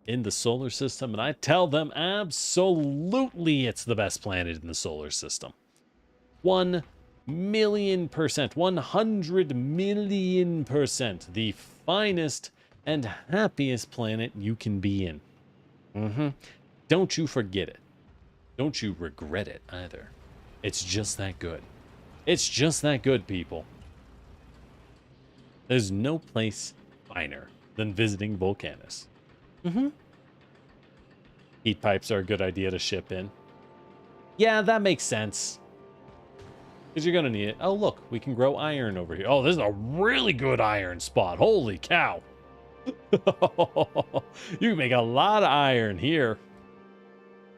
in the solar system? And I tell them, absolutely it's the best planet in the solar system. 1,000,000%, 100,000,000% the finest and happiest planet you can be in. Don't you forget it. Don't you regret it either. It's just that good. It's just that good, people. There's no place finer than visiting Volcanus. Heat pipes are a good idea to ship in. Yeah, that makes sense. Because you're going to need it. Oh, look, we can grow iron over here. Oh, this is a really good iron spot. Holy cow. You can make a lot of iron here.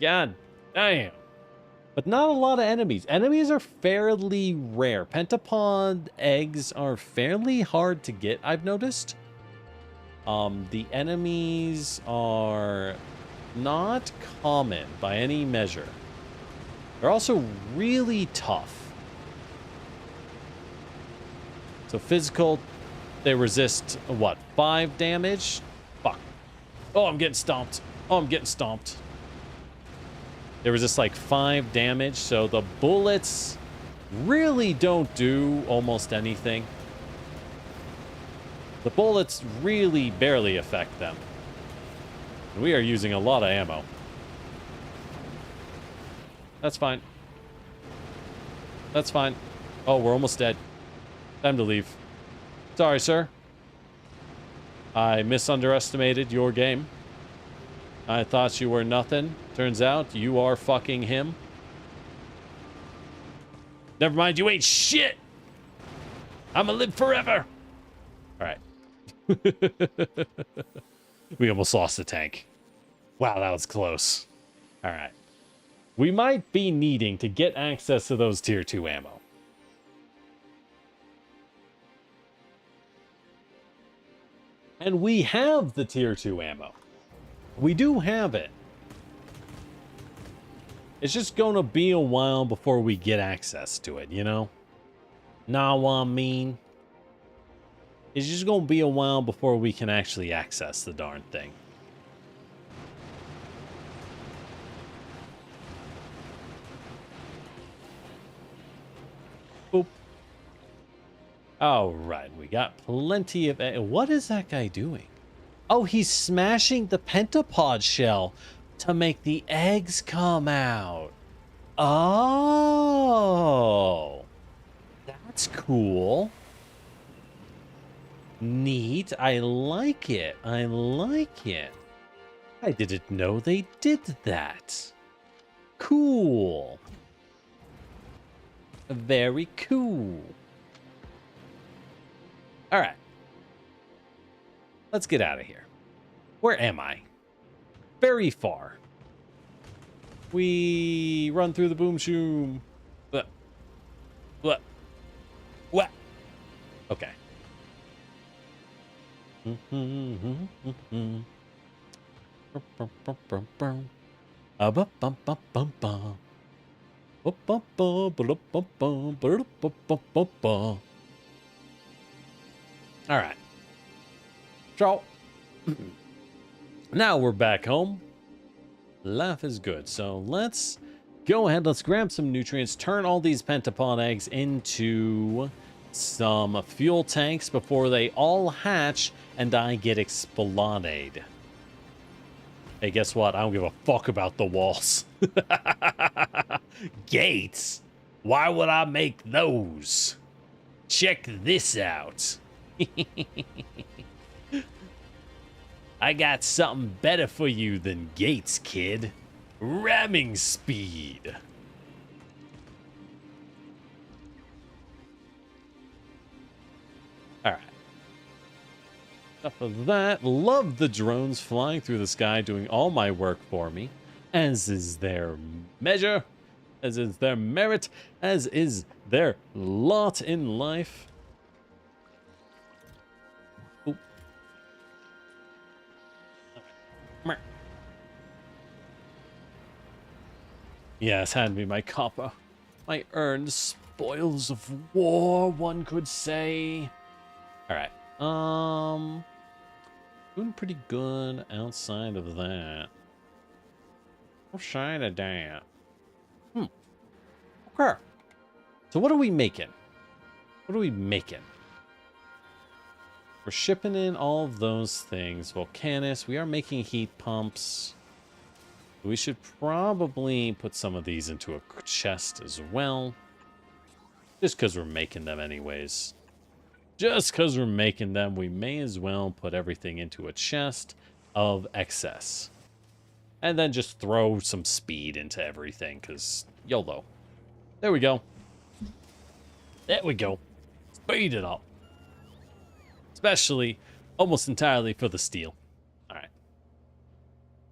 God damn. But not a lot of enemies. Enemies are fairly rare. Pentapod eggs are fairly hard to get, I've noticed. The enemies are not common by any measure. They're also really tough. So physical, they resist, what, 5 damage? Fuck. Oh, I'm getting stomped. Oh, I'm getting stomped. They resist like 5 damage, so the bullets really don't do almost anything. The bullets really barely affect them. We are using a lot of ammo. That's fine. That's fine. Oh, we're almost dead. Time to leave. Sorry, sir. I misunderestimated your game. I thought you were nothing. Turns out you are fucking him. Never mind, you ain't shit. I'ma live forever. All right. We almost lost the tank. Wow, that was close. All right. We might be needing to get access to those tier 2 ammo. And we have the tier 2 ammo. We do have it. It's just gonna be a while before we get access to it, you know? Know what I mean? It's just gonna be a while before we can actually access the darn thing. Boop. All right, we got plenty of... What is that guy doing? Oh, he's smashing the pentapod shell to make the eggs come out. Oh, that's cool. Neat. I like it. I like it. I didn't know they did that. Cool. Very cool. All right. Let's get out of here. Where am I? Very far. We run through the boom shoom. What? Okay. All right. So now we're back home. Life is good. So let's go ahead. Let's grab some nutrients. Turn all these pentapod eggs into some fuel tanks before they all hatch and I get exploded. Hey, guess what? I don't give a fuck about the walls. Gates? Why would I make those? Check this out. I got something better for you than gates, kid. Ramming speed. Enough of that. Love the drones flying through the sky doing all my work for me. As is their measure. As is their merit. As is their lot in life. Oop. Right. Yes, hand me my copper. My earned spoils of war, one could say. Alright. Doing pretty good outside of that. Outside of that. Okay. So what are we making? What are we making? We're shipping in all of those things. Volcanus. We are making heat pumps. We should probably put some of these into a chest as well. Just because we're making them anyways. Just because we're making them, we may as well put everything into a chest of excess. And then just throw some speed into everything, because YOLO. There we go. There we go. Speed it up. Especially, almost entirely for the steel. Alright.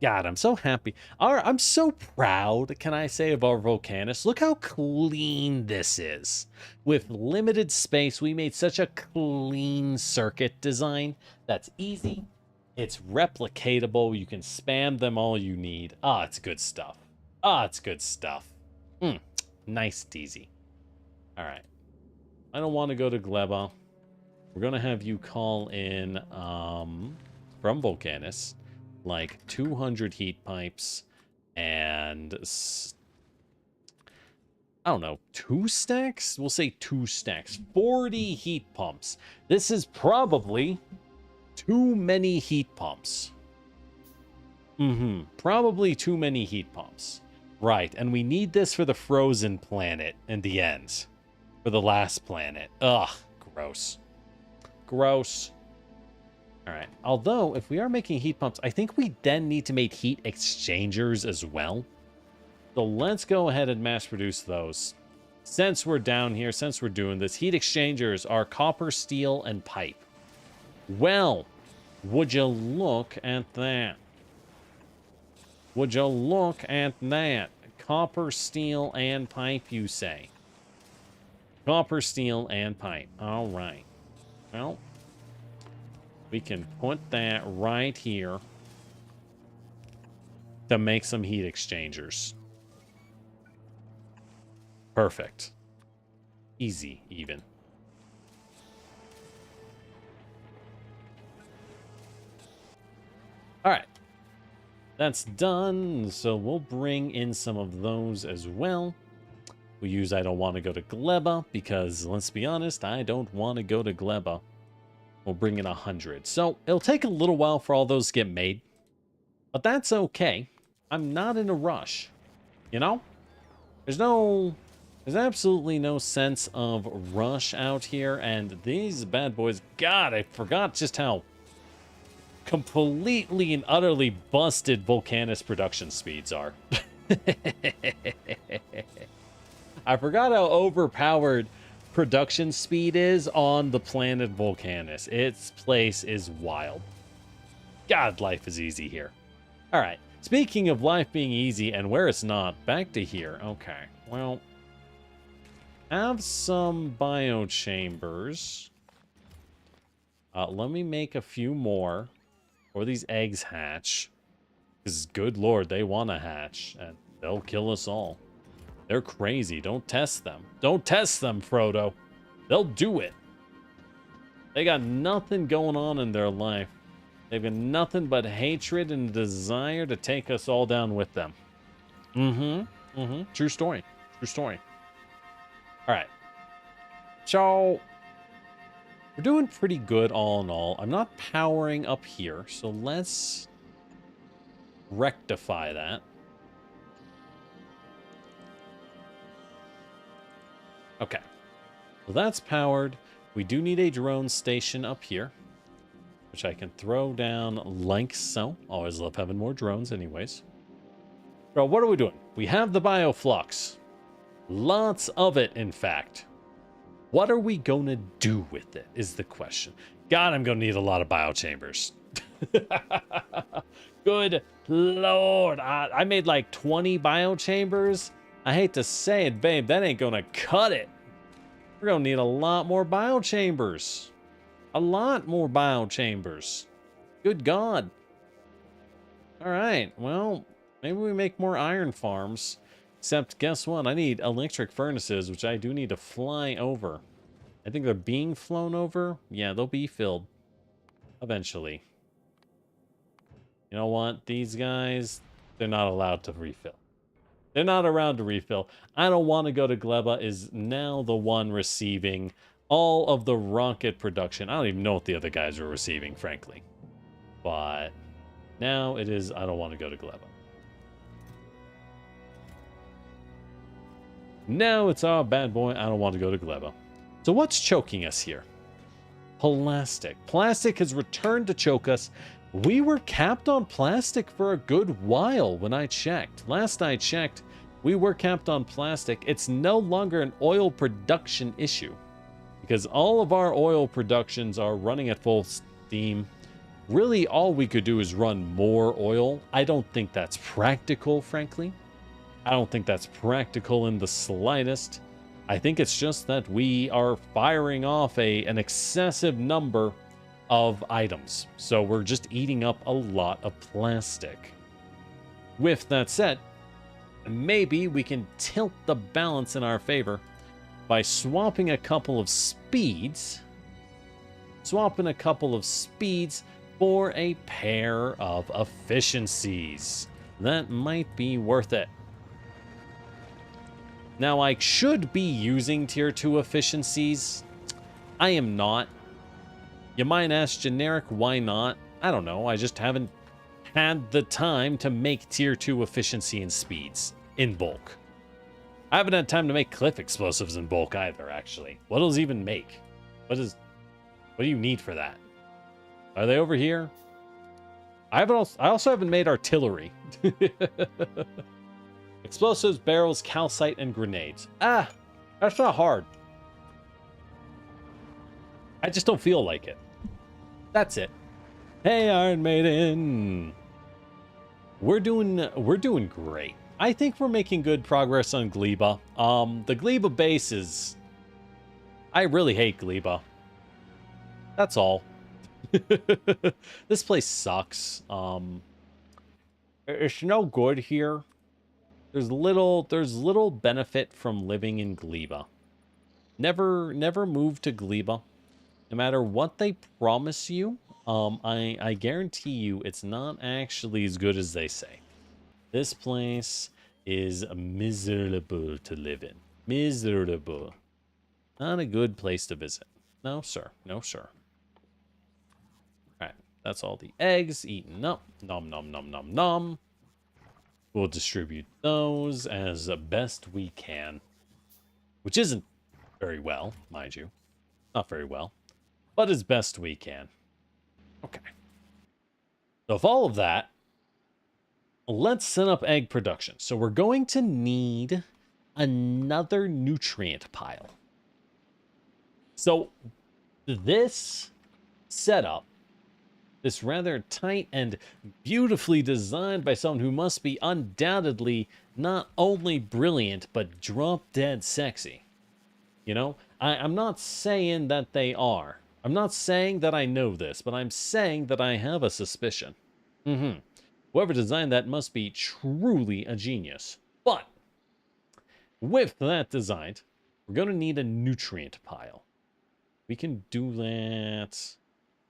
God, I'm so happy. I'm so proud, can I say, of our Volcanus. Look how clean this is. With limited space, we made such a clean circuit design. That's easy. It's replicatable. You can spam them all you need. Ah, it's good stuff. Ah, it's good stuff. Nice and easy. Alright. I don't want to go to Gleba. We're going to have you call in from Volcanus like 200 heat pipes and I don't know, 2 stacks? We'll say 2 stacks. 40 heat pumps. This is probably too many heat pumps. Probably too many heat pumps. Right, and we need this for the frozen planet in the end. For the last planet. Ugh, gross. Gross. Alright, although, if we are making heat pumps, I think we then need to make heat exchangers as well. So let's go ahead and mass produce those. Since we're down here, since we're doing this, heat exchangers are copper, steel, and pipe. Well, would you look at that? Would you look at that? Copper, steel, and pipe, you say? Copper, steel, and pipe. All right. Well, we can put that right here to make some heat exchangers. Perfect. Easy, even. All right. That's done, so we'll bring in some of those as well. We use I don't want to go to Gleba, because, let's be honest, I don't want to go to Gleba. We'll bring in 100. So, it'll take a little while for all those to get made. But that's okay. I'm not in a rush. You know? There's absolutely no sense of rush out here, and these bad boys, God, I forgot just how completely and utterly busted Volcanus production speeds are. I forgot how overpowered production speed is on the planet Volcanus. Its place is wild. God, life is easy here. All right. Speaking of life being easy and where it's not, back to here. Okay. Well, have some biochambers. Let me make a few more. Or these eggs hatch. Because, good lord, they want to hatch. And they'll kill us all. They're crazy. Don't test them. Don't test them, Frodo. They'll do it. They got nothing going on in their life. They've got nothing but hatred and desire to take us all down with them. True story. True story. Alright. So, we're doing pretty good all in all. I'm not powering up here, so let's rectify that. Okay. So that's powered. We do need a drone station up here, which I can throw down like so. Always love having more drones anyways. So what are we doing? We have the bioflux. Lots of it, in fact. What are we going to do with it is the question. God, I'm going to need a lot of biochambers. Good Lord. I made like 20 biochambers. I hate to say it, babe. That ain't going to cut it. We're going to need a lot more biochambers. A lot more biochambers. Good God. All right. Well, maybe we make more iron farms. Except, guess what? I need electric furnaces, which I do need to fly over. I think they're being flown over. Yeah, they'll be filled. Eventually. You know what? These guys, they're not allowed to refill. They're not around to refill. I don't want to go to Gleba is now the one receiving all of the rocket production. I don't even know what the other guys are receiving, frankly. But now it is, I don't want to go to Gleba. Now it's our bad boy, I don't want to go to Gleba. So what's choking us here? Plastic. Plastic has returned to choke us. We were capped on plastic for a good while when I checked. Last I checked, we were capped on plastic. It's no longer an oil production issue because all of our oil productions are running at full steam. Really, all we could do is run more oil. I don't think that's practical, frankly. I don't think that's practical in the slightest. I think it's just that we are firing off an excessive number of items. So we're just eating up a lot of plastic. With that said, maybe we can tilt the balance in our favor by swapping a couple of speeds. Swapping a couple of speeds for a pair of efficiencies. That might be worth it. Now, I should be using tier 2 efficiencies. I am not. You might ask generic, why not? I don't know. I just haven't had the time to make tier 2 efficiency and speeds in bulk. I haven't had time to make cliff explosives in bulk either, actually. What does even make? What do you need for that? Are they over here? I also haven't made artillery. Explosives, barrels, calcite, and grenades. Ah, that's not hard. I just don't feel like it. That's it. Hey, Iron Maiden. We're doing great. I think we're making good progress on Gleba. The Gleba base is... I really hate Gleba. That's all. This place sucks. It's no good here. There's little benefit from living in Gleba. Never move to Gleba. No matter what they promise you, I guarantee you it's not actually as good as they say. This place is miserable to live in. Miserable. Not a good place to visit. No, sir. No, sir. Alright, that's all the eggs eaten up. Nom, nom, nom, nom, nom. We'll distribute those as best we can. Which isn't very well, mind you. Not very well. But as best we can. Okay. So with all of that, let's set up egg production. So we're going to need another nutrient pile. So this setup, this rather tight and beautifully designed by someone who must be undoubtedly not only brilliant, but drop-dead sexy. You know, I'm not saying that they are. I'm not saying that I know this, but I'm saying that I have a suspicion. Whoever designed that must be truly a genius. But with that designed, we're going to need a nutrient pile. We can do that.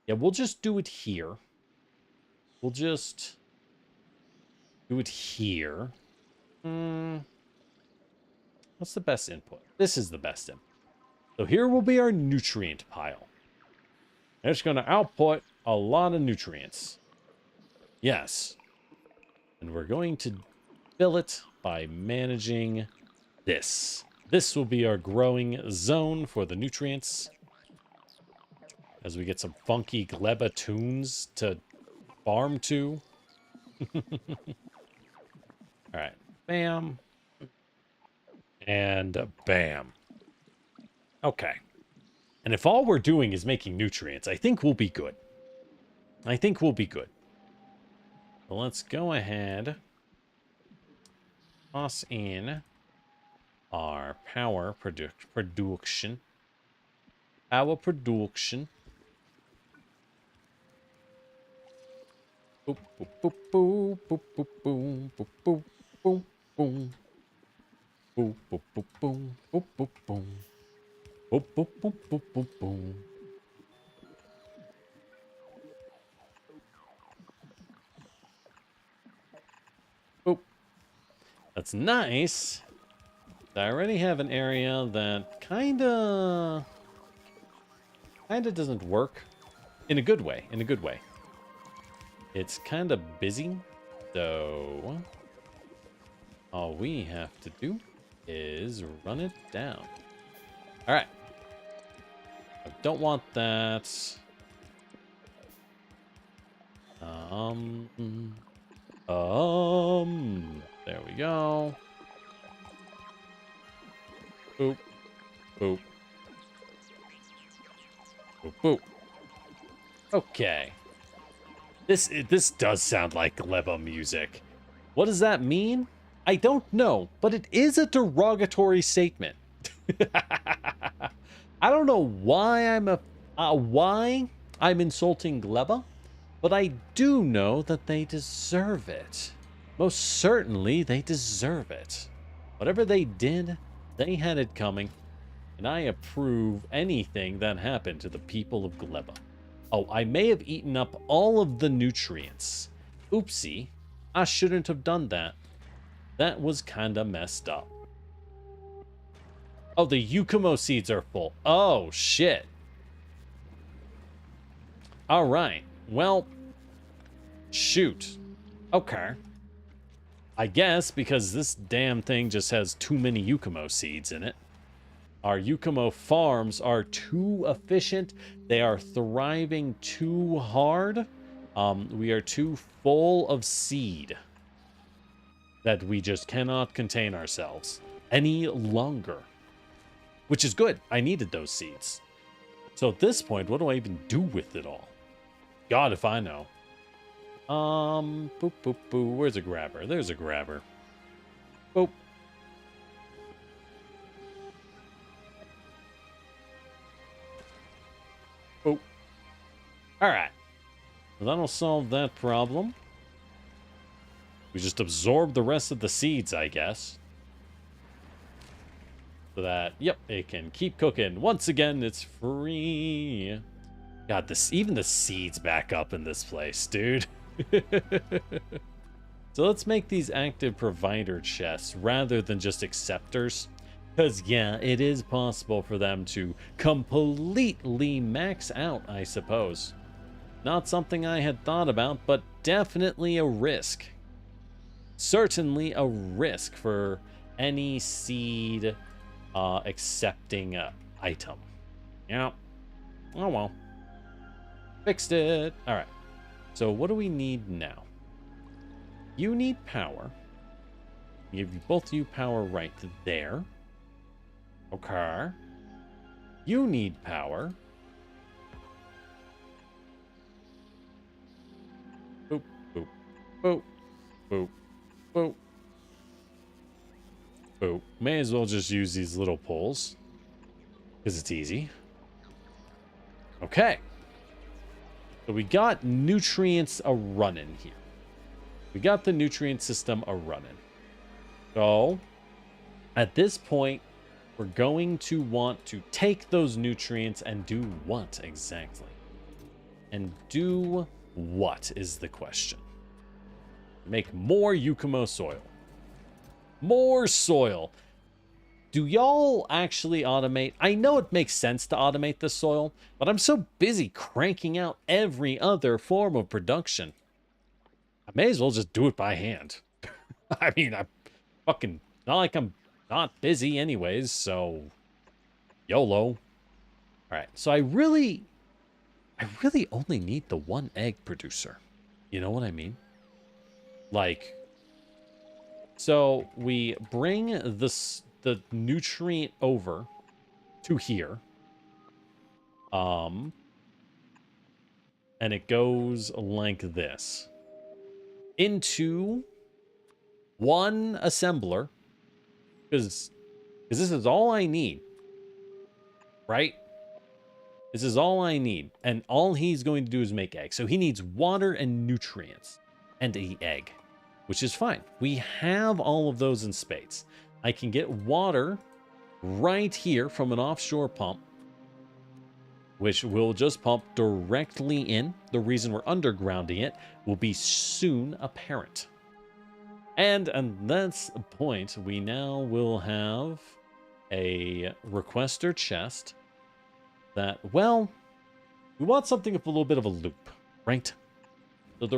Yeah, we'll just do it here. We'll just do it here. What's the best input? This is the best input. So here will be our nutrient pile. And it's going to output a lot of nutrients. Yes. And we're going to fill it by managing this. This will be our growing zone for the nutrients. As we get some funky Gleba tunes to farm to. Alright. Bam. And bam. Okay. And if all we're doing is making nutrients, I think we'll be good. I think we'll be good. So let's go ahead. Toss in our power production. Power production. Boop, boop, boop, boop, boop, boop, boom, boop, boop, boom, boom. Boop, boop, boop, boom, boop, boop, boom. Boop, boop, boop, boop, boop, boom. Boop. That's nice. I already have an area that kinda doesn't work in a good way. In a good way. It's kind of busy, so all we have to do is run it down. All right. I don't want that. There we go. Boop, boop, boop, boop. Okay. This does sound like Gleba music. What does that mean? I don't know, but it is a derogatory statement. I don't know why I'm insulting Gleba, but I do know that they deserve it. Most certainly, they deserve it. Whatever they did, they had it coming, and I approve anything that happened to the people of Gleba. Oh, I may have eaten up all of the nutrients. Oopsie, I shouldn't have done that. That was kinda messed up. Oh, the Yukumo seeds are full. Oh, shit. All right. Well, shoot. Okay. I guess because this damn thing just has too many Yukumo seeds in it. Our Yukumo farms are too efficient. They are thriving too hard. We are too full of seed that we just cannot contain ourselves any longer. Which is good. I needed those seeds. So at this point, what do I even do with it all? God, if I know. Boop, boop, boop. Where's a grabber? There's a grabber. Boop. Boop. Alright. Well, that'll solve that problem. We just absorb the rest of the seeds, I guess. So that, yep, it can keep cooking. Once again, it's free. God, even the seeds back up in this place, dude. So let's make these active provider chests rather than just acceptors. Because, yeah, it is possible for them to completely max out, I suppose. Not something I had thought about, but definitely a risk. Certainly a risk for any seed accepting item. Yeah. Oh well. Fixed it. All right. So what do we need now? You need power. Give both you power right there. Okay. You need power. Boop, boop, boop, boop, boop. Boop. May as well just use these little poles. Because it's easy. Okay. So we got nutrients a-running here. We got the nutrient system a-running. So, at this point, we're going to want to take those nutrients and do what exactly? And do what is the question? Make more Yukumo soil. More soil. Do y'all actually automate? I know it makes sense to automate the soil, but I'm so busy cranking out every other form of production. I may as well just do it by hand. I mean, I'm fucking not like I'm not busy anyways, so YOLO. All right, so I really only need the one egg producer. You know what I mean? Like, so we bring the nutrient over to here. And it goes like this. Into one assembler, because this is all I need, right? This is all I need, and all he's going to do is make eggs. So he needs water and nutrients and an egg, which is fine. We have all of those in spades. I can get water right here from an offshore pump, which will just pump directly in. The reason we're undergrounding it will be soon apparent. And that's the point. We now will have a requester chest that, well, we want something with a little bit of a loop, right? So the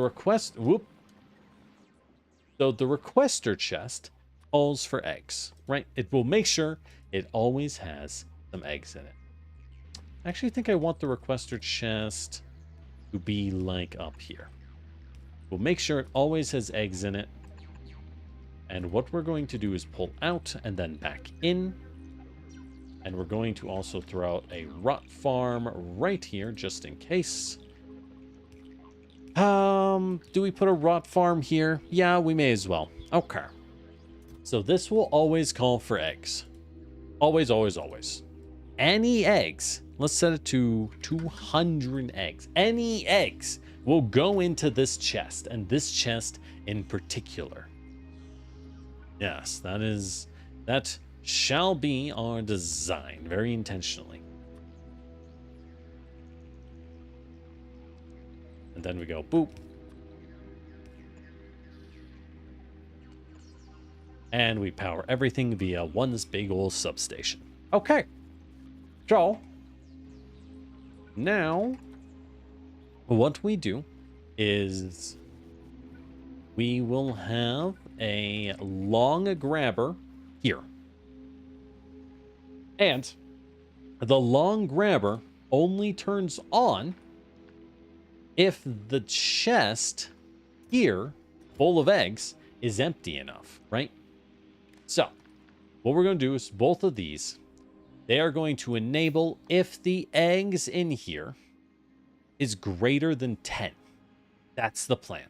requester chest calls for eggs, right? It will make sure it always has some eggs in it. I actually think I want the requester chest to be like up here. We'll make sure it always has eggs in it. And what we're going to do is pull out and then back in. And we're going to also throw out a rot farm right here, just in case. Do we put a rot farm here? Yeah, we may as well. Okay. So this will always call for eggs. Always, always, always. Any eggs, let's set it to 200 eggs. Any eggs will go into this chest, and this chest in particular. Yes, that shall be our design, very intentionally. And then we go boop. And we power everything via one big old substation. Okay. So, now, what we do is we will have a long grabber here. And the long grabber only turns on if the chest here, full of eggs, is empty enough, right? So, what we're going to do is both of these, they are going to enable if the eggs in here is greater than 10. That's the plan.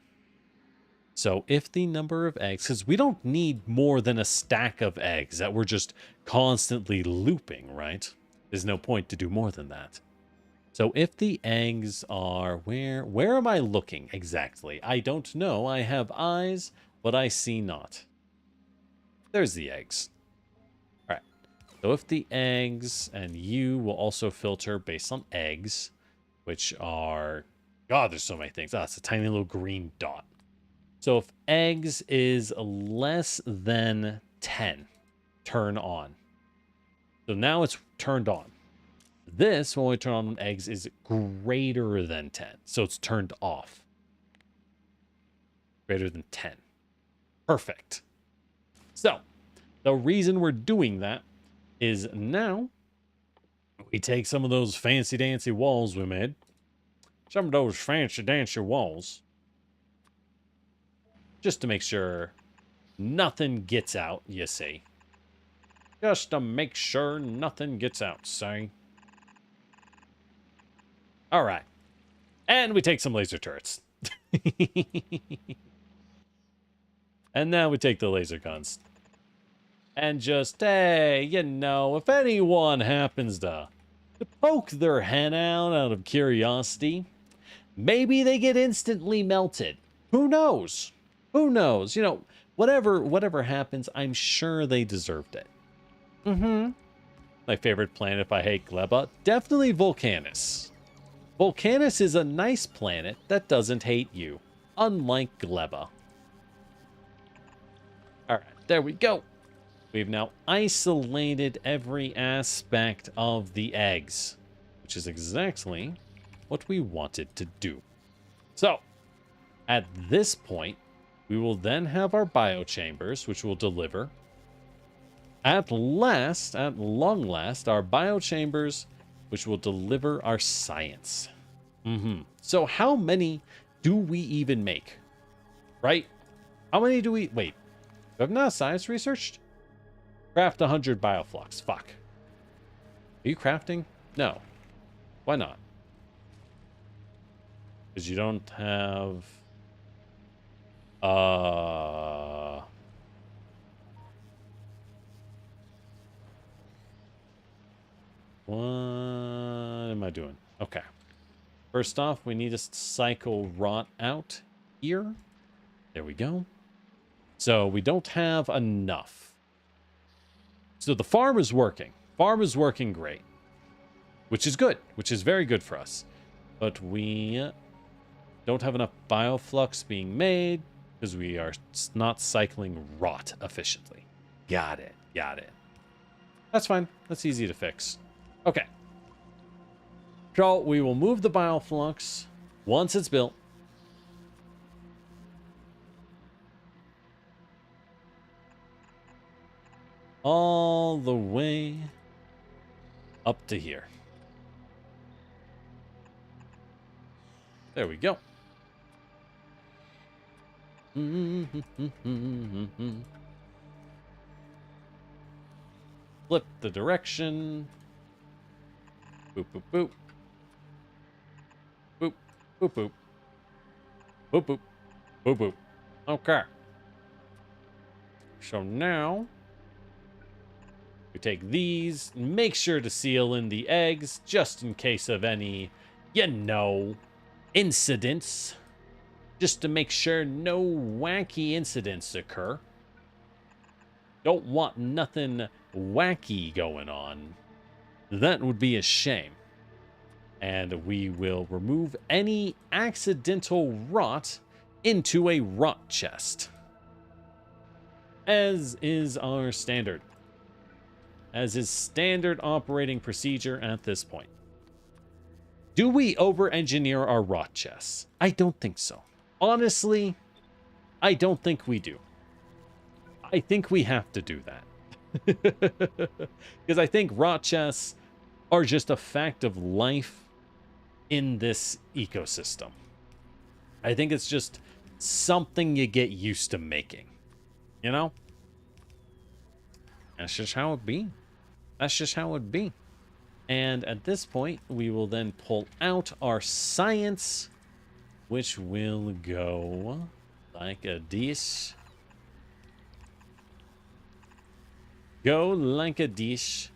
So if the number of eggs, because we don't need more than a stack of eggs that we're just constantly looping, right? There's no point to do more than that. So if the eggs are, where am I looking exactly? I don't know. I have eyes, but I see not. There's the eggs. All right. So if the eggs, and you will also filter based on eggs, which are, God, there's so many things. Ah, it's a tiny little green dot. So if eggs is less than 10, turn on. So now it's turned on. This, when we turn on eggs, is greater than 10. So it's turned off. Greater than 10. Perfect. So the reason we're doing that is now we take some of those fancy dancy walls we made. Some of those fancy dancy walls. Just to make sure nothing gets out, you see. Just to make sure nothing gets out, see? All right. And we take some laser turrets. And now we take the laser guns. And just, hey, you know, if anyone happens to poke their head out of curiosity, maybe they get instantly melted. Who knows? Who knows? You know, whatever happens, I'm sure they deserved it. My favorite planet, if I hate Gleba, definitely Volcanus. Volcanus is a nice planet that doesn't hate you, unlike Gleba. Alright, there we go. We've now isolated every aspect of the eggs, which is exactly what we wanted to do. So, at this point, we will then have our biochambers, which will deliver. At long last, our biochambers, which will deliver our science. So how many do we even make? Right? How many do we... Wait. Do I have not science researched? Craft 100 bioflux. Fuck. Are you crafting? No. Why not? Because you don't have... What am I doing? Okay. First off, we need to cycle rot out here. There we go. So we don't have enough. So the farm is working. Farm is working great. Which is good. Which is very good for us. But we don't have enough bioflux being made because we are not cycling rot efficiently. Got it. Got it. That's fine. That's easy to fix. Okay. So we will move the bioflux once it's built. All the way up to here. There we go. Flip the direction. Boop, boop, boop. Boop, boop, boop. Boop, boop. Boop, boop. Okay. So now, we take these, make sure to seal in the eggs, just in case of any, you know, incidents. Just to make sure no wacky incidents occur. Don't want nothing wacky going on. That would be a shame. And we will remove any accidental rot into a rot chest. As is our standard. As is standard operating procedure at this point. Do we over-engineer our rot chests? I don't think so. Honestly, I don't think we do. I think we have to do that. Because I think rot chests are just a fact of life in this ecosystem. I think it's just something you get used to making. You know? That's just how it be. That's just how it be. And at this point, we will then pull out our science, which will go like a dish. Go like a dish.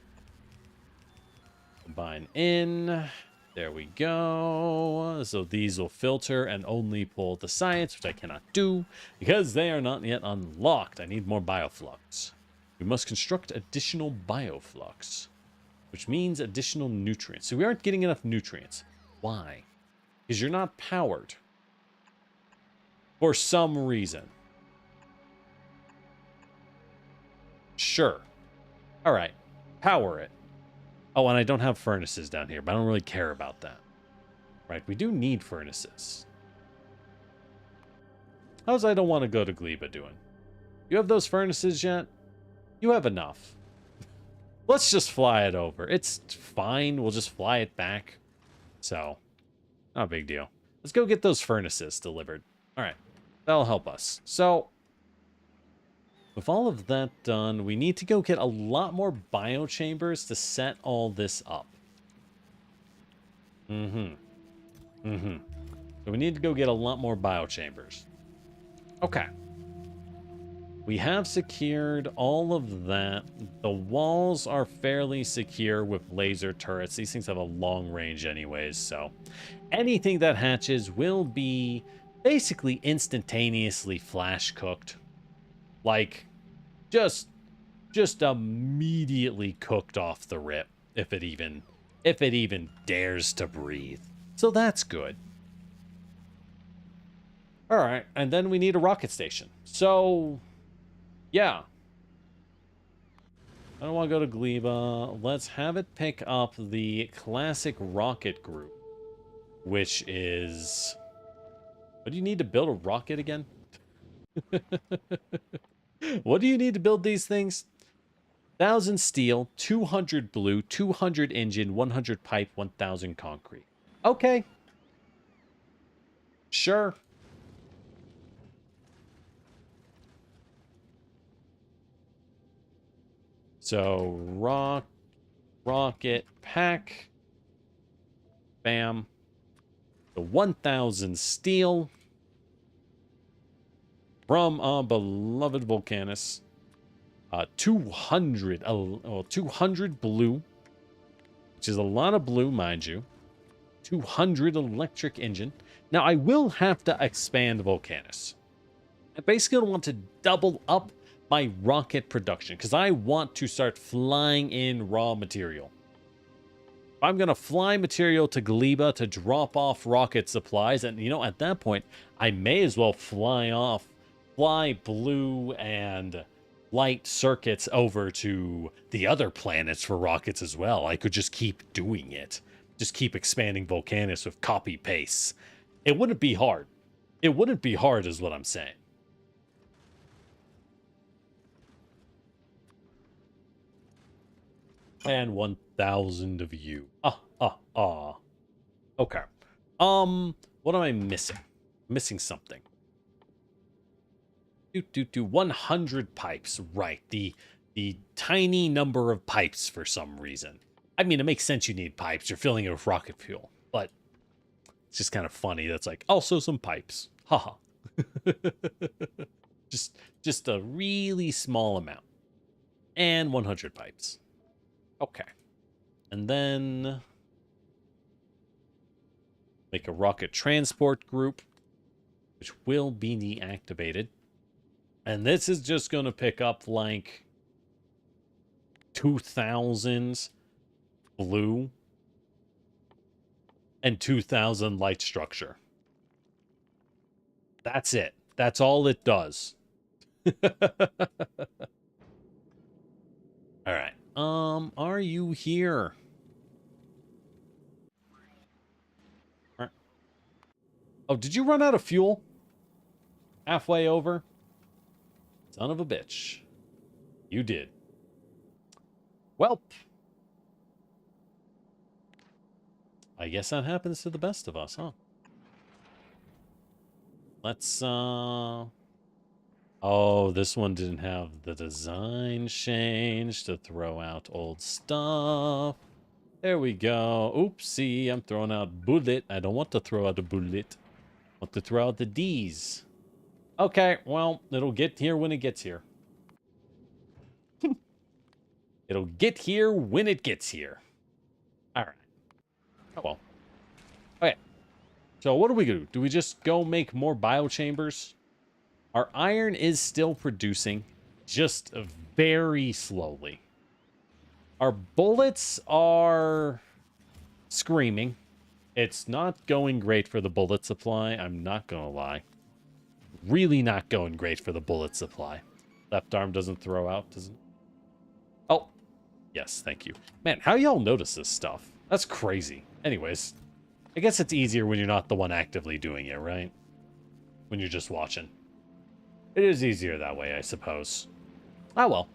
Combine in. There we go. So these will filter and only pull the science, which I cannot do because they are not yet unlocked. I need more bioflux. We must construct additional bioflux, which means additional nutrients. So we aren't getting enough nutrients. Why? Because you're not powered. For some reason. Sure. All right. Power it. Oh, and I don't have furnaces down here, but I don't really care about that. Right, we do need furnaces. How's I don't want to go to Gleba doing? You have those furnaces yet? You have enough. Let's just fly it over. It's fine. We'll just fly it back. So, not a big deal. Let's go get those furnaces delivered. All right. That'll help us. So, with all of that done, we need to go get a lot more biochambers to set all this up. So we need to go get a lot more biochambers. Okay. We have secured all of that. The walls are fairly secure with laser turrets. These things have a long range anyways, so anything that hatches will be basically instantaneously flash cooked. Like, just immediately cooked off the rip if it even dares to breathe. So that's good. All right, and then we need a rocket station. So, yeah. I don't want to go to Gleba. Let's have it pick up the classic rocket group, which is... What do you need to build a rocket again? What do you need to build these things? 1,000 steel, 200 blue, 200 engine, 100 pipe, 1,000 concrete. Okay. Sure. So, rocket pack. Bam. The 1,000 steel from our beloved Volcanus. 200 blue, which is a lot of blue, mind you. 200 electric engine. Now, I will have to expand Volcanus. I basically want to double up my rocket production because I want to start flying in raw material. I'm going to fly material to Gleba to drop off rocket supplies. And, you know, at that point, I may as well fly blue and light circuits over to the other planets for rockets as well. I could just keep doing it. Just keep expanding Volcanus with copy paste. It wouldn't be hard. It wouldn't be hard is what I'm saying. And 1,000 of you. Okay. What am I missing? Missing something. 100 pipes. Right. The tiny number of pipes for some reason. I mean, it makes sense you need pipes. You're filling it with rocket fuel. But it's just kind of funny. That's like, also some pipes. Haha. just a really small amount. And 100 pipes. Okay. And then make a rocket transport group, which will be deactivated. And this is just going to pick up like 2,000 blue and 2,000 light structure. That's it. That's all it does. All right. Are you here? Oh, did you run out of fuel? Halfway over? Son of a bitch. You did. Welp. I guess that happens to the best of us, huh? Let's, oh, this one didn't have the design change to throw out old stuff. There we go. Oopsie, I'm throwing out bullet. I don't want to throw out a bullet. I want to throw out the D's. Okay, well, it'll get here when it gets here. It'll get here when it gets here. All right. Oh, well. Okay. So what do we do? Do we just go make more biochambers? Our iron is still producing, just very slowly. Our bullets are screaming. It's not going great for the bullet supply. I'm not going to lie. Really not going great for the bullet supply. Left arm doesn't throw out, doesn't it? Oh, yes, thank you. Man, how y'all notice this stuff? That's crazy. Anyways, I guess it's easier when you're not the one actively doing it, right? When you're just watching. It is easier that way, I suppose. Oh, well.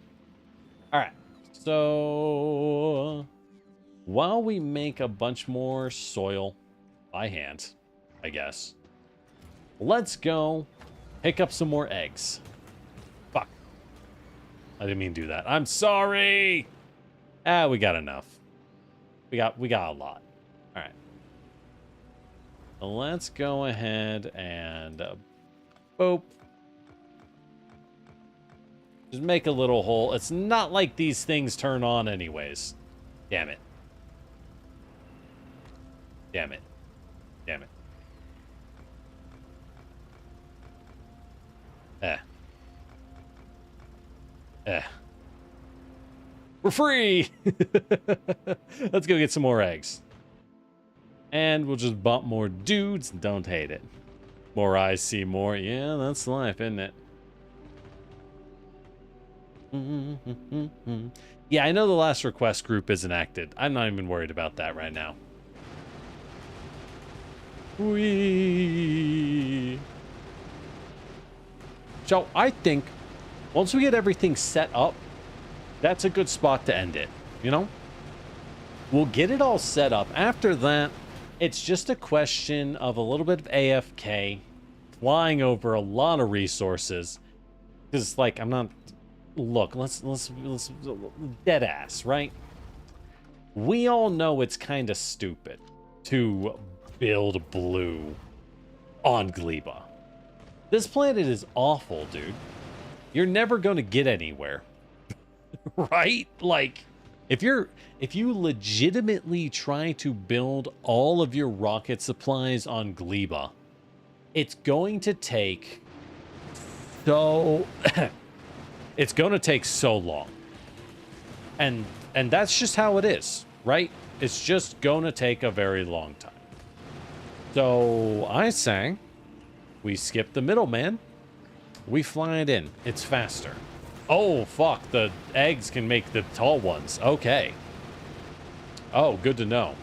All right. So, while we make a bunch more soil by hand, I guess, let's go pick up some more eggs. Fuck. I didn't mean to do that. I'm sorry. Ah, we got enough. We got a lot. All right. So let's go ahead and boop. Just make a little hole. It's not like these things turn on anyways. Damn it. Damn it. Damn it. We're free! Let's go get some more eggs. And we'll just bump more dudes. Don't hate it. More eyes see more. Yeah, that's life, isn't it? Yeah, I know the last request group isn't acted. I'm not even worried about that right now. Whee! So I think once we get everything set up, that's a good spot to end it, you know? We'll get it all set up. After that, it's just a question of a little bit of AFK, flying over a lot of resources. Because, like, I'm not... Look, let's dead ass, right? We all know it's kind of stupid to build blue on Gleba. This planet is awful, dude. You're never going to get anywhere. Right? Like, if you legitimately try to build all of your rocket supplies on Gleba, it's going to take it's going to take so long. And that's just how it is, right? It's just going to take a very long time. So I say we skip the middleman. We fly it in. It's faster. Oh, fuck. The eggs can make the tall ones. Okay. Oh, good to know.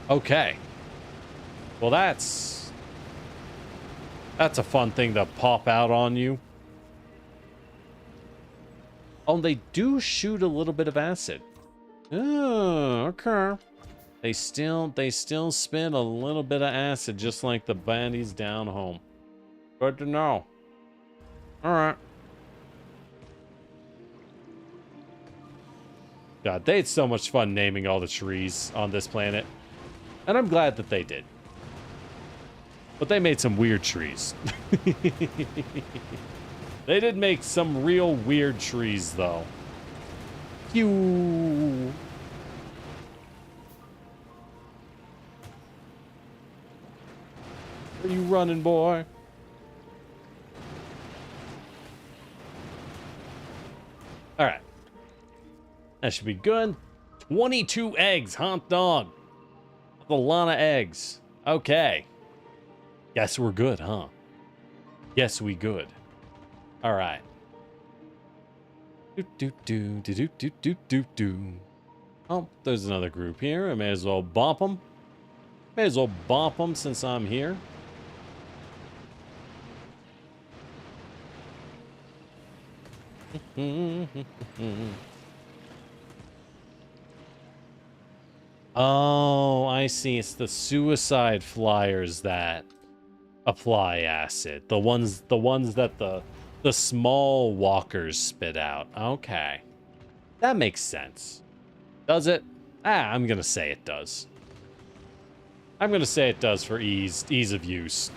Okay. Well, that's a fun thing to pop out on you. Oh, they do shoot a little bit of acid. Oh, okay. They still spit a little bit of acid, just like the baddies down home. Good to know. All right. God, they had so much fun naming all the trees on this planet. And I'm glad that they did. But they made some weird trees. They did make some real weird trees, though. Pew! Where you running, boy? Alright. That should be good. 22 eggs, hot dog. That's a lot of eggs. Okay. Guess we're good, huh? Yes, we good. Alright. Oh, there's another group here. I may as well bop them. May as well bop them since I'm here. Oh, I see. It's the suicide flyers that apply acid. The ones that the small walkers spit out. Okay. That makes sense. Does it? I'm gonna say it does. I'm gonna say it does for ease of use.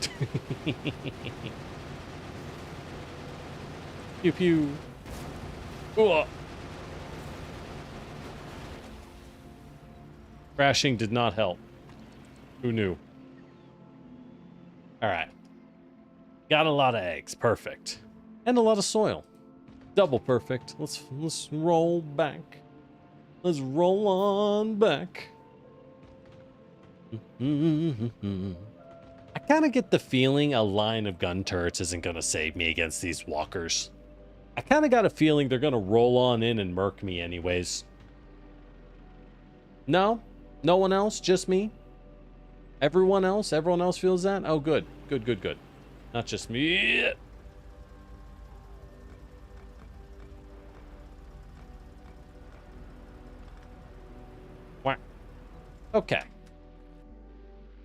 Pew pew. Ooh. Crashing did not help. Who knew? Alright. Got a lot of eggs. Perfect. And a lot of soil. Double perfect. Let's roll back. Let's roll on back. I kind of get the feeling a line of gun turrets isn't going to save me against these walkers. I kind of got a feeling they're going to roll on in and murk me anyways. No? No one else? Just me? Everyone else? Everyone else feels that? Oh, good. Good, good, good. Not just me. Whack. Okay.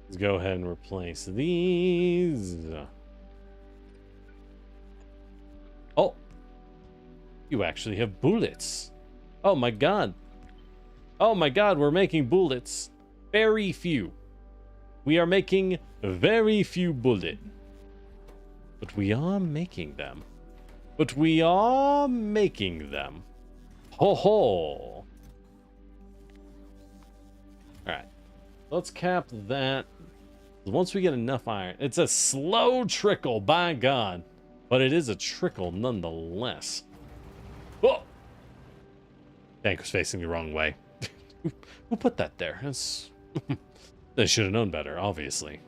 Let's go ahead and replace these. Oh. You actually have bullets. Oh my god. Oh my god, we're making bullets. Very few. We are making very few bullets. But we are making them. But we are making them. Ho ho. Alright. Let's cap that. Once we get enough iron. It's a slow trickle, by God. But it is a trickle nonetheless. Oh! Tank was facing the wrong way. Who put that there? That's... They should have known better, obviously.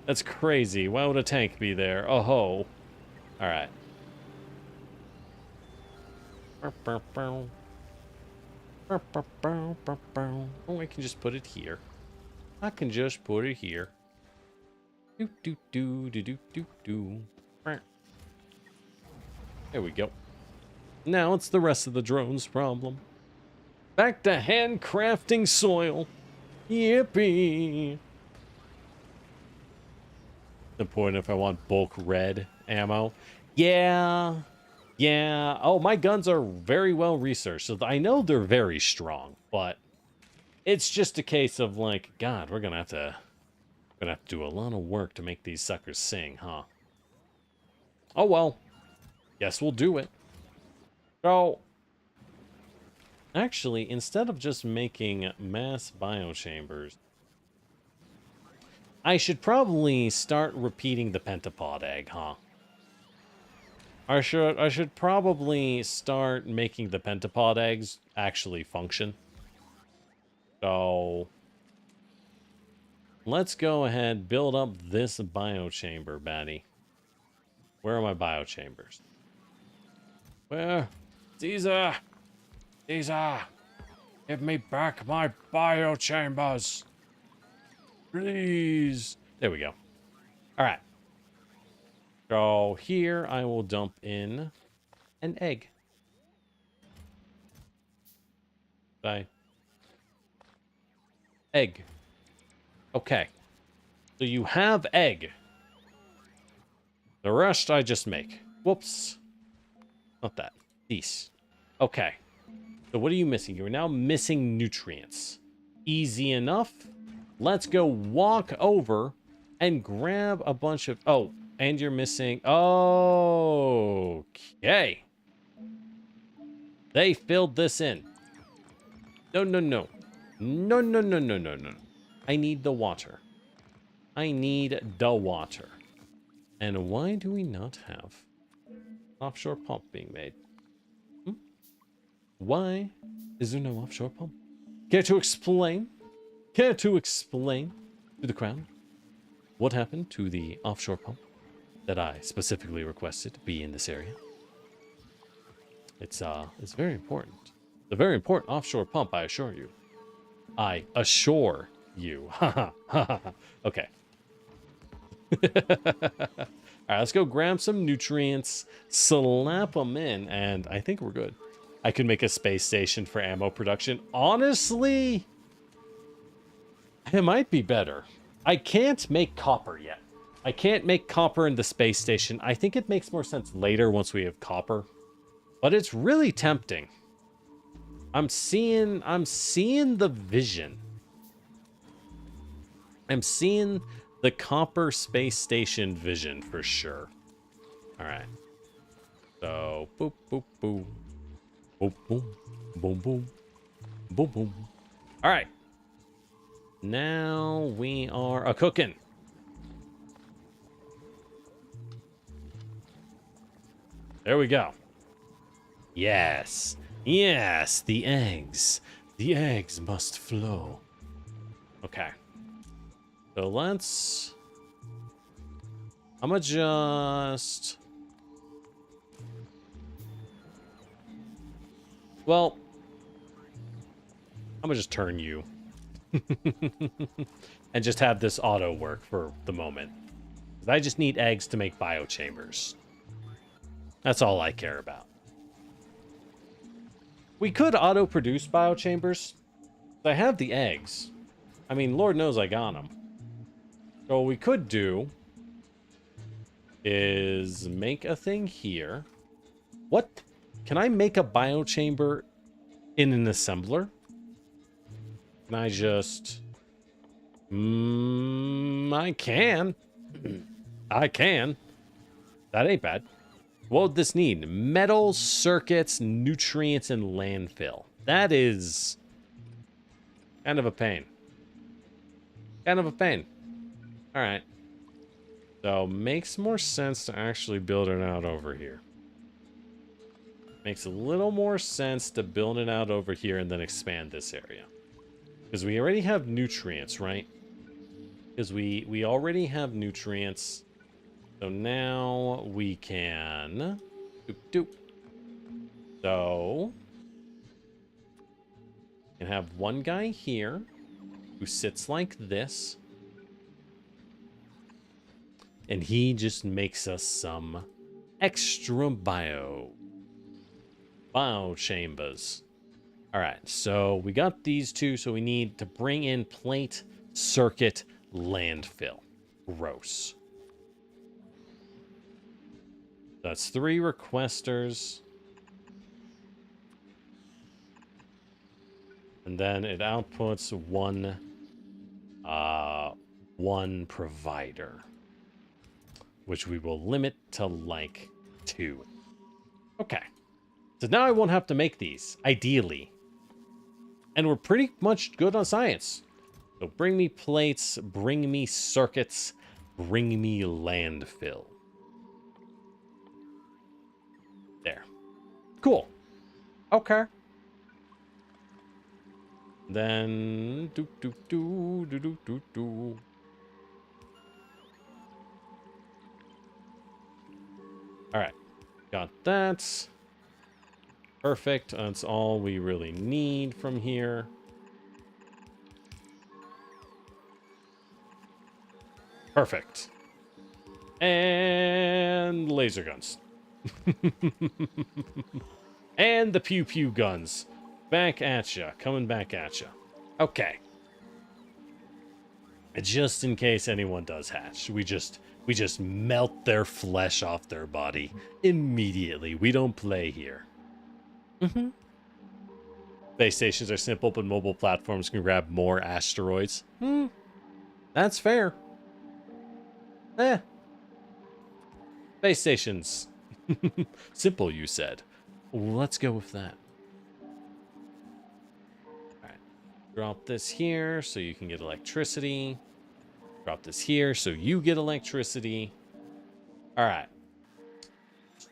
That's crazy. Why would a tank be there? Oh ho. Alright. Oh, I can just put it here. I can just put it here. Do do do do do do do. There we go. Now it's the rest of the drone's problem. Back to handcrafting soil. Yippee. Important if I want bulk red ammo. Yeah. Yeah. Oh, my guns are very well researched, so I know they're very strong, but it's just a case of like, God, we're gonna have to do a lot of work to make these suckers sing, huh? Oh well. Guess we'll do it. So, actually, instead of just making mass biochambers, I should probably start repeating the pentapod egg, huh? I should probably start making the pentapod eggs actually function. So, let's go ahead, build up this biochamber, baddie. Where are my biochambers? Where? Caesar! Caesar! Give me back my biochambers! Please! There we go. Alright. So here I will dump in an egg. Bye. Egg. Okay. So you have egg. The rest I just make. Whoops. Not that. These. Okay. So what are you missing? You're now missing nutrients. Easy enough. Let's go walk over and grab a bunch of... Oh, and you're missing... Okay. They filled this in. No, no, no. No, no, no, no, no, no. I need the water. I need the water. And why do we not have offshore pump being made? Why is there no offshore pump? Care to explain? Care to explain to the crowd what happened to the offshore pump that I specifically requested to be in this area? It's very important. It's a very important offshore pump, I assure you. I assure you. Ha ha. Okay. All right, let's go grab some nutrients, slap them in, and I think we're good. I could make a space station for ammo production. Honestly, it might be better. I can't make copper yet. I can't make copper in the space station. I think it makes more sense later once we have copper. But it's really tempting. I'm seeing the vision. I'm seeing the copper space station vision for sure. All right. So, boop, boop, boop. Boom, boom, boom, boom, boom, boom. All right. Now we are a-cooking. There we go. Yes. Yes, the eggs. The eggs must flow. Okay. So let's... I'm gonna just... Well, I'm gonna just turn you. And just have this auto work for the moment. I just need eggs to make biochambers. That's all I care about. We could auto-produce biochambers. I have the eggs. I mean, Lord knows I got them. So what we could do is make a thing here. What? Can I make a biochamber in an assembler? Can I just... I can. I can. That ain't bad. What would this need? Metal, circuits, nutrients, and landfill. That is kind of a pain. Kind of a pain. All right. So, makes more sense to actually build it out over here. Makes a little more sense to build it out over here and then expand this area. Because we already have nutrients, right? Because we already have nutrients. So now we can... Doop, doop. So... we can have one guy here who sits like this. And he just makes us some extra biochambers. Alright, so we got these two, so we need to bring in plate, circuit, landfill. Gross. That's 3 requesters. And then it outputs one provider, which we will limit to like 2. Okay. So now I won't have to make these, ideally. And we're pretty much good on science. So bring me plates, bring me circuits, bring me landfill. There. Cool. Okay. Then All right. Got that. Perfect. That's all we really need from here. Perfect. And laser guns. And the pew pew guns. Back at ya. Coming back at ya. Okay. Just in case anyone does hatch, we just melt their flesh off their body immediately. We don't play here. Base stations are simple, but mobile platforms can grab more asteroids. That's fair. Base stations. Simple, you said. Let's go with that. Alright. Drop this here so you can get electricity. Drop this here so you get electricity. Alright.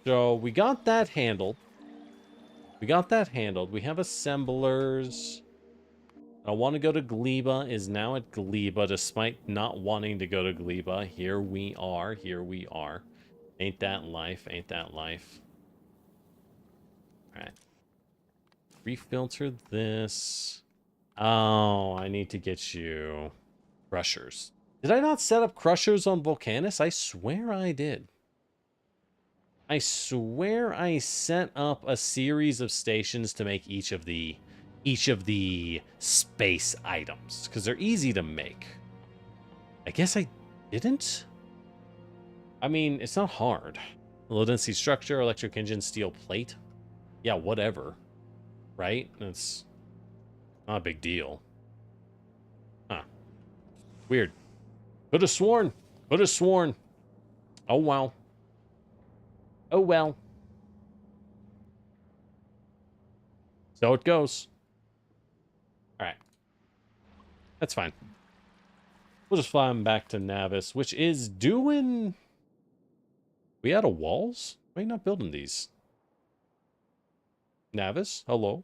So we got that handled. We have assemblers. I want to go to Gleba, is now at Gleba, despite not wanting to go to Gleba. Here we are. Ain't that life, Alright. Refilter this. Oh, I need to get you crushers. Did I not set up crushers on Volcanus? I swear I did. I swear I set up a series of stations to make each of the space items, because they're easy to make. I guess I didn't? I mean, it's not hard. Low density structure, electric engine, steel plate. Yeah, whatever. Right? That's not a big deal. Huh. Weird. Could have sworn. Oh, wow. Oh, well. So it goes. Alright. That's fine. We'll just fly him back to Navis, which is doing... We out of walls? Why are you not building these? Navis? Hello?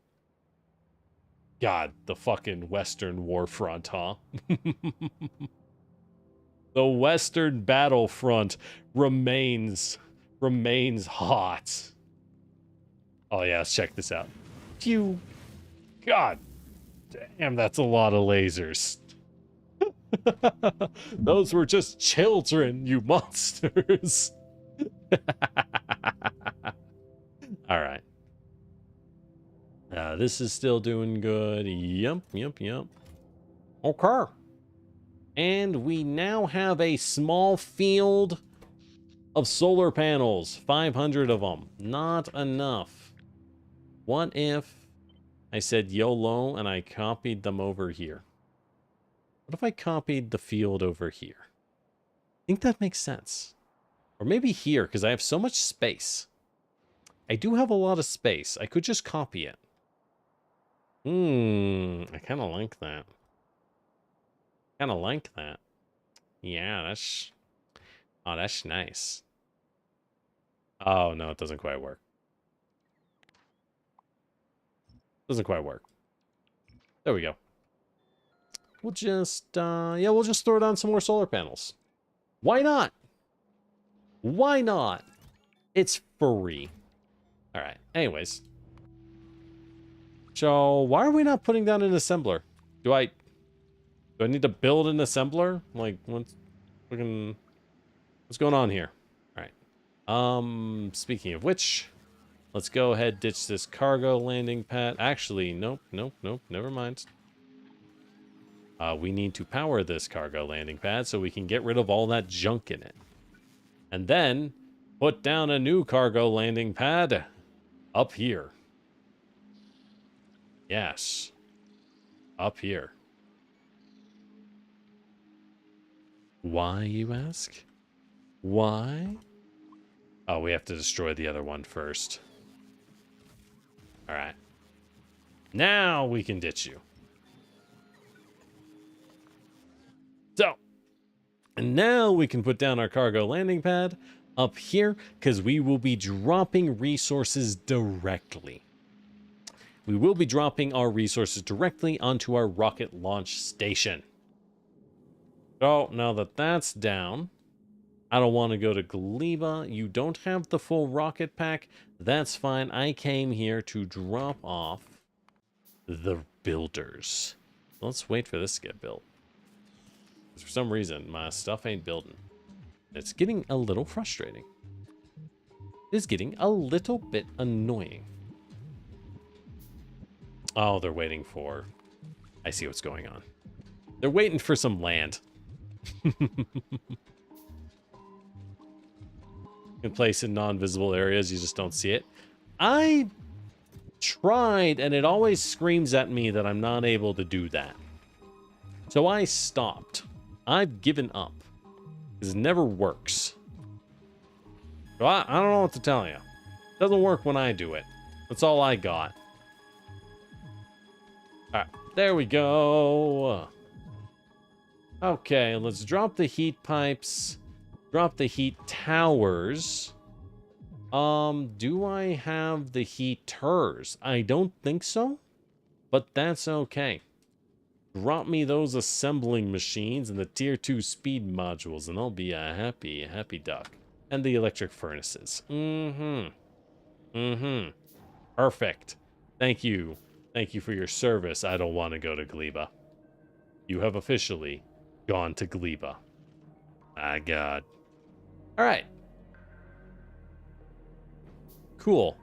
God, the fucking Western war front, huh? The Western battlefront remains hot. Oh yeah, let's check this out. Phew. God damn, that's a lot of lasers. Those were just children, you monsters. All right. This is still doing good. Yep. Okay. And we now have a small field of solar panels. 500 of them. Not enough. What if I said YOLO and I copied them over here? What if I copied the field over here? I think that makes sense. Or maybe here, because I have so much space. I do have a lot of space. I could just copy it. I kind of like that. Yeah, that's... Oh, that's nice. Oh, no, it doesn't quite work. There we go. We'll just, yeah, we'll just throw down some more solar panels. Why not? It's free. All right, anyways. So, why are we not putting down an assembler? Do I need to build an assembler? Like, what's going on here? All right. Speaking of which, let's go ahead, ditch this cargo landing pad. Actually, nope, never mind. We need to power this cargo landing pad so we can get rid of all that junk in it. And then Put down a new cargo landing pad up here. Yes. Up here. Why, you ask? Why? Oh, we have to destroy the other one first. All right. Now we can ditch you. So, and now we can put down our cargo landing pad up here because we will be dropping resources directly. We will be dropping our resources directly onto our rocket launch station. So now that that's down, I don't want to go to Gleba. You don't have the full rocket pack. That's fine. I came here to drop off the builders. Let's wait for this to get built. For some reason, my stuff ain't building. It's getting a little frustrating. It is getting a little bit annoying. Oh, they're waiting for... I see what's going on. They're waiting for some land. You can place in non-visible areas, you just don't see it. I tried, and it always screams at me that I'm not able to do that. So I stopped. I've given up. Because it never works. So I don't know what to tell you. It doesn't work when I do it. That's all I got. Alright, there we go. Okay, let's drop the heat pipes. Drop the heat towers. Do I have the heaters? I don't think so. But that's okay. Drop me those assembling machines and the tier 2 speed modules, and I'll be a happy duck. And the electric furnaces. Perfect. Thank you. Thank you for your service. I don't want to go to Gleba. You have officially gone to Gleba. My God. All right. Cool.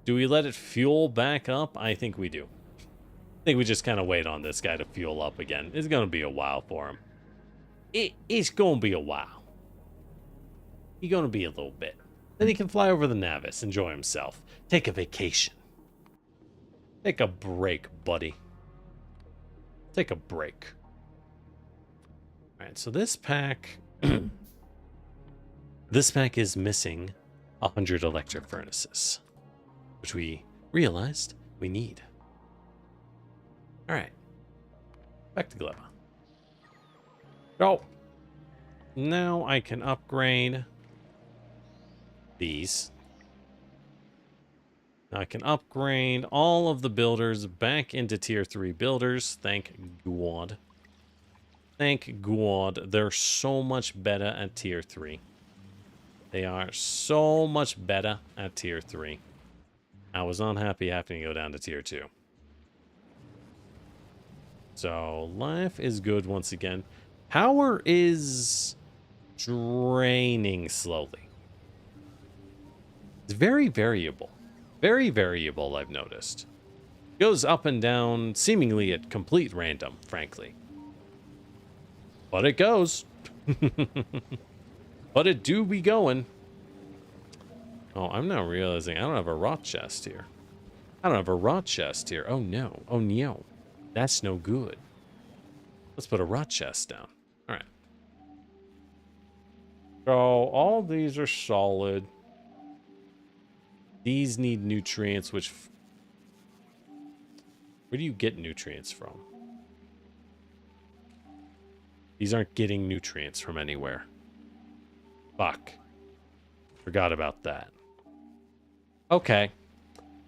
Do we let it fuel back up? I think we do. I think we just kind of wait on this guy to fuel up again. It's going to be a while for him. It's going to be a while. He's going to be a little bit. Then he can fly over the Navis, enjoy himself. Take a vacation. Take a break, buddy. Take a break. All right, so this pack... this pack is missing 100 electric furnaces, which we realized we need. All right, back to Gleba. Oh, now I can upgrade these. Now I can upgrade all of the builders back into tier 3 builders. Thank God. Thank God. They're so much better at tier 3. They are so much better at tier 3. I was unhappy having to go down to tier 2. So life is good once again. Power is draining slowly. It's very variable. Very variable, I've noticed. Goes up and down, seemingly at complete random, frankly. But it goes. But it do be going. Oh, I'm now realizing I don't have a rot chest here. I don't have a rot chest here. Oh, no. Oh, no. That's no good. Let's put a rot chest down. All right. So all these are solid. These need nutrients, which... Where do you get nutrients from? These aren't getting nutrients from anywhere. Fuck. Forgot about that. Okay.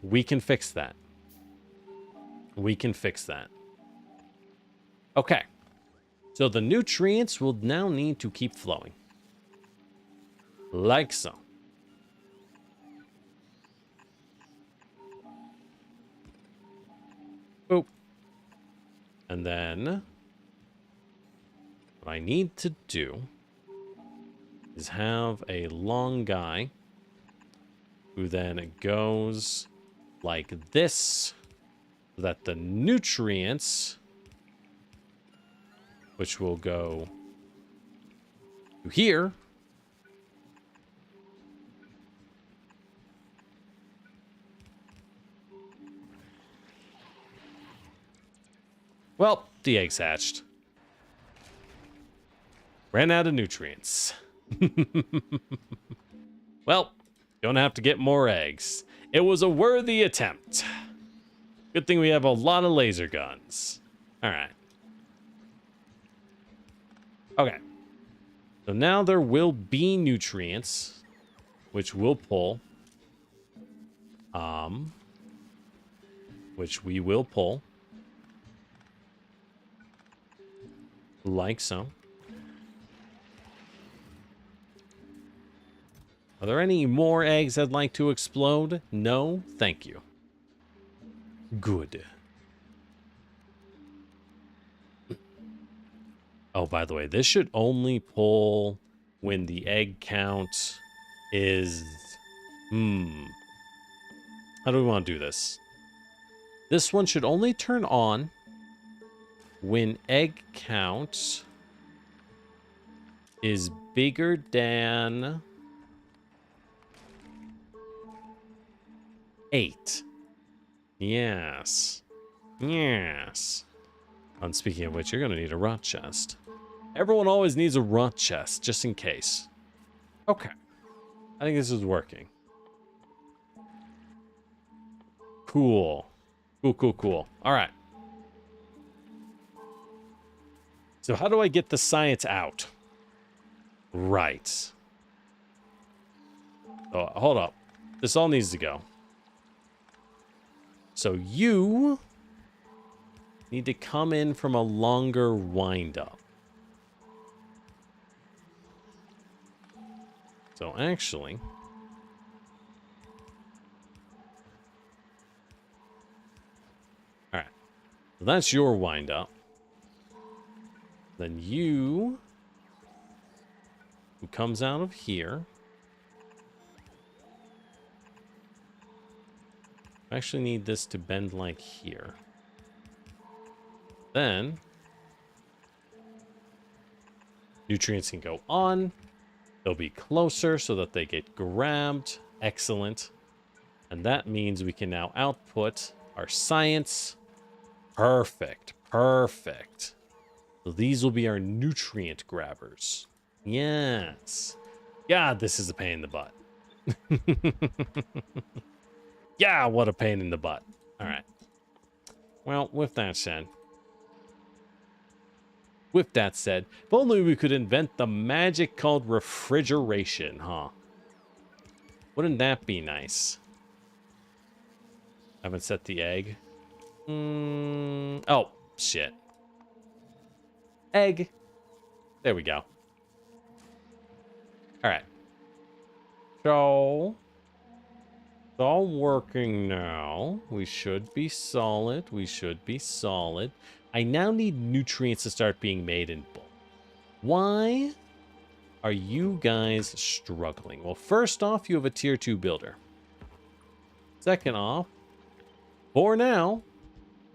We can fix that. We can fix that. Okay. So the nutrients will now need to keep flowing. Like so. Boop. And then what I need to do is have a long guy who then goes like this, so that the nutrients, which will go to here, Well, the eggs hatched. Ran out of nutrients. Well, gonna have to get more eggs. It was a worthy attempt. Good thing we have a lot of laser guns. All right. Okay. So now there will be nutrients, which we'll pull. Which we will pull. Like so. Are there any more eggs I'd like to explode? No, thank you. Good. Oh, by the way, this should only pull when the egg count is... How do we want to do this? This one should only turn on when egg count is bigger than 8. Yes. Yes. And speaking of which, you're going to need a rot chest. Everyone always needs a rot chest, just in case. Okay. I think this is working. Cool. Cool. All right. So how do I get the science out? Right. Oh, hold up. This all needs to go. So you need to come in from a longer wind-up. So actually... Alright. So that's your wind-up. Then you... who comes out of here... I actually need this to bend like here. Then... nutrients can go on. They'll be closer so that they get grabbed. Excellent. And that means we can now output our science. Perfect. Perfect. So these will be our nutrient grabbers. Yes. God, this is a pain in the butt. Yeah, what a pain in the butt. All right. Well, with that said, if only we could invent the magic called refrigeration, huh? Wouldn't that be nice? I haven't set the egg. Oh, shit. Egg. There we go. All right. So... it's all working now. We should be solid. I now need nutrients to start being made in bulk. Why are you guys struggling? Well, first off, you have a tier 2 builder. Second off, for now,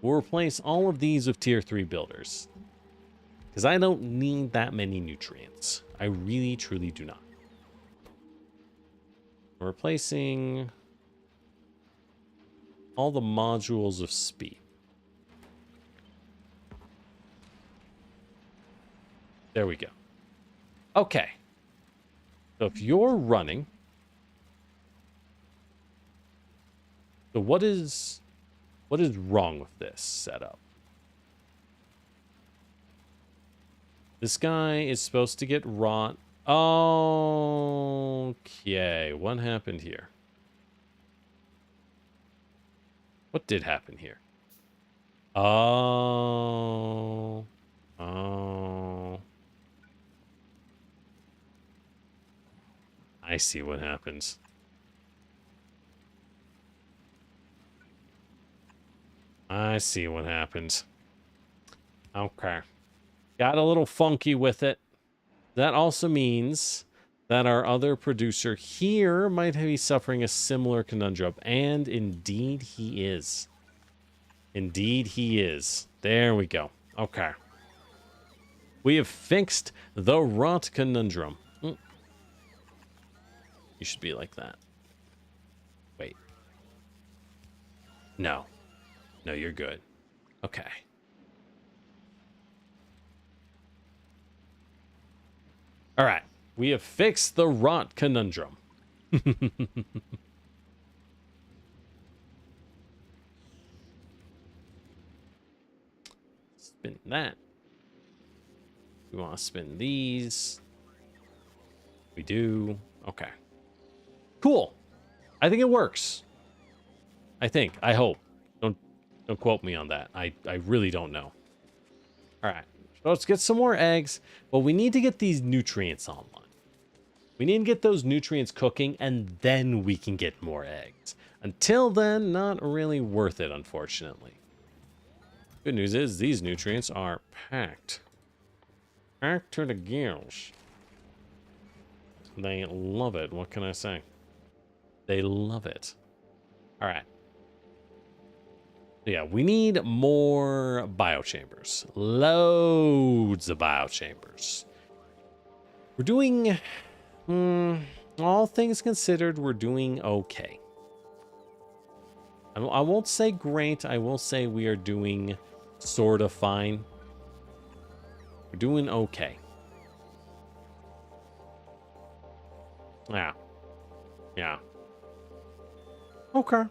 we'll replace all of these with tier 3 builders. Because I don't need that many nutrients. I really, truly do not. I'm replacing... all the modules of speed. There we go. Okay. So if you're running... so what is wrong with this setup? This guy is supposed to get rot. Okay. What happened here? What did happen here? Oh. I see what happens. I see what happens. Okay. Got a little funky with it. That also means that our other producer here might be suffering a similar conundrum. And indeed he is. Indeed he is. There we go. Okay. We have fixed the rot conundrum. You should be like that. Wait. No. No, you're good. Okay. All right. We have fixed the rot conundrum. Spin that. We want to spin these. We do. Okay. Cool. I think it works. I think. I hope. Don't quote me on that. I really don't know. All right. So let's get some more eggs. Well, we need to get these nutrients online. We need to get those nutrients cooking, and then we can get more eggs. Until then, not really worth it, unfortunately. Good news is these nutrients are packed. Packed to the gills. They love it. What can I say? They love it. All right. Yeah, we need more biochambers. Loads of biochambers. We're doing... all things considered, we're doing okay. I won't say great. I will say we are doing sort of fine. We're doing okay. Yeah. Yeah. Okay.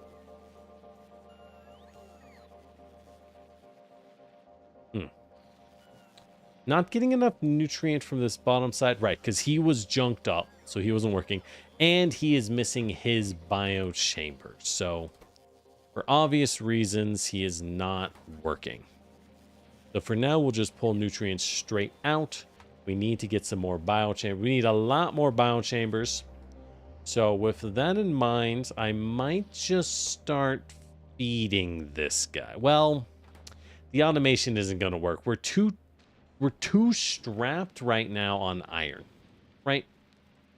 Not getting enough nutrient from this bottom side. Right, because he was junked up, so he wasn't working. And he is missing his biochamber. So, for obvious reasons, he is not working. So for now, we'll just pull nutrients straight out. We need to get some more biochambers. We need a lot more biochambers. So with that in mind, I might just start feeding this guy. Well, the automation isn't going to work. We're too strapped right now on iron, right?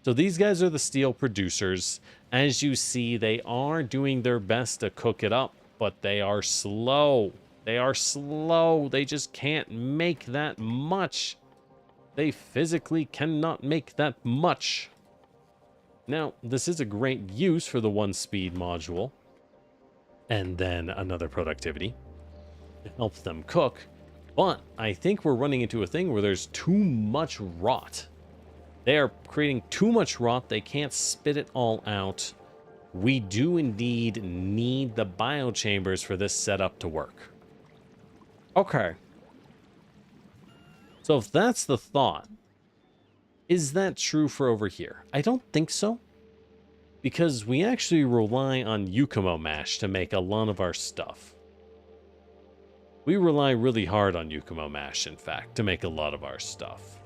So these guys are the steel producers. As you see, they are doing their best to cook it up, but they are slow. They are slow. They just can't make that much. They physically cannot make that much. Now, this is a great use for the 1-speed module. And then another productivity. It helps them cook. But I think we're running into a thing where there's too much rot. They are creating too much rot. They can't spit it all out. We do indeed need the biochambers for this setup to work. Okay. So if that's the thought, is that true for over here? I don't think so. Because we actually rely on Yukumo mash to make a lot of our stuff. We rely really hard on Yukumo mash, in fact, to make a lot of our stuff.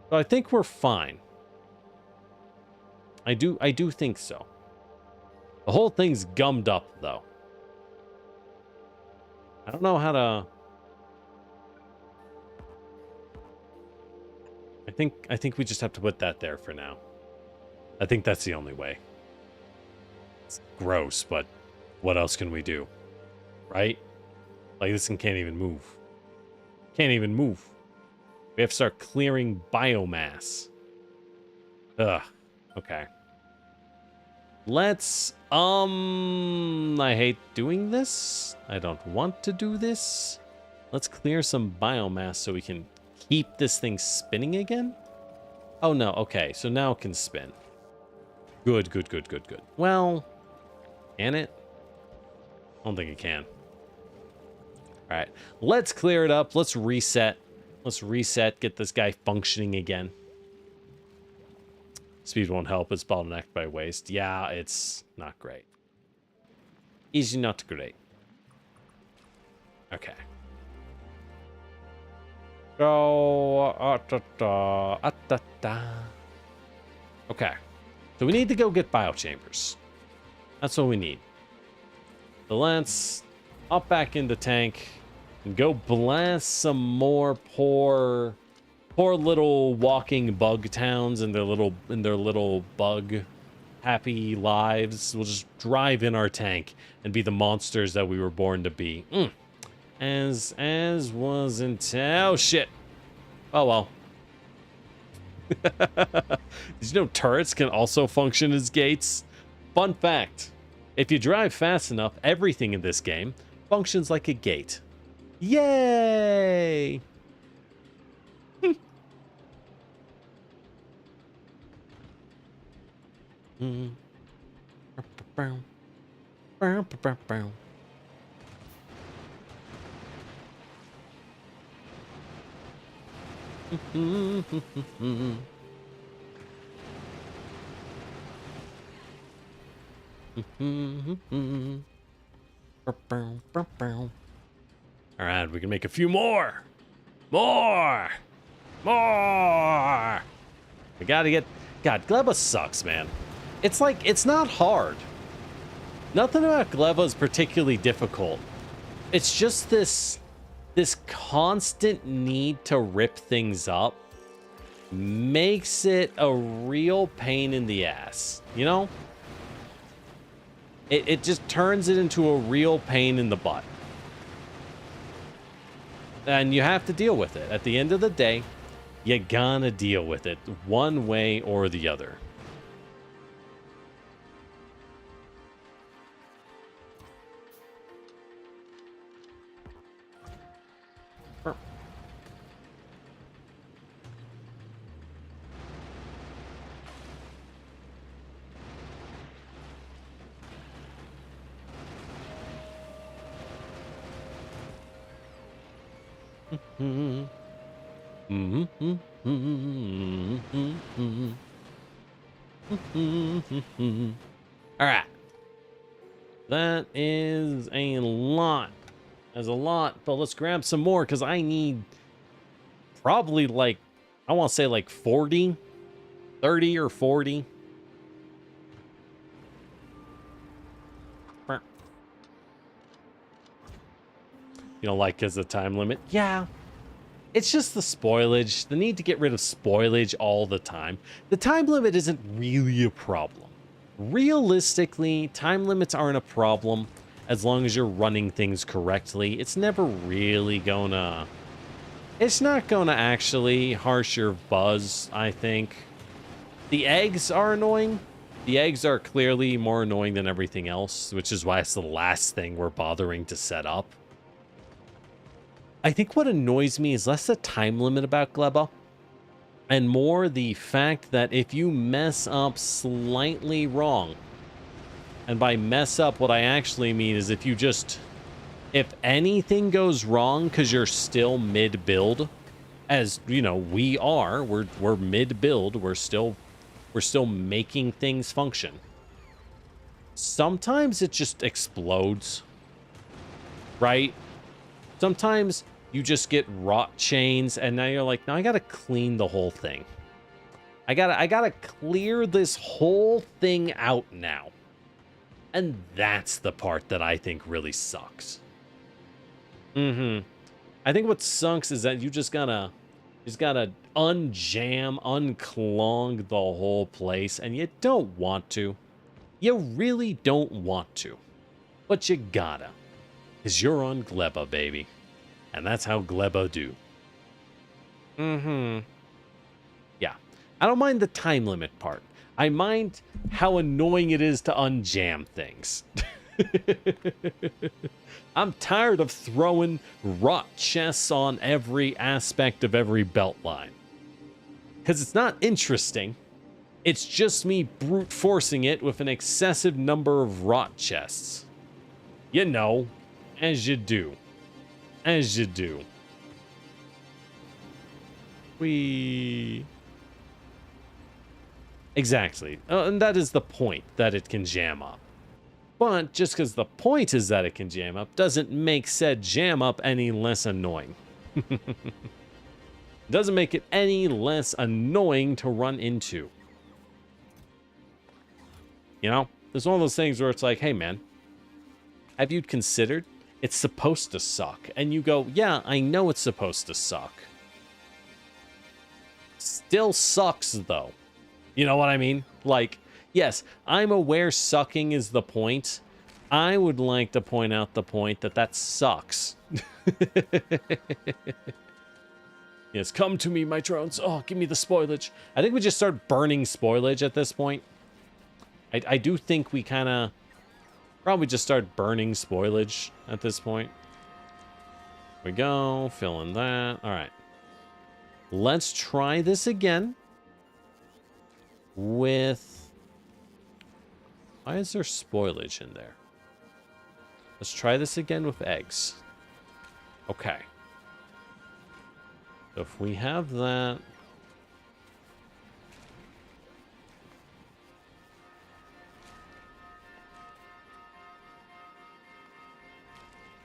So I think we're fine. I do think so. The whole thing's gummed up, though. I don't know how to... I think we just have to put that there for now. I think that's the only way. It's gross, but what else can we do? Right? Like, this thing can't even move. Can't even move. We have to start clearing biomass. Ugh. Okay. Let's, I hate doing this. I don't want to do this. Let's clear some biomass so we can keep this thing spinning again. Oh, no. Okay, so now it can spin. Good, good, good, good, good. Well, can it? I don't think it can. All right, let's clear it up. Let's reset. Let's reset, get this guy functioning again. Speed won't help. It's bottlenecked by waste. Yeah, it's not great. Easy, not great. Okay. So, okay. So we need to go get biochambers. That's what we need. So let's hop back in the tank and go blast some more poor little walking bug towns and their little bug happy lives. We'll just drive in our tank and be the monsters that we were born to be. As wasn't... Oh, shit. Oh, well. Did you know turrets can also function as gates? Fun fact. If you drive fast enough, everything in this game functions like a gate. Yay! All right, we can make a few more. More. We gotta get... God, Gleba sucks, man. It's like, it's not hard. Nothing about Gleba is particularly difficult. It's just this constant need to rip things up makes it a real pain in the ass, you know? It just turns it into a real pain in the butt. And you have to deal with it. At the end of the day, you gotta deal with it one way or the other. All right. That is a lot. That's a lot, but let's grab some more because I need probably like, I want to say like 40, 30 or 40. You know, like as a time limit? Yeah. It's just the spoilage, the need to get rid of spoilage all the time. The time limit isn't really a problem. Realistically, time limits aren't a problem as long as you're running things correctly. It's never really gonna... It's not gonna actually harsh your buzz, I think. The eggs are annoying. The eggs are clearly more annoying than everything else, which is why it's the last thing we're bothering to set up. I think what annoys me is less the time limit about Gleba and more the fact that if you mess up slightly wrong, and by mess up, what I actually mean is if you just, if anything goes wrong because you're still mid-build, as, you know, we are, we're mid-build, we're still making things function. Sometimes it just explodes, right? Sometimes you just get rot chains, and now you're like, now I gotta clean the whole thing. I gotta clear this whole thing out now. And that's the part that I think really sucks. I think what sucks is that you just gotta unjam, unclog the whole place, and you don't want to. You really don't want to. But you gotta. Because you're on Gleba, baby. And that's how Gleba do. Yeah. I don't mind the time limit part. I mind how annoying it is to unjam things. I'm tired of throwing rot chests on every aspect of every belt line. Because it's not interesting. It's just me brute forcing it with an excessive number of rot chests. You know, as you do. As you do. Exactly. And that is the point, that it can jam up. But just because the point is that it can jam up doesn't make said jam up any less annoying. Doesn't make it any less annoying to run into. You know, there's one of those things where it's like, hey man, have you considered it's supposed to suck? And you go, yeah, I know it's supposed to suck. Still sucks though. You know what I mean? Like, yes, I'm aware sucking is the point. I would like to point out the point that that sucks. Yes, come to me, my drones. Oh, give me the spoilage. I think we just start burning spoilage at this point. I do think we kind of probably just start burning spoilage at this point. Here we go, fill in that. All right. Let's try this again with Why is there spoilage in there? Let's try this again with eggs. Okay. So if we have that...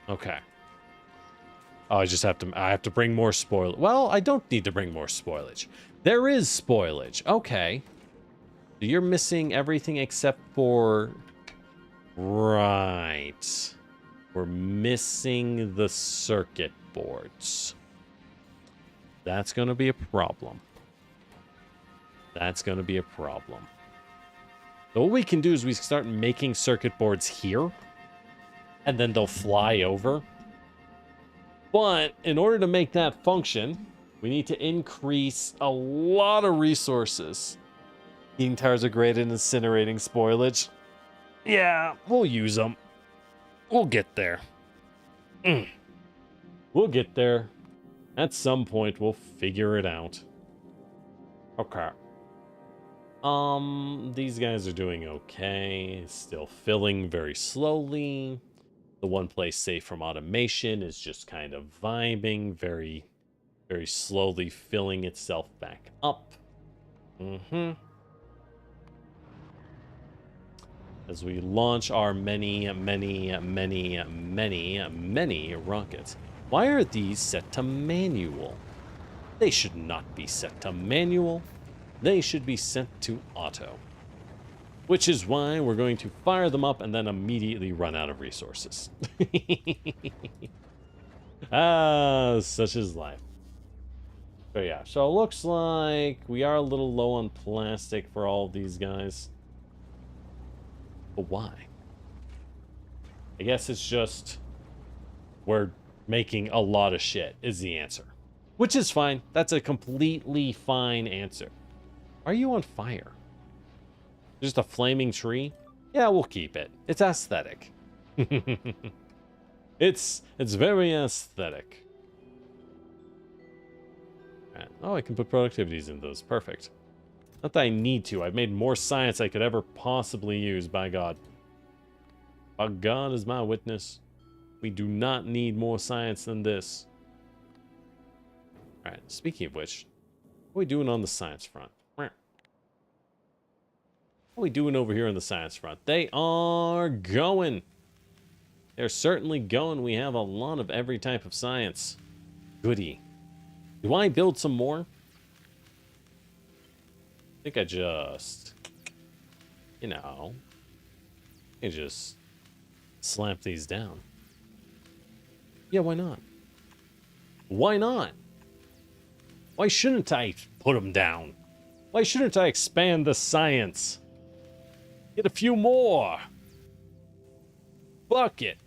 Okay. Oh, I have to bring more spoilage. Well, I don't need to bring more spoilage. There is spoilage. Okay. So you're missing everything except for... Right. We're missing the circuit boards. That's going to be a problem. That's going to be a problem. So what we can do is we start making circuit boards here. And then they'll fly over. But in order to make that function, we need to increase a lot of resources. Heating towers are great at incinerating spoilage. Yeah, we'll use them. We'll get there. We'll get there. At some point, we'll figure it out. Okay. These guys are doing okay. Still filling very slowly. The one place safe from automation is just kind of vibing, very, very slowly filling itself back up. As we launch our many rockets. Why are these set to manual? They should not be set to manual. They should be set to auto. Which is why we're going to fire them up and then immediately run out of resources. Such is life. But yeah, so it looks like we are a little low on plastic for all of these guys. But why? I guess it's just we're making a lot of shit is the answer. Which is fine. That's a completely fine answer. Are you on fire? Just a flaming tree? Yeah, we'll keep it. It's aesthetic. It's very aesthetic. Right. Oh, I can put productivities in those. Perfect. Not that I need to. I've made more science I could ever possibly use, by God. By God is my witness. We do not need more science than this. Alright, speaking of which, what are we doing on the science front? What are we doing over here on the science front? They are going. They're certainly going. We have a lot of every type of science. Goody. Do I build some more? I think I just, you know, I just slap these down. Yeah, why not? Why not? Why shouldn't I put them down? Why shouldn't I expand the science? Get a few more. Fuck it.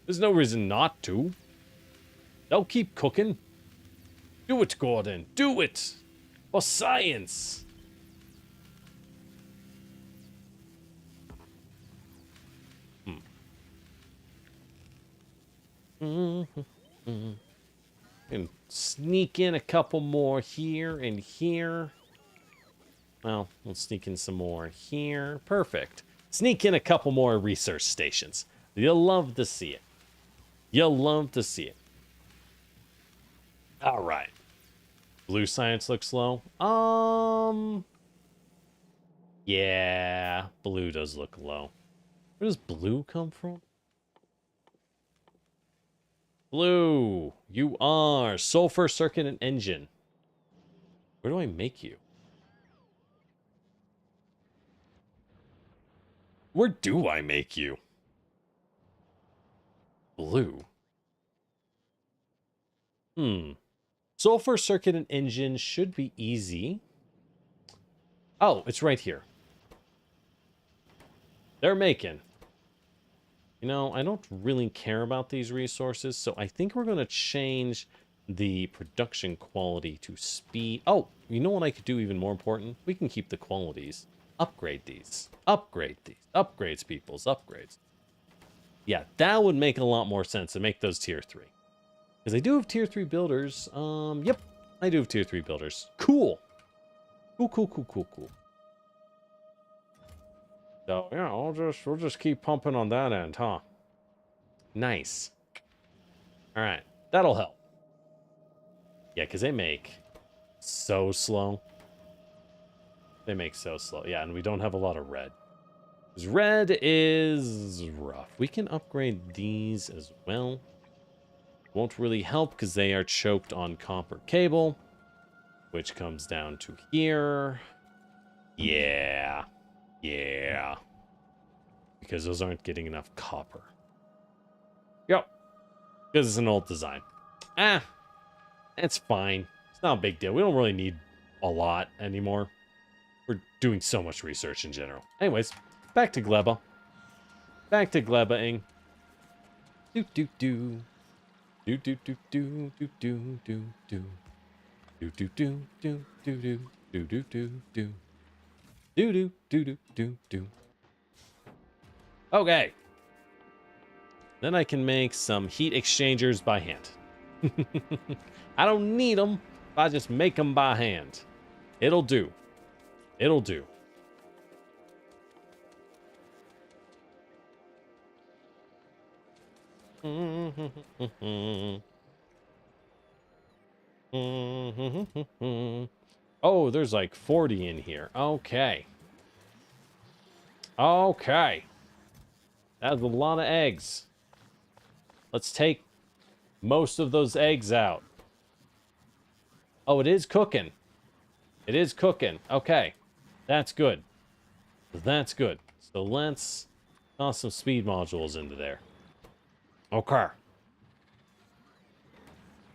There's no reason not to. They'll keep cooking. Do it, Gordon. Do it. For science. And sneak in a couple more here and here. Well, we'll sneak in some more here. Perfect. Sneak in a couple more research stations. You'll love to see it. You'll love to see it. All right. Blue science looks low. Yeah, blue does look low. Where does blue come from? Blue, you are sulfur circuit and engine. Where do I make you? Where do I make you? Blue. Sulfur circuit and engine should be easy. Oh, it's right here. They're making. You know, I don't really care about these resources, so I think we're going to change the production quality to speed. Oh, you know what I could do even more important? We can keep the qualities. Upgrade these. Upgrade these. Upgrades, peoples. Upgrades. Yeah, that would make a lot more sense to make those tier 3. Because I do have tier 3 builders. Yep, I do have tier 3 builders. Cool. Cool. So yeah, we'll just keep pumping on that end, huh? Nice. All right, that'll help. Yeah, because they make so slow. They make so slow. Yeah, and we don't have a lot of red. Because red is rough. We can upgrade these as well. Won't really help because they are choked on copper cable, which comes down to here. Yeah. Yeah. Because those aren't getting enough copper. Yep. Because it's an old design. It's fine. It's not a big deal. We don't really need a lot anymore. We're doing so much research in general. Anyways, back to Gleba. Back to Gleba-ing. Do do do. Do do do do do do do do. Do do do do do do do do do do. Do do do do do do. Okay. Then I can make some heat exchangers by hand. I don't need them. I just make them by hand. It'll do. It'll do. Oh, there's like 40 in here. Okay. Okay. That's a lot of eggs. Let's take most of those eggs out. Oh, it is cooking. It is cooking. Okay. That's good. That's good. So let's toss some speed modules into there. Okay.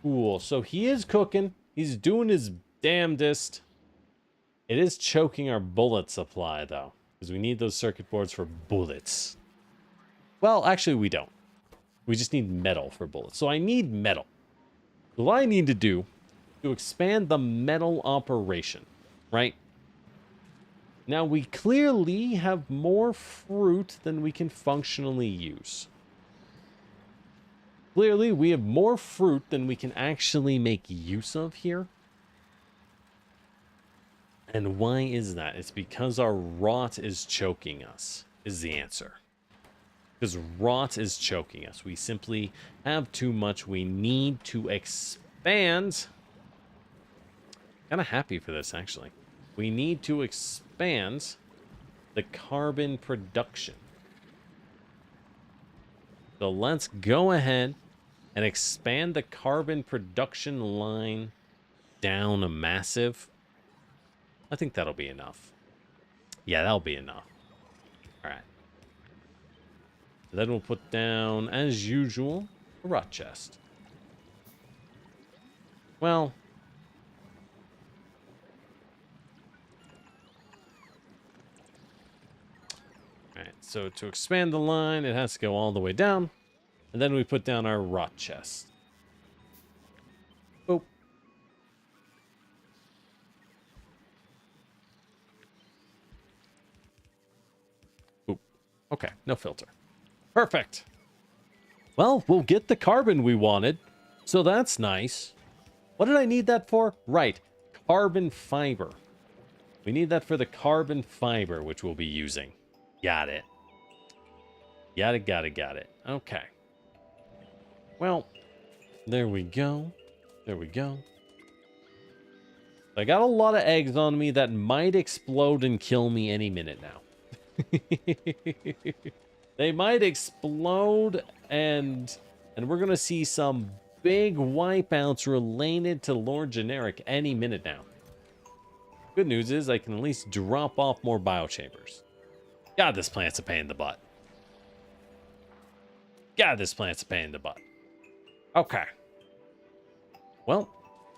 Cool. So he is cooking. He's doing his damnedest. It is choking our bullet supply, though. Because we need those circuit boards for bullets. Well, actually, we don't. We just need metal for bullets. So I need metal. So what I need to do to expand the metal operation, right? Now, we clearly have more fruit than we can functionally use. Clearly, we have more fruit than we can actually make use of here. And why is that? It's because our rot is choking us, is the answer. Because rot is choking us. We simply have too much. We need to expand. Kind of happy for this, actually. We need to expand the carbon production. So let's go ahead and expand the carbon production line down a massive. I think that'll be enough. Yeah, that'll be enough. All right. Then we'll put down, as usual, a rot chest. Well, all right, so to expand the line, it has to go all the way down. And then we put down our rot chest. Boop. Boop. Okay, no filter. Perfect. Well, we'll get the carbon we wanted, so that's nice. What did I need that for? Right, carbon fiber. We need that for the carbon fiber, which we'll be using. Got it. Got it. Okay. Well, there we go. There we go. I got a lot of eggs on me that might explode and kill me any minute now. They might explode and we're going to see some big wipeouts related to Lord Generic any minute now. Good news is I can at least drop off more biochambers. God, this plant's a pain in the butt. God, this plant's a pain in the butt. Okay. Well,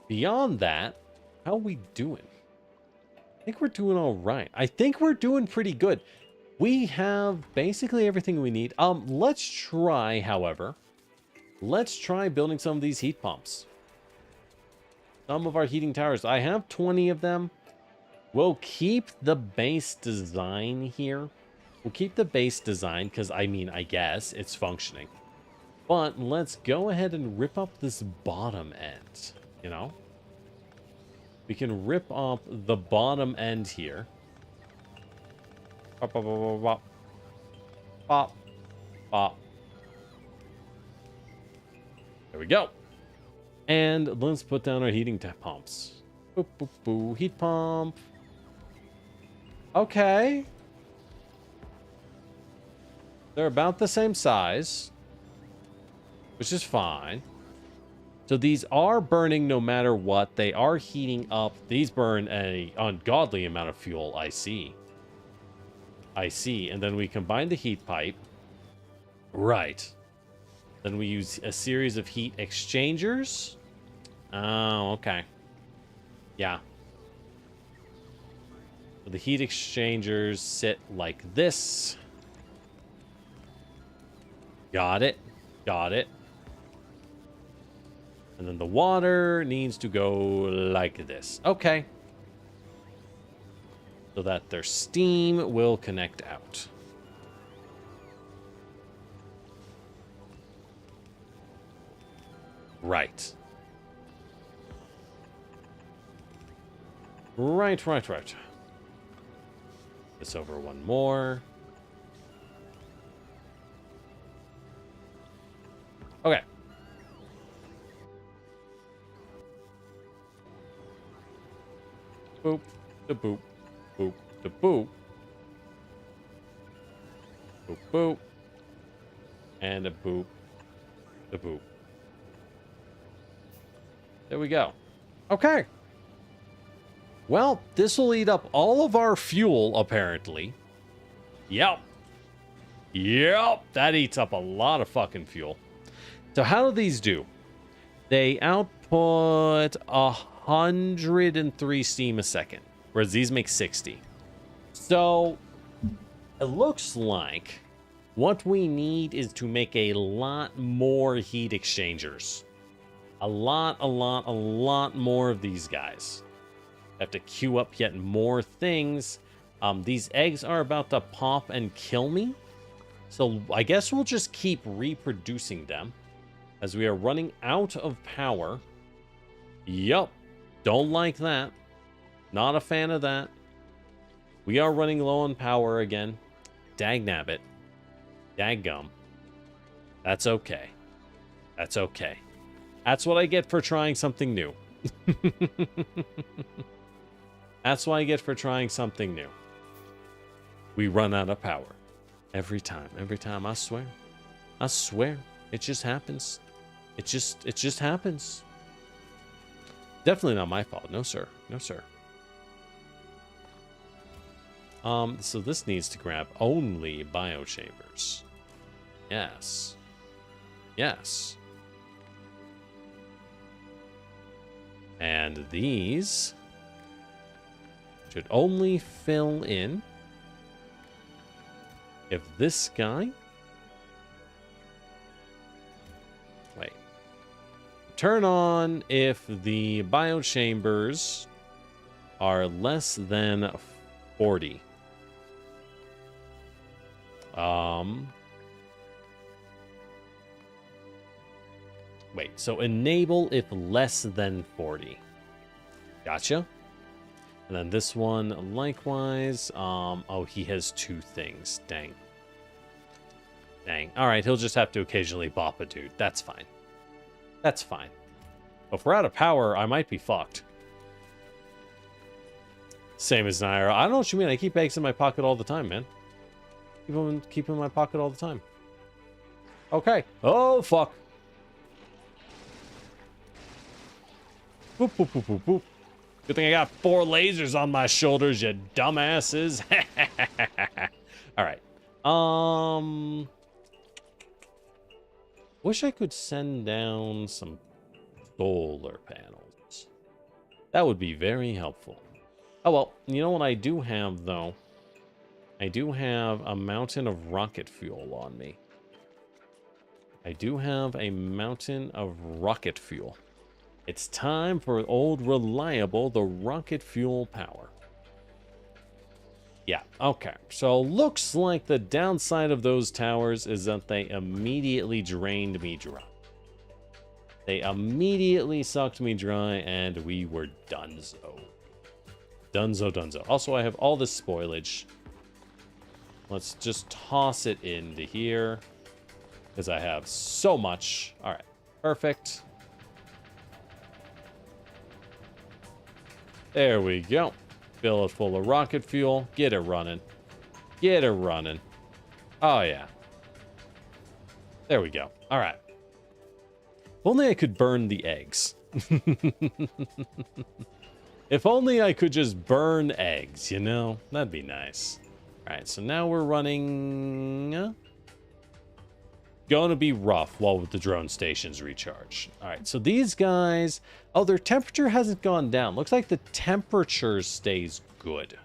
beyond that, how are we doing? I think we're doing all right. I think we're doing pretty good. We have basically everything we need. Let's try, however, let's try building some of these heat pumps. Some of our heating towers. I have 20 of them. We'll keep the base design here. We'll keep the base design because, I mean, I guess it's functioning. But let's go ahead and rip up this bottom end, you know? We can rip up the bottom end here. Pop. Pop. There we go. And let's put down our heating pumps. Boop, boop, boop. Heat pump. Okay. They're about the same size, which is fine. So these are burning no matter what. They are heating up. These burn an ungodly amount of fuel. I see. I see. And then we combine the heat pipe. Right. Then we use a series of heat exchangers. Oh, okay. Yeah. So the heat exchangers sit like this. Got it. Got it. And then the water needs to go like this. Okay. So that their steam will connect out. Right. Right. This over one more. Okay. Boop, the boop, boop, the boop. Boop, boop. And a boop, the boop. There we go. Okay. Well, this will eat up all of our fuel, apparently. Yep. Yep. That eats up a lot of fucking fuel. So how do these do? They output 103 steam a second, whereas these make 60. So it looks like what we need is to make a lot more heat exchangers. A lot more of these guys. Have to queue up yet more things. These eggs are about to pop and kill me. So I guess we'll just keep reproducing them as we are running out of power. Yup. Don't like that. Not a fan of that. We are running low on power again. Dagnabbit. Daggum. That's okay. That's okay. That's what I get for trying something new. That's what I get for trying something new. We run out of power. Every time, I swear. I swear. It just happens. It just happens. Definitely not my fault. No, sir. No, sir. So this needs to grab only biochambers. Yes. Yes. And these should only fill in if this guy... Wait. Turn on if the biochambers are less than 40. Wait, so enable if less than 40. Gotcha. And then this one, likewise. Oh, he has two things. Dang. Dang. All right, he'll just have to occasionally bop a dude. That's fine. That's fine. If we're out of power, I might be fucked. Same as Naira. I don't know what you mean. I keep eggs in my pocket all the time, man. Keep them in my pocket all the time. Okay. Oh, fuck. Boop, boop, boop, boop, boop. Good thing I got 4 lasers on my shoulders, you dumbasses. All right. Wish I could send down some solar panels. That would be very helpful. Oh, well, you know what I do have, though? I do have a mountain of rocket fuel on me. I do have a mountain of rocket fuel. It's time for old reliable, the rocket fuel power. Yeah, okay. So looks like the downside of those towers is that they immediately drained me dry. They immediately sucked me dry and we were donezo. Dunzo. Also, I have all this spoilage. Let's just toss it into here. Because I have so much. All right. Perfect. There we go. Fill it full of rocket fuel. Get it running. Get it running. Oh, yeah. There we go. All right. If only I could burn the eggs. If only I could just burn eggs, you know? That'd be nice. All right, so now we're running... Gonna be rough while the drone stations recharge. All right, so these guys... Oh, their temperature hasn't gone down. Looks like the temperature stays good.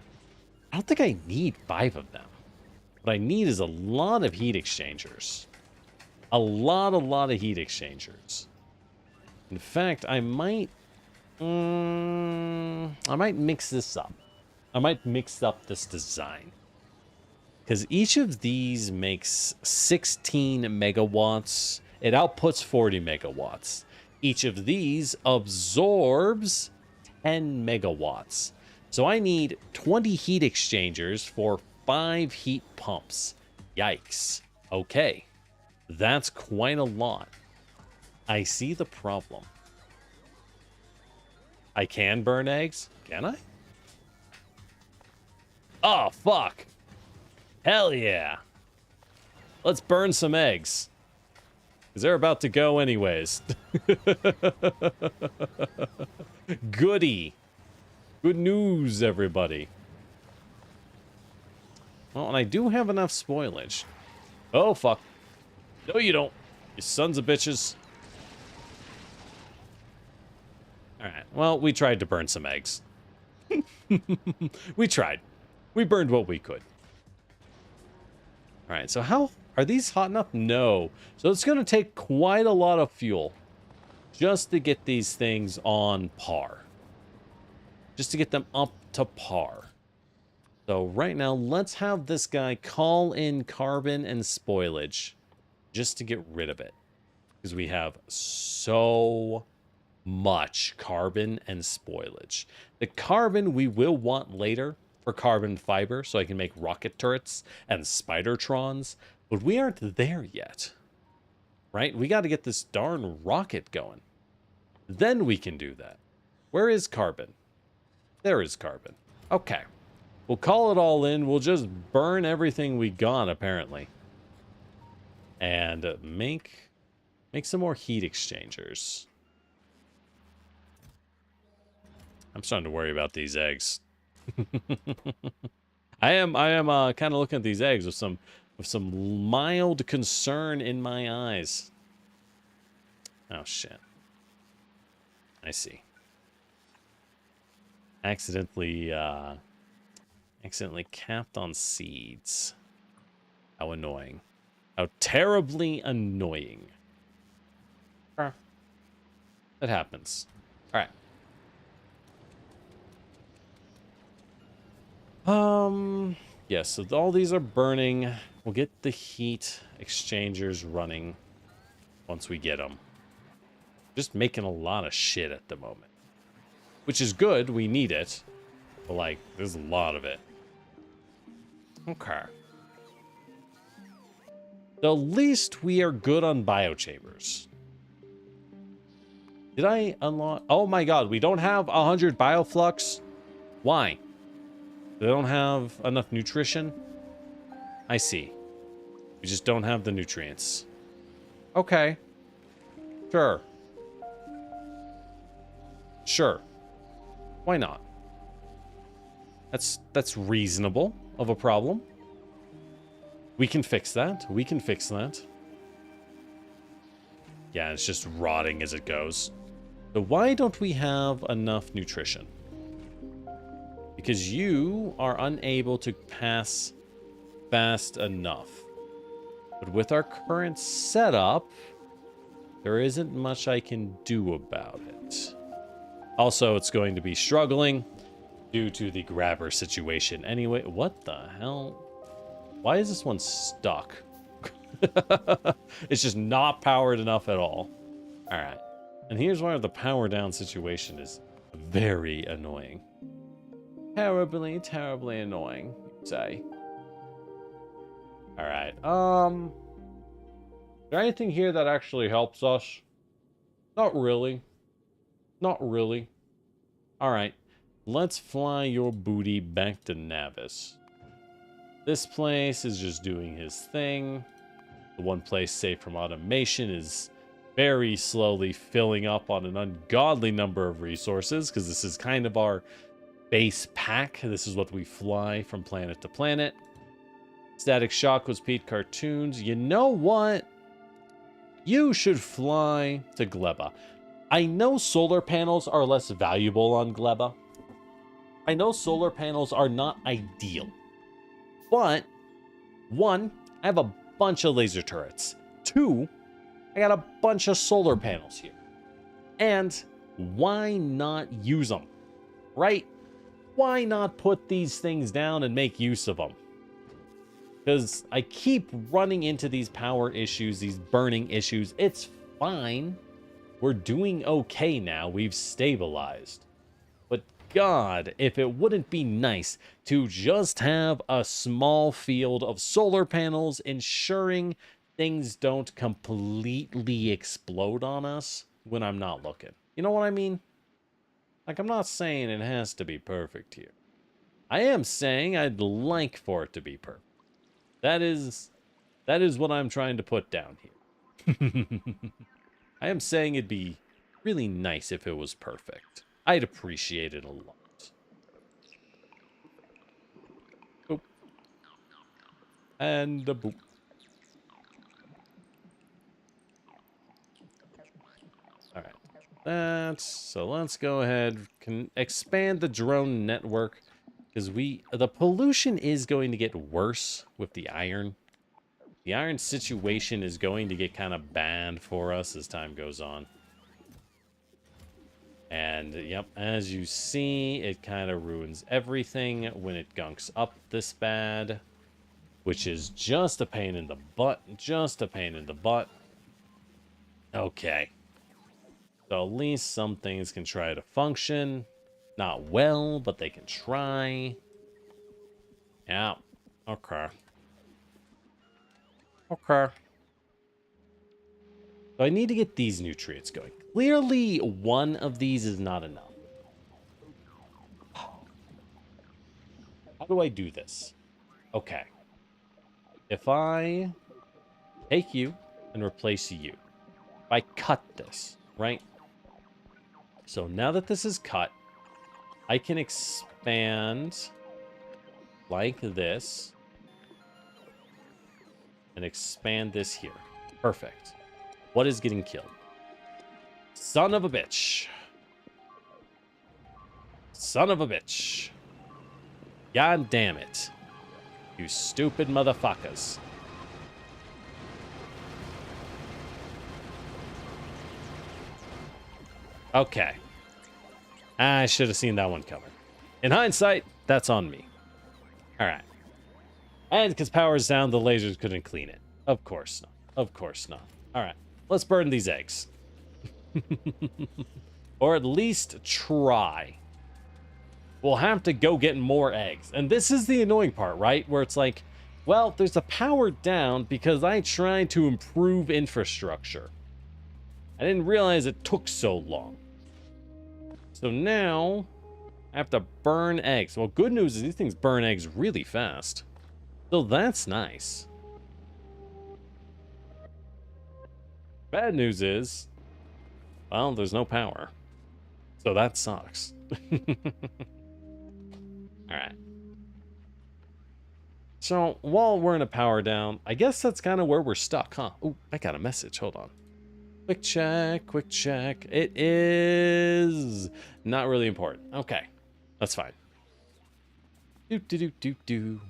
I don't think I need 5 of them. What I need is a lot of heat exchangers. A lot of heat exchangers. In fact, I might mix this up. I might mix up this design. Because each of these makes 16 megawatts. It outputs 40 megawatts. Each of these absorbs 10 megawatts. So I need 20 heat exchangers for 5 heat pumps. Yikes. Okay. That's quite a lot. I see the problem. I can burn eggs? Can I? Oh, fuck. Hell yeah. Let's burn some eggs. Because they're about to go anyways. Goody. Good news, everybody. Well, and I do have enough spoilage. Oh, fuck. No, you don't. You sons of bitches. Alright, well, we tried to burn some eggs. We tried. We burned what we could. Alright, so how... Are these hot enough? No. So it's going to take quite a lot of fuel just to get these things on par. Just to get them up to par. So right now, let's have this guy call in carbon and spoilage just to get rid of it. Because we have so much carbon and spoilage. The carbon we will want later for carbon fiber so I can make rocket turrets and Spidertrons. But we aren't there yet, right? We got to get this darn rocket going. Then we can do that. Where is carbon? There is carbon. Okay. We'll call it all in. We'll just burn everything we got, apparently. And make some more heat exchangers. I'm starting to worry about these eggs. I am kind of looking at these eggs with some mild concern in my eyes. Oh, shit. I see. Accidentally capped on seeds. How annoying. How terribly annoying. That happens. Alright. Yes, so all these are burning. We'll get the heat exchangers running once we get them. Just making a lot of shit at the moment. Which is good, we need it. But, like, there's a lot of it. Okay. So at least we are good on biochambers. Did I unlock... Oh my god, we don't have 100 bioflux? Why? They don't have enough nutrition? I see. We just don't have the nutrients. Okay. Sure. Sure. Why not? That's reasonable of a problem. We can fix that. We can fix that. Yeah, it's just rotting as it goes. So why don't we have enough nutrition? Because you are unable to pass fast enough. But with our current setup, there isn't much I can do about it. Also, it's going to be struggling due to the grabber situation. Anyway, what the hell? Why is this one stuck? It's just not powered enough at all. All right. And here's why the power down situation is very annoying. Terribly, terribly annoying, you'd say. All right. Is there anything here that actually helps us? Not really. Not really. All right. Let's fly your booty back to Navis. This place is just doing his thing. The one place safe from automation is very slowly filling up on an ungodly number of resources because this is kind of our base pack. This is what we fly from planet to planet. Static Shock was Pete Cartoons. You know what? You should fly to Gleba. I know solar panels are less valuable on Gleba. I know solar panels are not ideal. But, one, I have a bunch of laser turrets. Two, I got a bunch of solar panels here. And why not use them? Right? Why not put these things down and make use of them? Because I keep running into these power issues, these burning issues. It's fine. We're doing okay now. We've stabilized. But God, if it wouldn't be nice to just have a small field of solar panels ensuring things don't completely explode on us when I'm not looking. You know what I mean? Like, I'm not saying it has to be perfect here. I am saying I'd like for it to be perfect. That is what I'm trying to put down here. I am saying it'd be really nice if it was perfect. I'd appreciate it a lot. Boop. And a boop. Alright. So let's go ahead. Can expand the drone network. Because the pollution is going to get worse with the iron. The iron situation is going to get kind of bad for us as time goes on. And, yep, as you see, it kind of ruins everything when it gunks up this bad. Which is just a pain in the butt. Just a pain in the butt. Okay. So at least some things can try to function. Not well, but they can try. Yeah. Okay. Okay. So I need to get these nutrients going. Clearly, one of these is not enough. How do I do this? Okay. If I take you and replace you. If I cut this, right? So now that this is cut, I can expand like this and expand this here. Perfect. What is getting killed? Son of a bitch. Son of a bitch. God damn it. You stupid motherfuckers. Okay. I should have seen that one coming. In hindsight, that's on me. Alright. And because power's down, the lasers couldn't clean it. Of course not. Of course not. Alright. Let's burn these eggs. Or at least try. We'll have to go get more eggs. And this is the annoying part, right? Where it's like, well, there's a power down because I tried to improve infrastructure. I didn't realize it took so long. So now, I have to burn eggs. Well, good news is these things burn eggs really fast. So that's nice. Bad news is, well, there's no power. So that sucks. Alright. So, while we're in a power down, I guess that's kind of where we're stuck, huh? Oh, I got a message. Hold on. Quick check, quick check. It is not really important. Okay, that's fine. Do do do do do.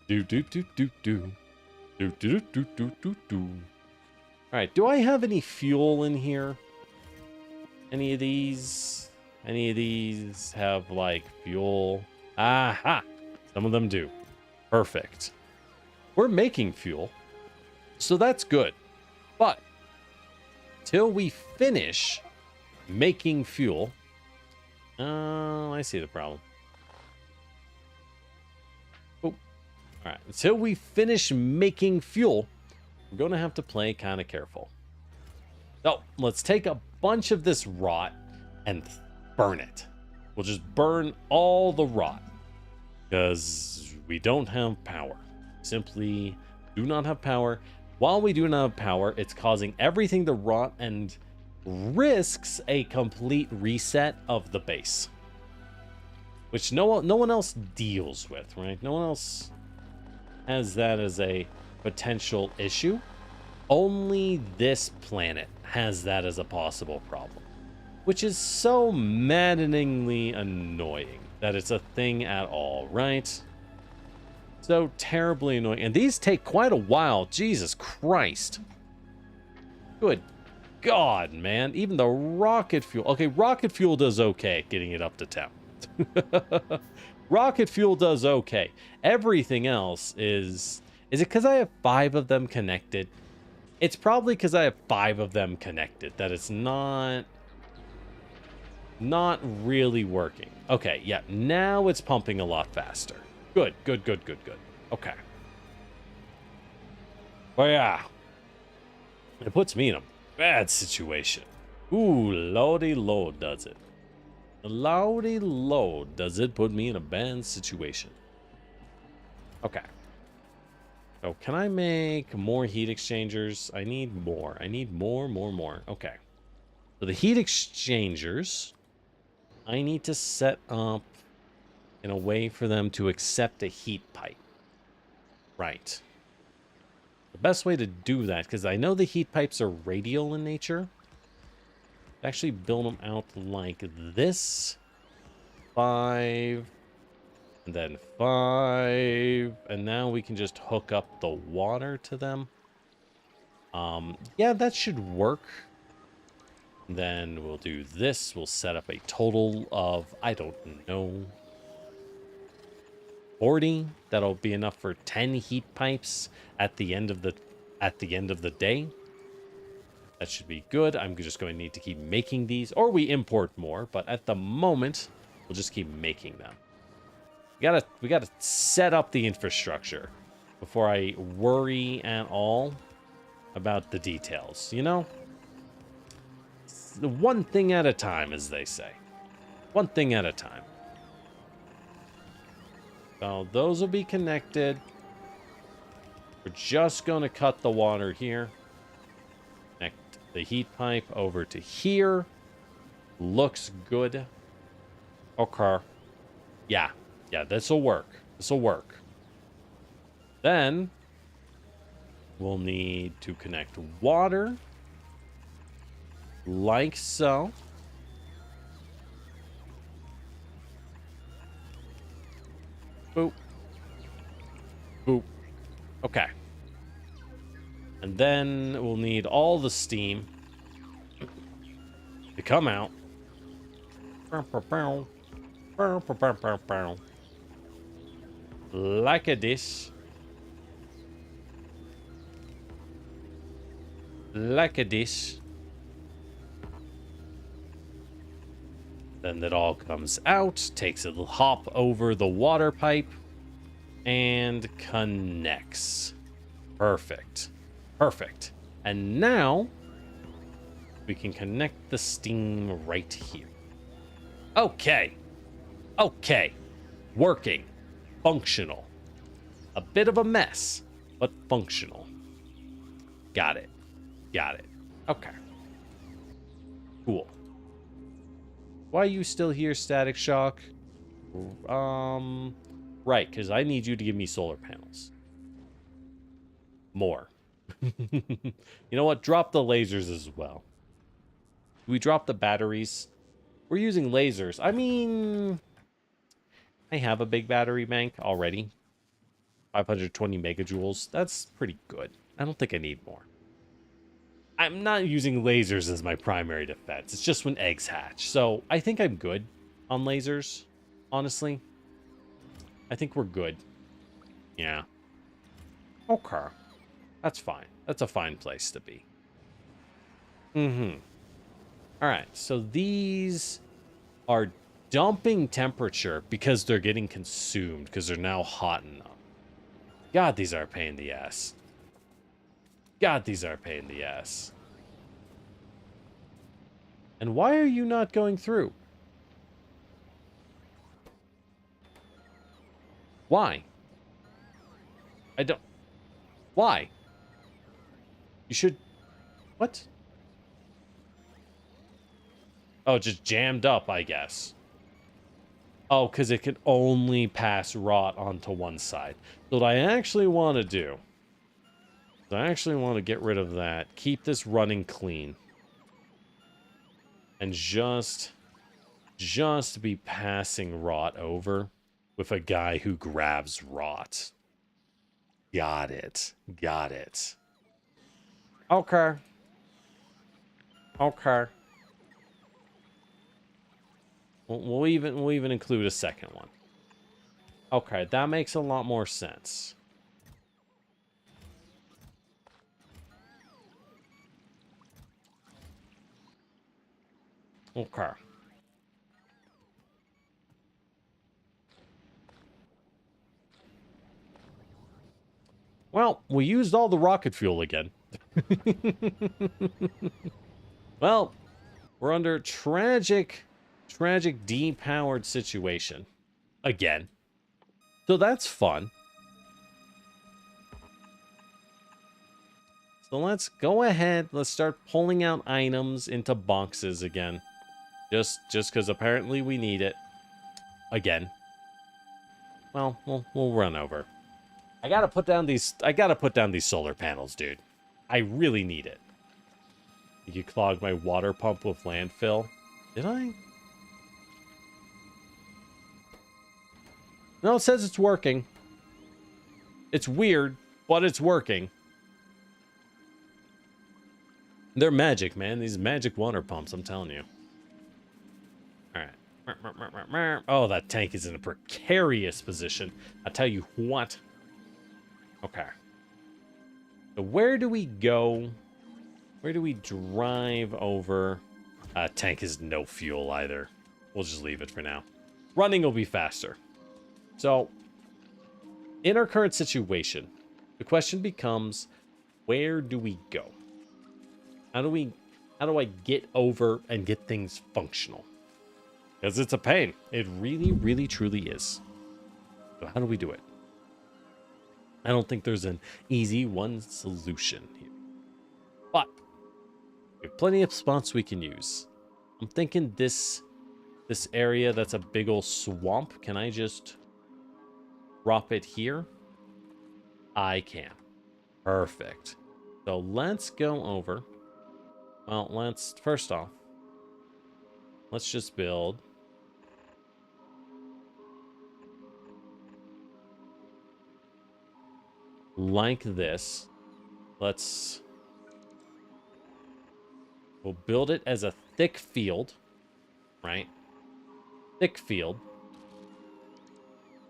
Do do do do do. Do do do do do do. Alright, do I have any fuel in here? Any of these? Any of these have, like, fuel? Aha! Some of them do. Perfect. We're making fuel, so that's good. But till we finish making fuel, I see the problem. Oh, All right, until we finish making fuel, we're going to have to play kind of careful. So let's take a bunch of this rot and burn it. We'll just burn all the rot because we don't have power. Simply do not have power. While we do not have power, it's causing everything to rot and risks a complete reset of the base, which no one else deals with, right? No one else has that as a potential issue. Only this planet has that as a possible problem, which is so maddeningly annoying that it's a thing at all, right? So terribly annoying. And these take quite a while. Jesus Christ. Good God, man. Even the rocket fuel. Okay, rocket fuel does okay getting it up to 10. Rocket fuel does okay. Everything else is it because I have 5 of them connected? It's probably because I have 5 of them connected that it's not really working. Okay, yeah, now it's pumping a lot faster. Good. Okay. Well, yeah. It puts me in a bad situation. Ooh, lordy lord does it. Lordy lord does it put me in a bad situation. Okay. So can I make more heat exchangers? I need more. I need more. Okay. So the heat exchangers, I need to set up in a way for them to accept a heat pipe. Right. The best way to do that, because I know the heat pipes are radial in nature. Actually build them out like this. 5. And then 5. And now we can just hook up the water to them. Yeah, that should work. Then we'll do this. We'll set up a total of, I don't know, 40. That'll be enough for 10 heat pipes at the end of the day. That should be good. I'm just going to need to keep making these, or we import more, but at the moment we'll just keep making them. We gotta set up the infrastructure before I worry at all about the details, you know? It's the one thing at a time, as they say. One thing at a time. So those will be connected. We're just going to cut the water here. Connect the heat pipe over to here. Looks good. Okay. Yeah, this'll work. This'll work. Then we'll need to connect water like so. Boop. Boop. Okay. And then we'll need all the steam to come out. Like a dish. Like a dish. Then that all comes out, takes a little hop over the water pipe, and connects. Perfect. Perfect. And now we can connect the steam right here. Okay. Okay. Working. Functional. A bit of a mess, but functional. Got it. Got it. Okay. Cool. Why are you still here, Static Shock? Right, because I need you to give me solar panels. More. You know what? Drop the lasers as well. We drop the batteries. We're using lasers. I mean, I have a big battery bank already. 520 megajoules. That's pretty good. I don't think I need more. I'm not using lasers as my primary defense. It's just when eggs hatch. So I think I'm good on lasers, honestly. I think we're good. Yeah. Okay. That's fine. That's a fine place to be. Mm-hmm. All right. So these are dumping temperature because they're getting consumed because they're now hot enough. God, these are a pain in the ass. God, these are a pain in the ass. And why are you not going through? Why? I don't... Why? You should... What? Oh, just jammed up, I guess. Oh, because it can only pass rot onto one side. So what I actually want to do... I actually want to get rid of that. Keep this running clean. And just be passing rot over with a guy who grabs rot. Got it. Got it. Okay. Okay. We'll even include a second one. Okay, that makes a lot more sense. Okay. Well, we used all the rocket fuel again. Well, we're under tragic depowered situation. Again. So that's fun. So let's go ahead. Let's start pulling out items into boxes again. Just because apparently we need it. Again. Well, we'll run over. I gotta put down these solar panels, dude. I really need it. You clogged my water pump with landfill. Did I? No, it says it's working. It's weird, but it's working. They're magic, man. These magic water pumps, I'm telling you. Alright. Oh, that tank is in a precarious position. I'll tell you what. Okay. So where do we go? Where do we drive over? Tank is no fuel either. We'll just leave it for now. Running will be faster. So, in our current situation, the question becomes, where do we go? How do I get over and get things functional? Because it's a pain. It really, really, truly is. So how do we do it? I don't think there's an easy one solution here. But we have plenty of spots we can use. I'm thinking this area that's a big old swamp. Can I just drop it here? I can. Perfect. So let's go over. Well, first off, let's just build like this. We'll build it as a thick field, right? Thick field.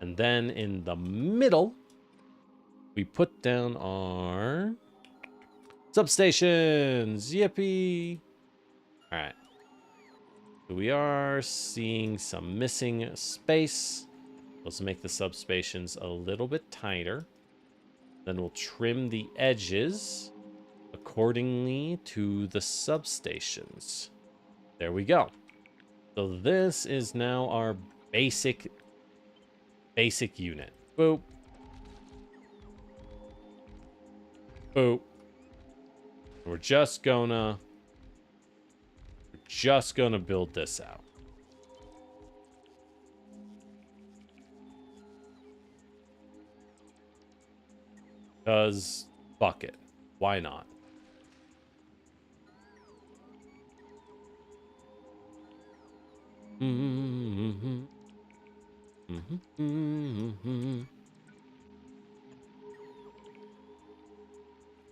And then in the middle, we put down our substations. Yippee. All right. So we are seeing some missing space. Let's make the substations a little bit tighter. Then we'll trim the edges accordingly to the substations. There we go. So this is now our basic unit. Boop. Boop. We're just gonna build this out. Because fuck it. Why not?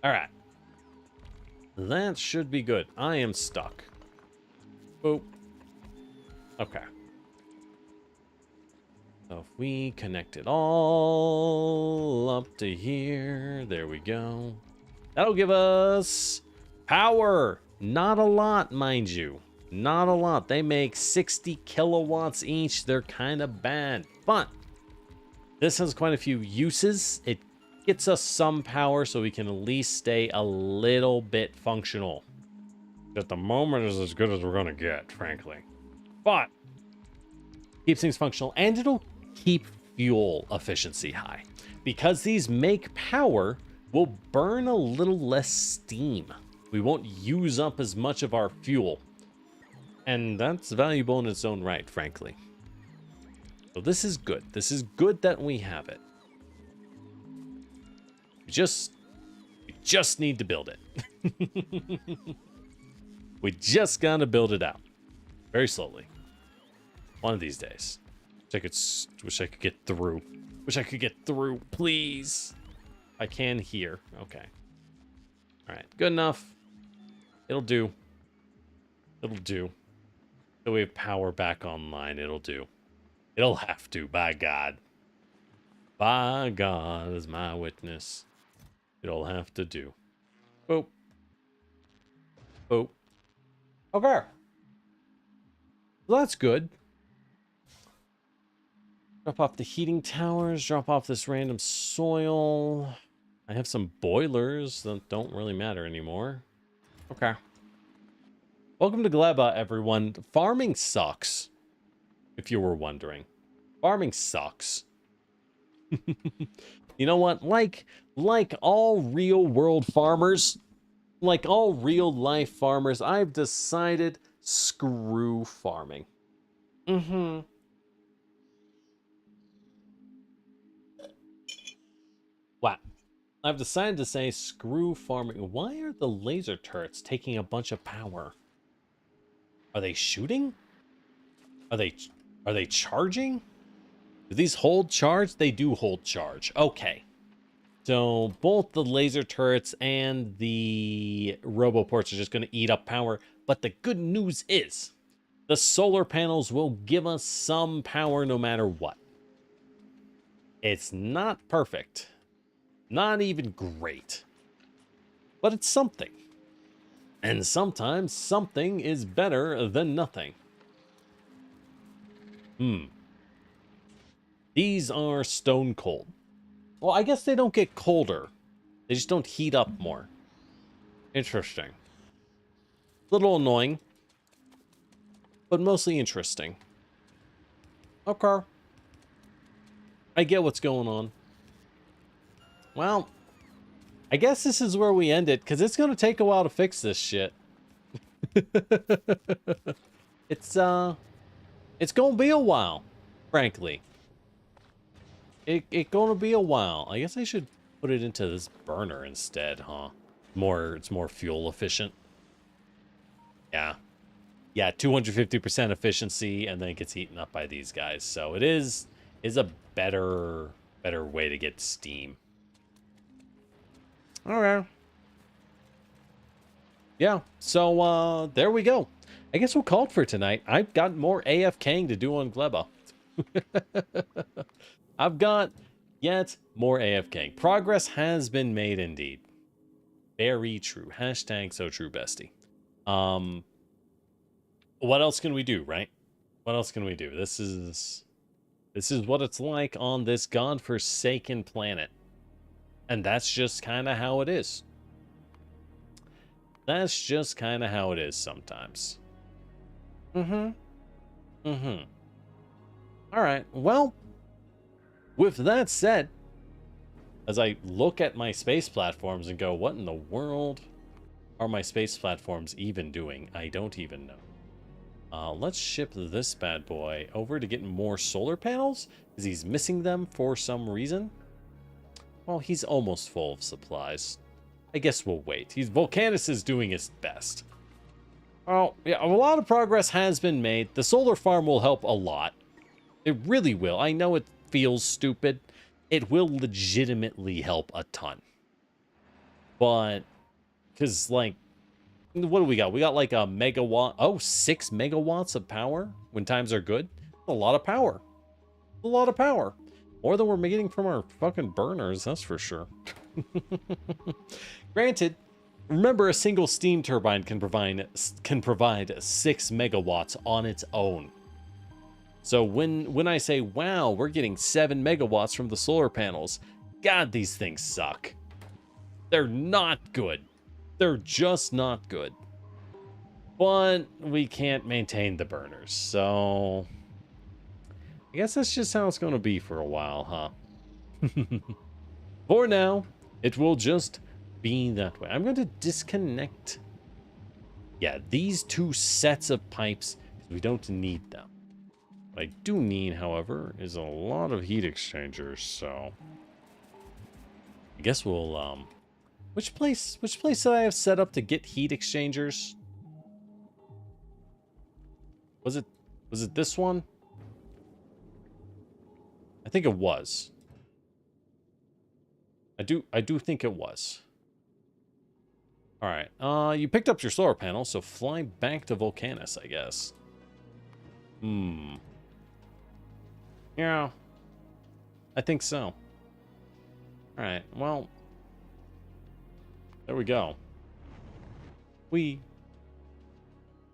All right. That should be good. I am stuck. Boop. Okay. So if we connect it all up to here, there we go. That'll give us power. Not a lot, mind you. Not a lot. They make 60 kilowatts each. They're kind of bad. But this has quite a few uses. It gets us some power so we can at least stay a little bit functional. At the moment is as good as we're gonna get, frankly. But keeps things functional, and it'll keep fuel efficiency high. Because these make power, we'll burn a little less steam. We won't use up as much of our fuel. And that's valuable in its own right, frankly. So this is good. This is good that we have it. We just need to build it. We just gotta build it out. Very slowly. One of these days. Wish I could get through. Wish I could get through, please. I can hear. Okay. Alright, good enough. It'll do. It'll do. So we have power back online. It'll do. It'll have to, by God. By God is my witness. It'll have to do. Boop. Boop. Okay. Well, that's good. Drop off the heating towers. Drop off this random soil. I have some boilers that don't really matter anymore. Okay. Welcome to Gleba, everyone. Farming sucks. If you were wondering. Farming sucks. You know what? Like all real world farmers, like all real life farmers, I've decided screw farming. Wow. I've decided to say screw farming. Why are the laser turrets taking a bunch of power? Are they shooting? Are they charging? Do these hold charge? They do hold charge. Okay. So both the laser turrets and the roboports are just going to eat up power. But the good news is the solar panels will give us some power no matter what. It's not perfect. Not even great. But it's something. And sometimes something is better than nothing. These are stone cold. Well, I guess they don't get colder. They just don't heat up more. Interesting. Little annoying. But mostly interesting. Okay. I get what's going on. Well, I guess this is where we end it, because it's going to take a while to fix this shit. It's going to be a while, frankly. It's going to be a while. I guess I should put it into this burner instead, huh? It's more fuel efficient. Yeah. Yeah, 250% efficiency, and then it gets eaten up by these guys. So it is a better way to get steam. Okay. Yeah, so there we go. I guess we'll call it for tonight. I've got more AFKing to do on Gleba. I've got yet more AFKing. Progress has been made indeed. Very true. Hashtag so true, bestie. What else can we do, right? What else can we do? This is what it's like on this godforsaken planet. And that's just kind of how it is. That's just kind of how it is sometimes. All right. Well, with that said, as I look at my space platforms and go, what in the world are my space platforms even doing? I don't even know. Let's ship this bad boy over to get more solar panels, because he's missing them for some reason. Well, he's almost full of supplies. I guess we'll wait. Volcanus is doing his best. Well, yeah, a lot of progress has been made. The solar farm will help a lot. It really will. I know it feels stupid. It will legitimately help a ton. But, because, like, what do we got? We got like a megawatt. Oh, 6 megawatts of power when times are good. A lot of power. A lot of power. More than we're getting from our fucking burners, that's for sure. Granted, remember a single steam turbine can provide 6 megawatts on its own. So when I say, wow, we're getting 7 megawatts from the solar panels, God, these things suck. They're not good. They're just not good. But we can't maintain the burners, so I guess that's just how it's going to be for a while, huh? For now, it will just be that way. I'm going to disconnect, yeah, these two sets of pipes because we don't need them. What I do need, however, is a lot of heat exchangers, so I guess we'll, which place did I have set up to get heat exchangers? Was it this one? I think it was. I do think it was. All right. You picked up your solar panel, so fly back to Volcanus, I guess. Yeah. I think so. All right. Well, there we go.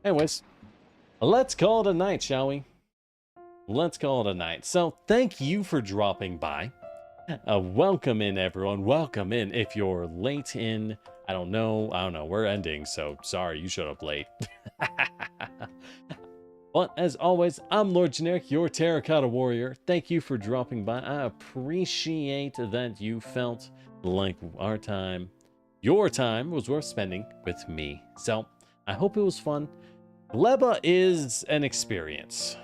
Anyways, let's call it a night, shall we? Let's call it a night. So, thank you for dropping by. Welcome in, everyone. Welcome in. If you're late in, I don't know. We're ending, so sorry you showed up late. But as always, I'm Lord Generic, your Terracotta Warrior. Thank you for dropping by. I appreciate that you felt like your time was worth spending with me. So, I hope it was fun. Gleba is an experience.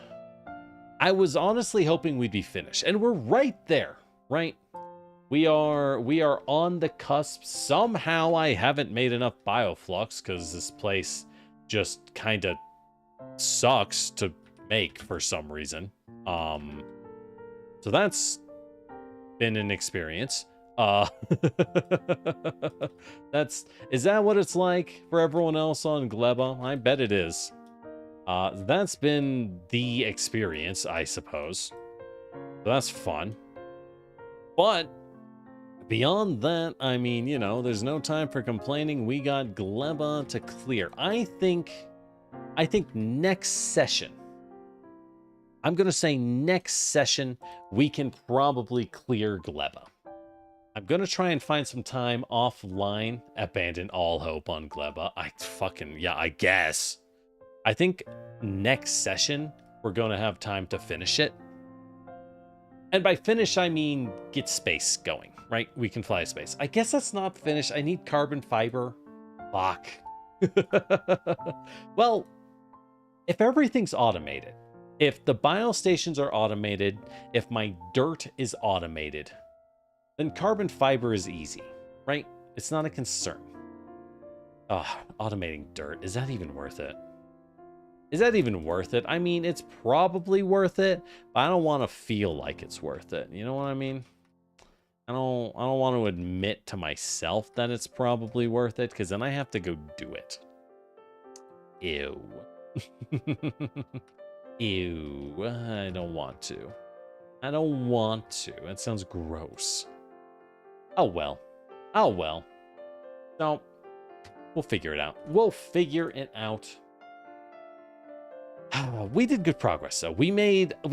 I was honestly hoping we'd be finished, and we're right there, right? We are on the cusp. Somehow I haven't made enough bioflux because this place just kind of sucks to make for some reason. So that's been an experience. Is that what it's like for everyone else on Gleba? I bet it is. That's been the experience, I suppose. So that's fun. But beyond that, I mean, you know, there's no time for complaining. We got Gleba to clear. I think next session, I'm going to say next session, we can probably clear Gleba. I'm going to try and find some time offline. Abandon all hope on Gleba. I guess. I think next session, we're going to have time to finish it. And by finish, I mean get space going, right? We can fly space. I guess that's not finished. I need carbon fiber. Fuck. Well, if everything's automated, if the biostations are automated, if my dirt is automated, then carbon fiber is easy, right? It's not a concern. Automating dirt. Is that even worth it? Is that even worth it? I mean, it's probably worth it, but I don't want to feel like it's worth it. You know what I mean? I don't want to admit to myself that it's probably worth it, because then I have to go do it. Ew. Ew. I don't want to. I don't want to. That sounds gross. Oh well. Oh well. So, we'll figure it out. We'll figure it out. We did good progress. So we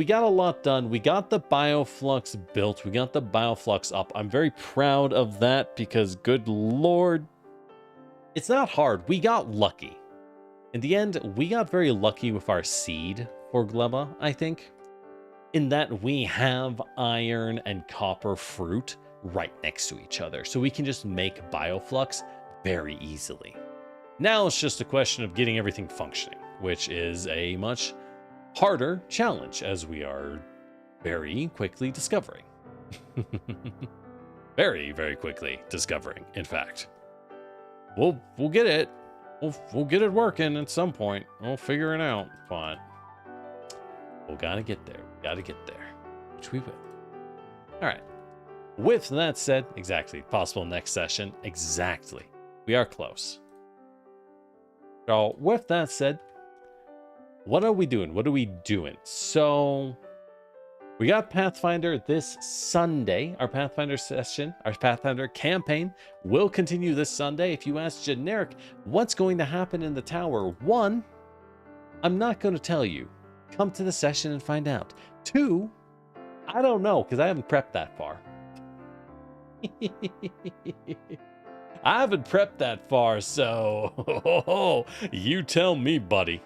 got a lot done. We got the bioflux built. We got the bioflux up. I'm very proud of that because good Lord, it's not hard. We got lucky. In the end, we got very lucky with our seed for Gleba, I think, in that we have iron and copper fruit right next to each other. So we can just make bioflux very easily. Now it's just a question of getting everything functioning, which is a much harder challenge, as we are very quickly discovering. Very, very quickly discovering, in fact. We'll get it. We'll get it working at some point. We'll figure it out. But we'll gotta get there. Gotta get there. Which we will. Alright. With that said, exactly. Possible next session. Exactly. We are close. So, with that said, what are we doing? What are we doing? So, we got Pathfinder this Sunday. Our Pathfinder session, our Pathfinder campaign will continue this Sunday. If you ask Generic what's going to happen in the tower, 1, I'm not going to tell you. Come to the session and find out. 2, I don't know because I haven't prepped that far. I haven't prepped that far, so you tell me, buddy.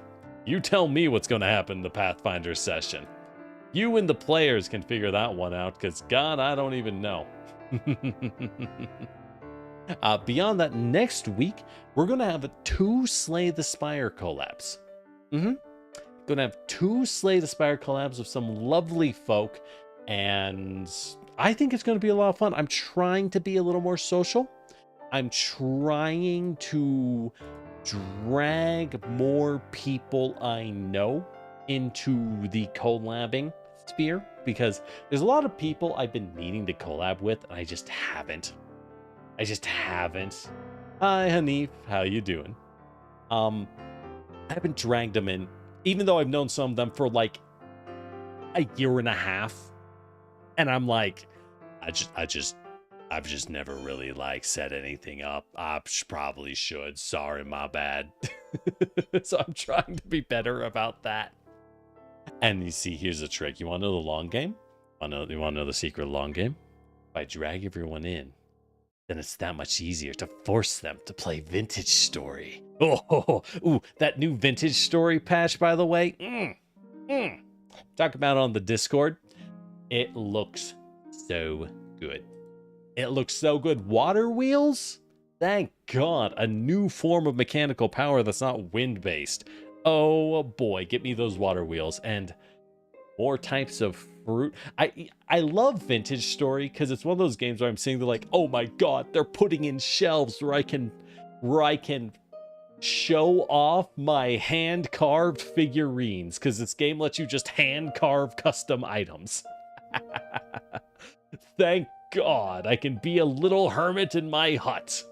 You tell me what's going to happen in the Pathfinder session. You and the players can figure that one out, because God, I don't even know. Beyond that, next week, we're going to have a 2 Slay the Spire collabs. Going to have 2 Slay the Spire collabs with some lovely folk, and I think it's going to be a lot of fun. I'm trying to be a little more social. I'm trying to drag more people I know into the collabing sphere, because there's a lot of people I've been needing to collab with, and I just haven't. Hi, Hanif. How you doing? I haven't dragged them in, even though I've known some of them for like a year and a half. And I'm like, I've just never really like set anything up. I probably should. Sorry, my bad. So I'm trying to be better about that. And you see, here's a trick. You want to know the long game? You want to know the secret long game? If I drag everyone in, then it's that much easier to force them to play Vintage Story. Ooh, that new Vintage Story patch, by the way. Talk about it on the Discord. It looks so good. It looks so good. Water wheels? Thank God. A new form of mechanical power that's not wind-based. Oh boy, get me those water wheels. And more types of fruit. I love Vintage Story because it's one of those games where I'm seeing, they're like, oh my God, they're putting in shelves where I can show off my hand-carved figurines, because this game lets you just hand-carve custom items. Thank God I can be a little hermit in my hut.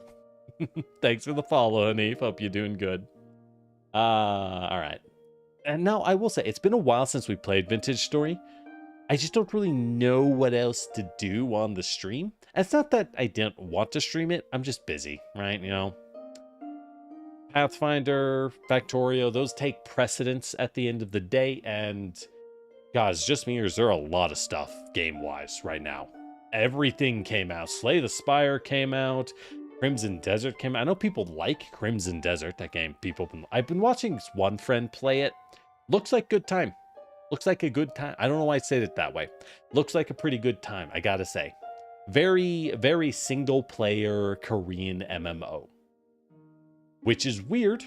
Thanks for the follow, Hanif. Hope you're doing good. All right. And now I will say, it's been a while since we played Vintage Story. I just don't really know what else to do on the stream. And it's not that I didn't want to stream it. I'm just busy, right? You know, Pathfinder, Factorio, those take precedence at the end of the day. And God, it's just me, or is there a lot of stuff game-wise right now? Everything came out. Slay the Spire came out. Crimson Desert came out. I know people like Crimson Desert, that game. I've been watching one friend play it. Looks like good time. Looks like a good time. I don't know why I said it that way. Looks like a pretty good time, I gotta say. Very, very single-player Korean MMO. Which is weird.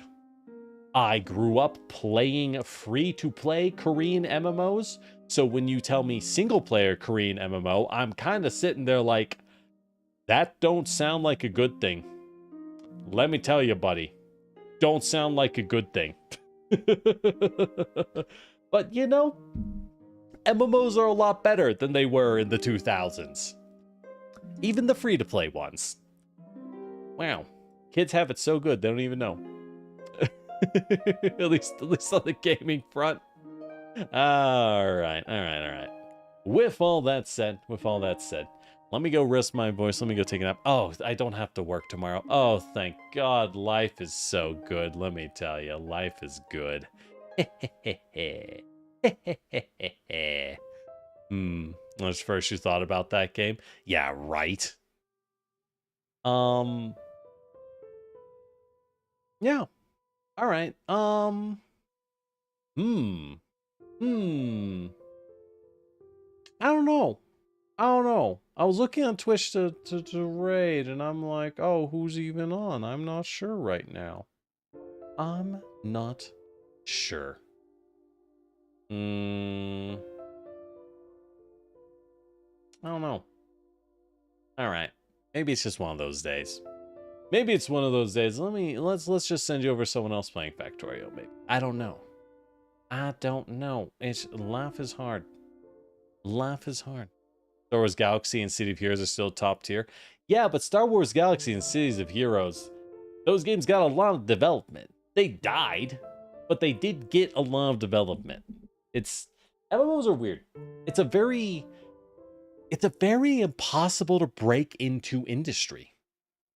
I grew up playing free-to-play Korean MMOs, so when you tell me single-player Korean MMO, I'm kind of sitting there like, that don't sound like a good thing. Let me tell you, buddy. Don't sound like a good thing. But, you know, MMOs are a lot better than they were in the 2000s. Even the free-to-play ones. Wow. Kids have it so good, they don't even know. at least on the gaming front. All right. With all that said, let me go rest my voice. Let me go take a nap. Oh, I don't have to work tomorrow. Oh, thank God. Life is so good. Let me tell you, life is good. That's first you thought about that game? Yeah, right. Yeah. All right. I don't know. I was looking on Twitch to raid, and I'm like, oh, who's even on? I'm not sure right now. I'm not sure. I don't know. All right. Maybe it's just one of those days. Let's just send you over someone else playing Factorio, maybe. I don't know. Life is hard. Star Wars Galaxy and City of Heroes are still top tier. Yeah, but Star Wars Galaxy and Cities of Heroes, those games got a lot of development. They died, but they did get a lot of development. MMOs are weird. It's a very impossible to break into industry.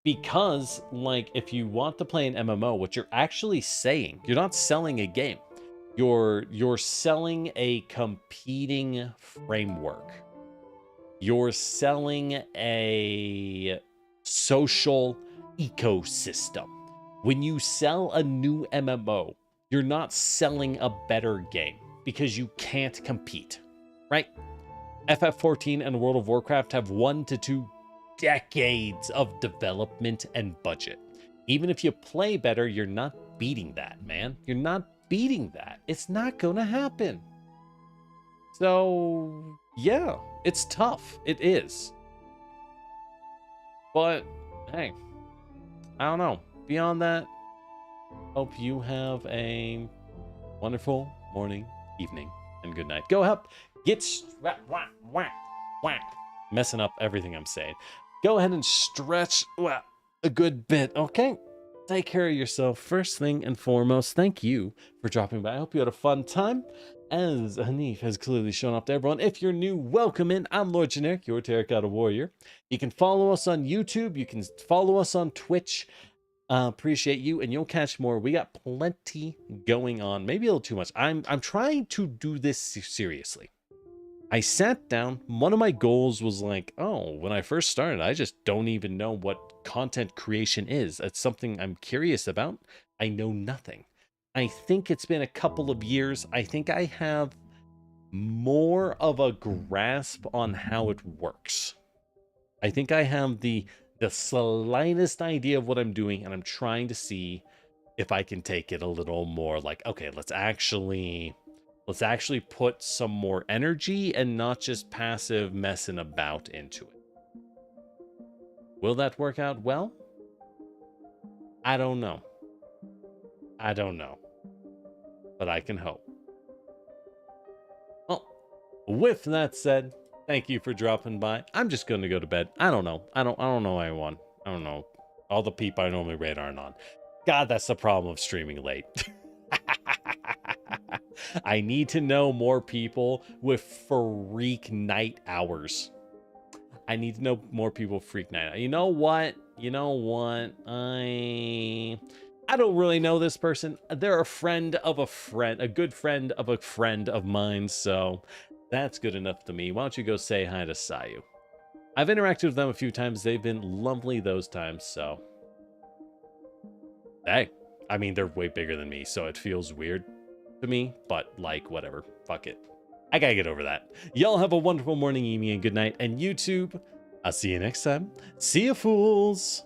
Because, like, if you want to play an MMO, what you're actually saying, you're not selling a game. You're selling a competing framework. You're selling a social ecosystem. When you sell a new MMO, you're not selling a better game because you can't compete, right? FF14 and World of Warcraft have 1 to 2 decades of development and budget. Even if you play better, you're not beating that, man. You're not beating that. It's not gonna happen. So, yeah, it's tough. It is. But, hey, I don't know. Beyond that, hope you have a wonderful morning, evening, and good night. Go help get messing up everything I'm saying. Go ahead and stretch a good bit, okay? Take care of yourself first thing and foremost. Thank you for dropping by. I hope you had a fun time. As Hanif has clearly shown up to everyone. If you're new, welcome in. I'm Lord Generic, your Terracotta Warrior. You can follow us on YouTube. You can follow us on Twitch. Appreciate you, and you'll catch more. We got plenty going on. Maybe a little too much. I'm trying to do this seriously. I sat down. One of my goals was like, oh, when I first started, I just don't even know what content creation is. It's something I'm curious about. I know nothing. I think it's been a couple of years. I think I have more of a grasp on how it works. I think I have the slightest idea of what I'm doing, and I'm trying to see if I can take it a little more like, okay, let's actually put some more energy and not just passive messing about into it. Will that work out well? I don't know. But I can hope. Well, with that said, thank you for dropping by. I'm just going to go to bed. I don't know. I don't know anyone. I don't know. All the people I normally raid aren't on. God, that's the problem of streaming late. I need to know more people with freak night hours. I need to know more people with freak night. You know what? I don't really know this person. They're a friend of a friend, a good friend of a friend of mine, so that's good enough to me. Why don't you go say hi to Sayu? I've interacted with them a few times. They've been lovely those times, so. Hey, I mean, they're way bigger than me, so it feels weird to me, but like, whatever. Fuck it. I gotta get over that. Y'all have a wonderful morning, evening, and good night. And YouTube, I'll see you next time. See ya, fools!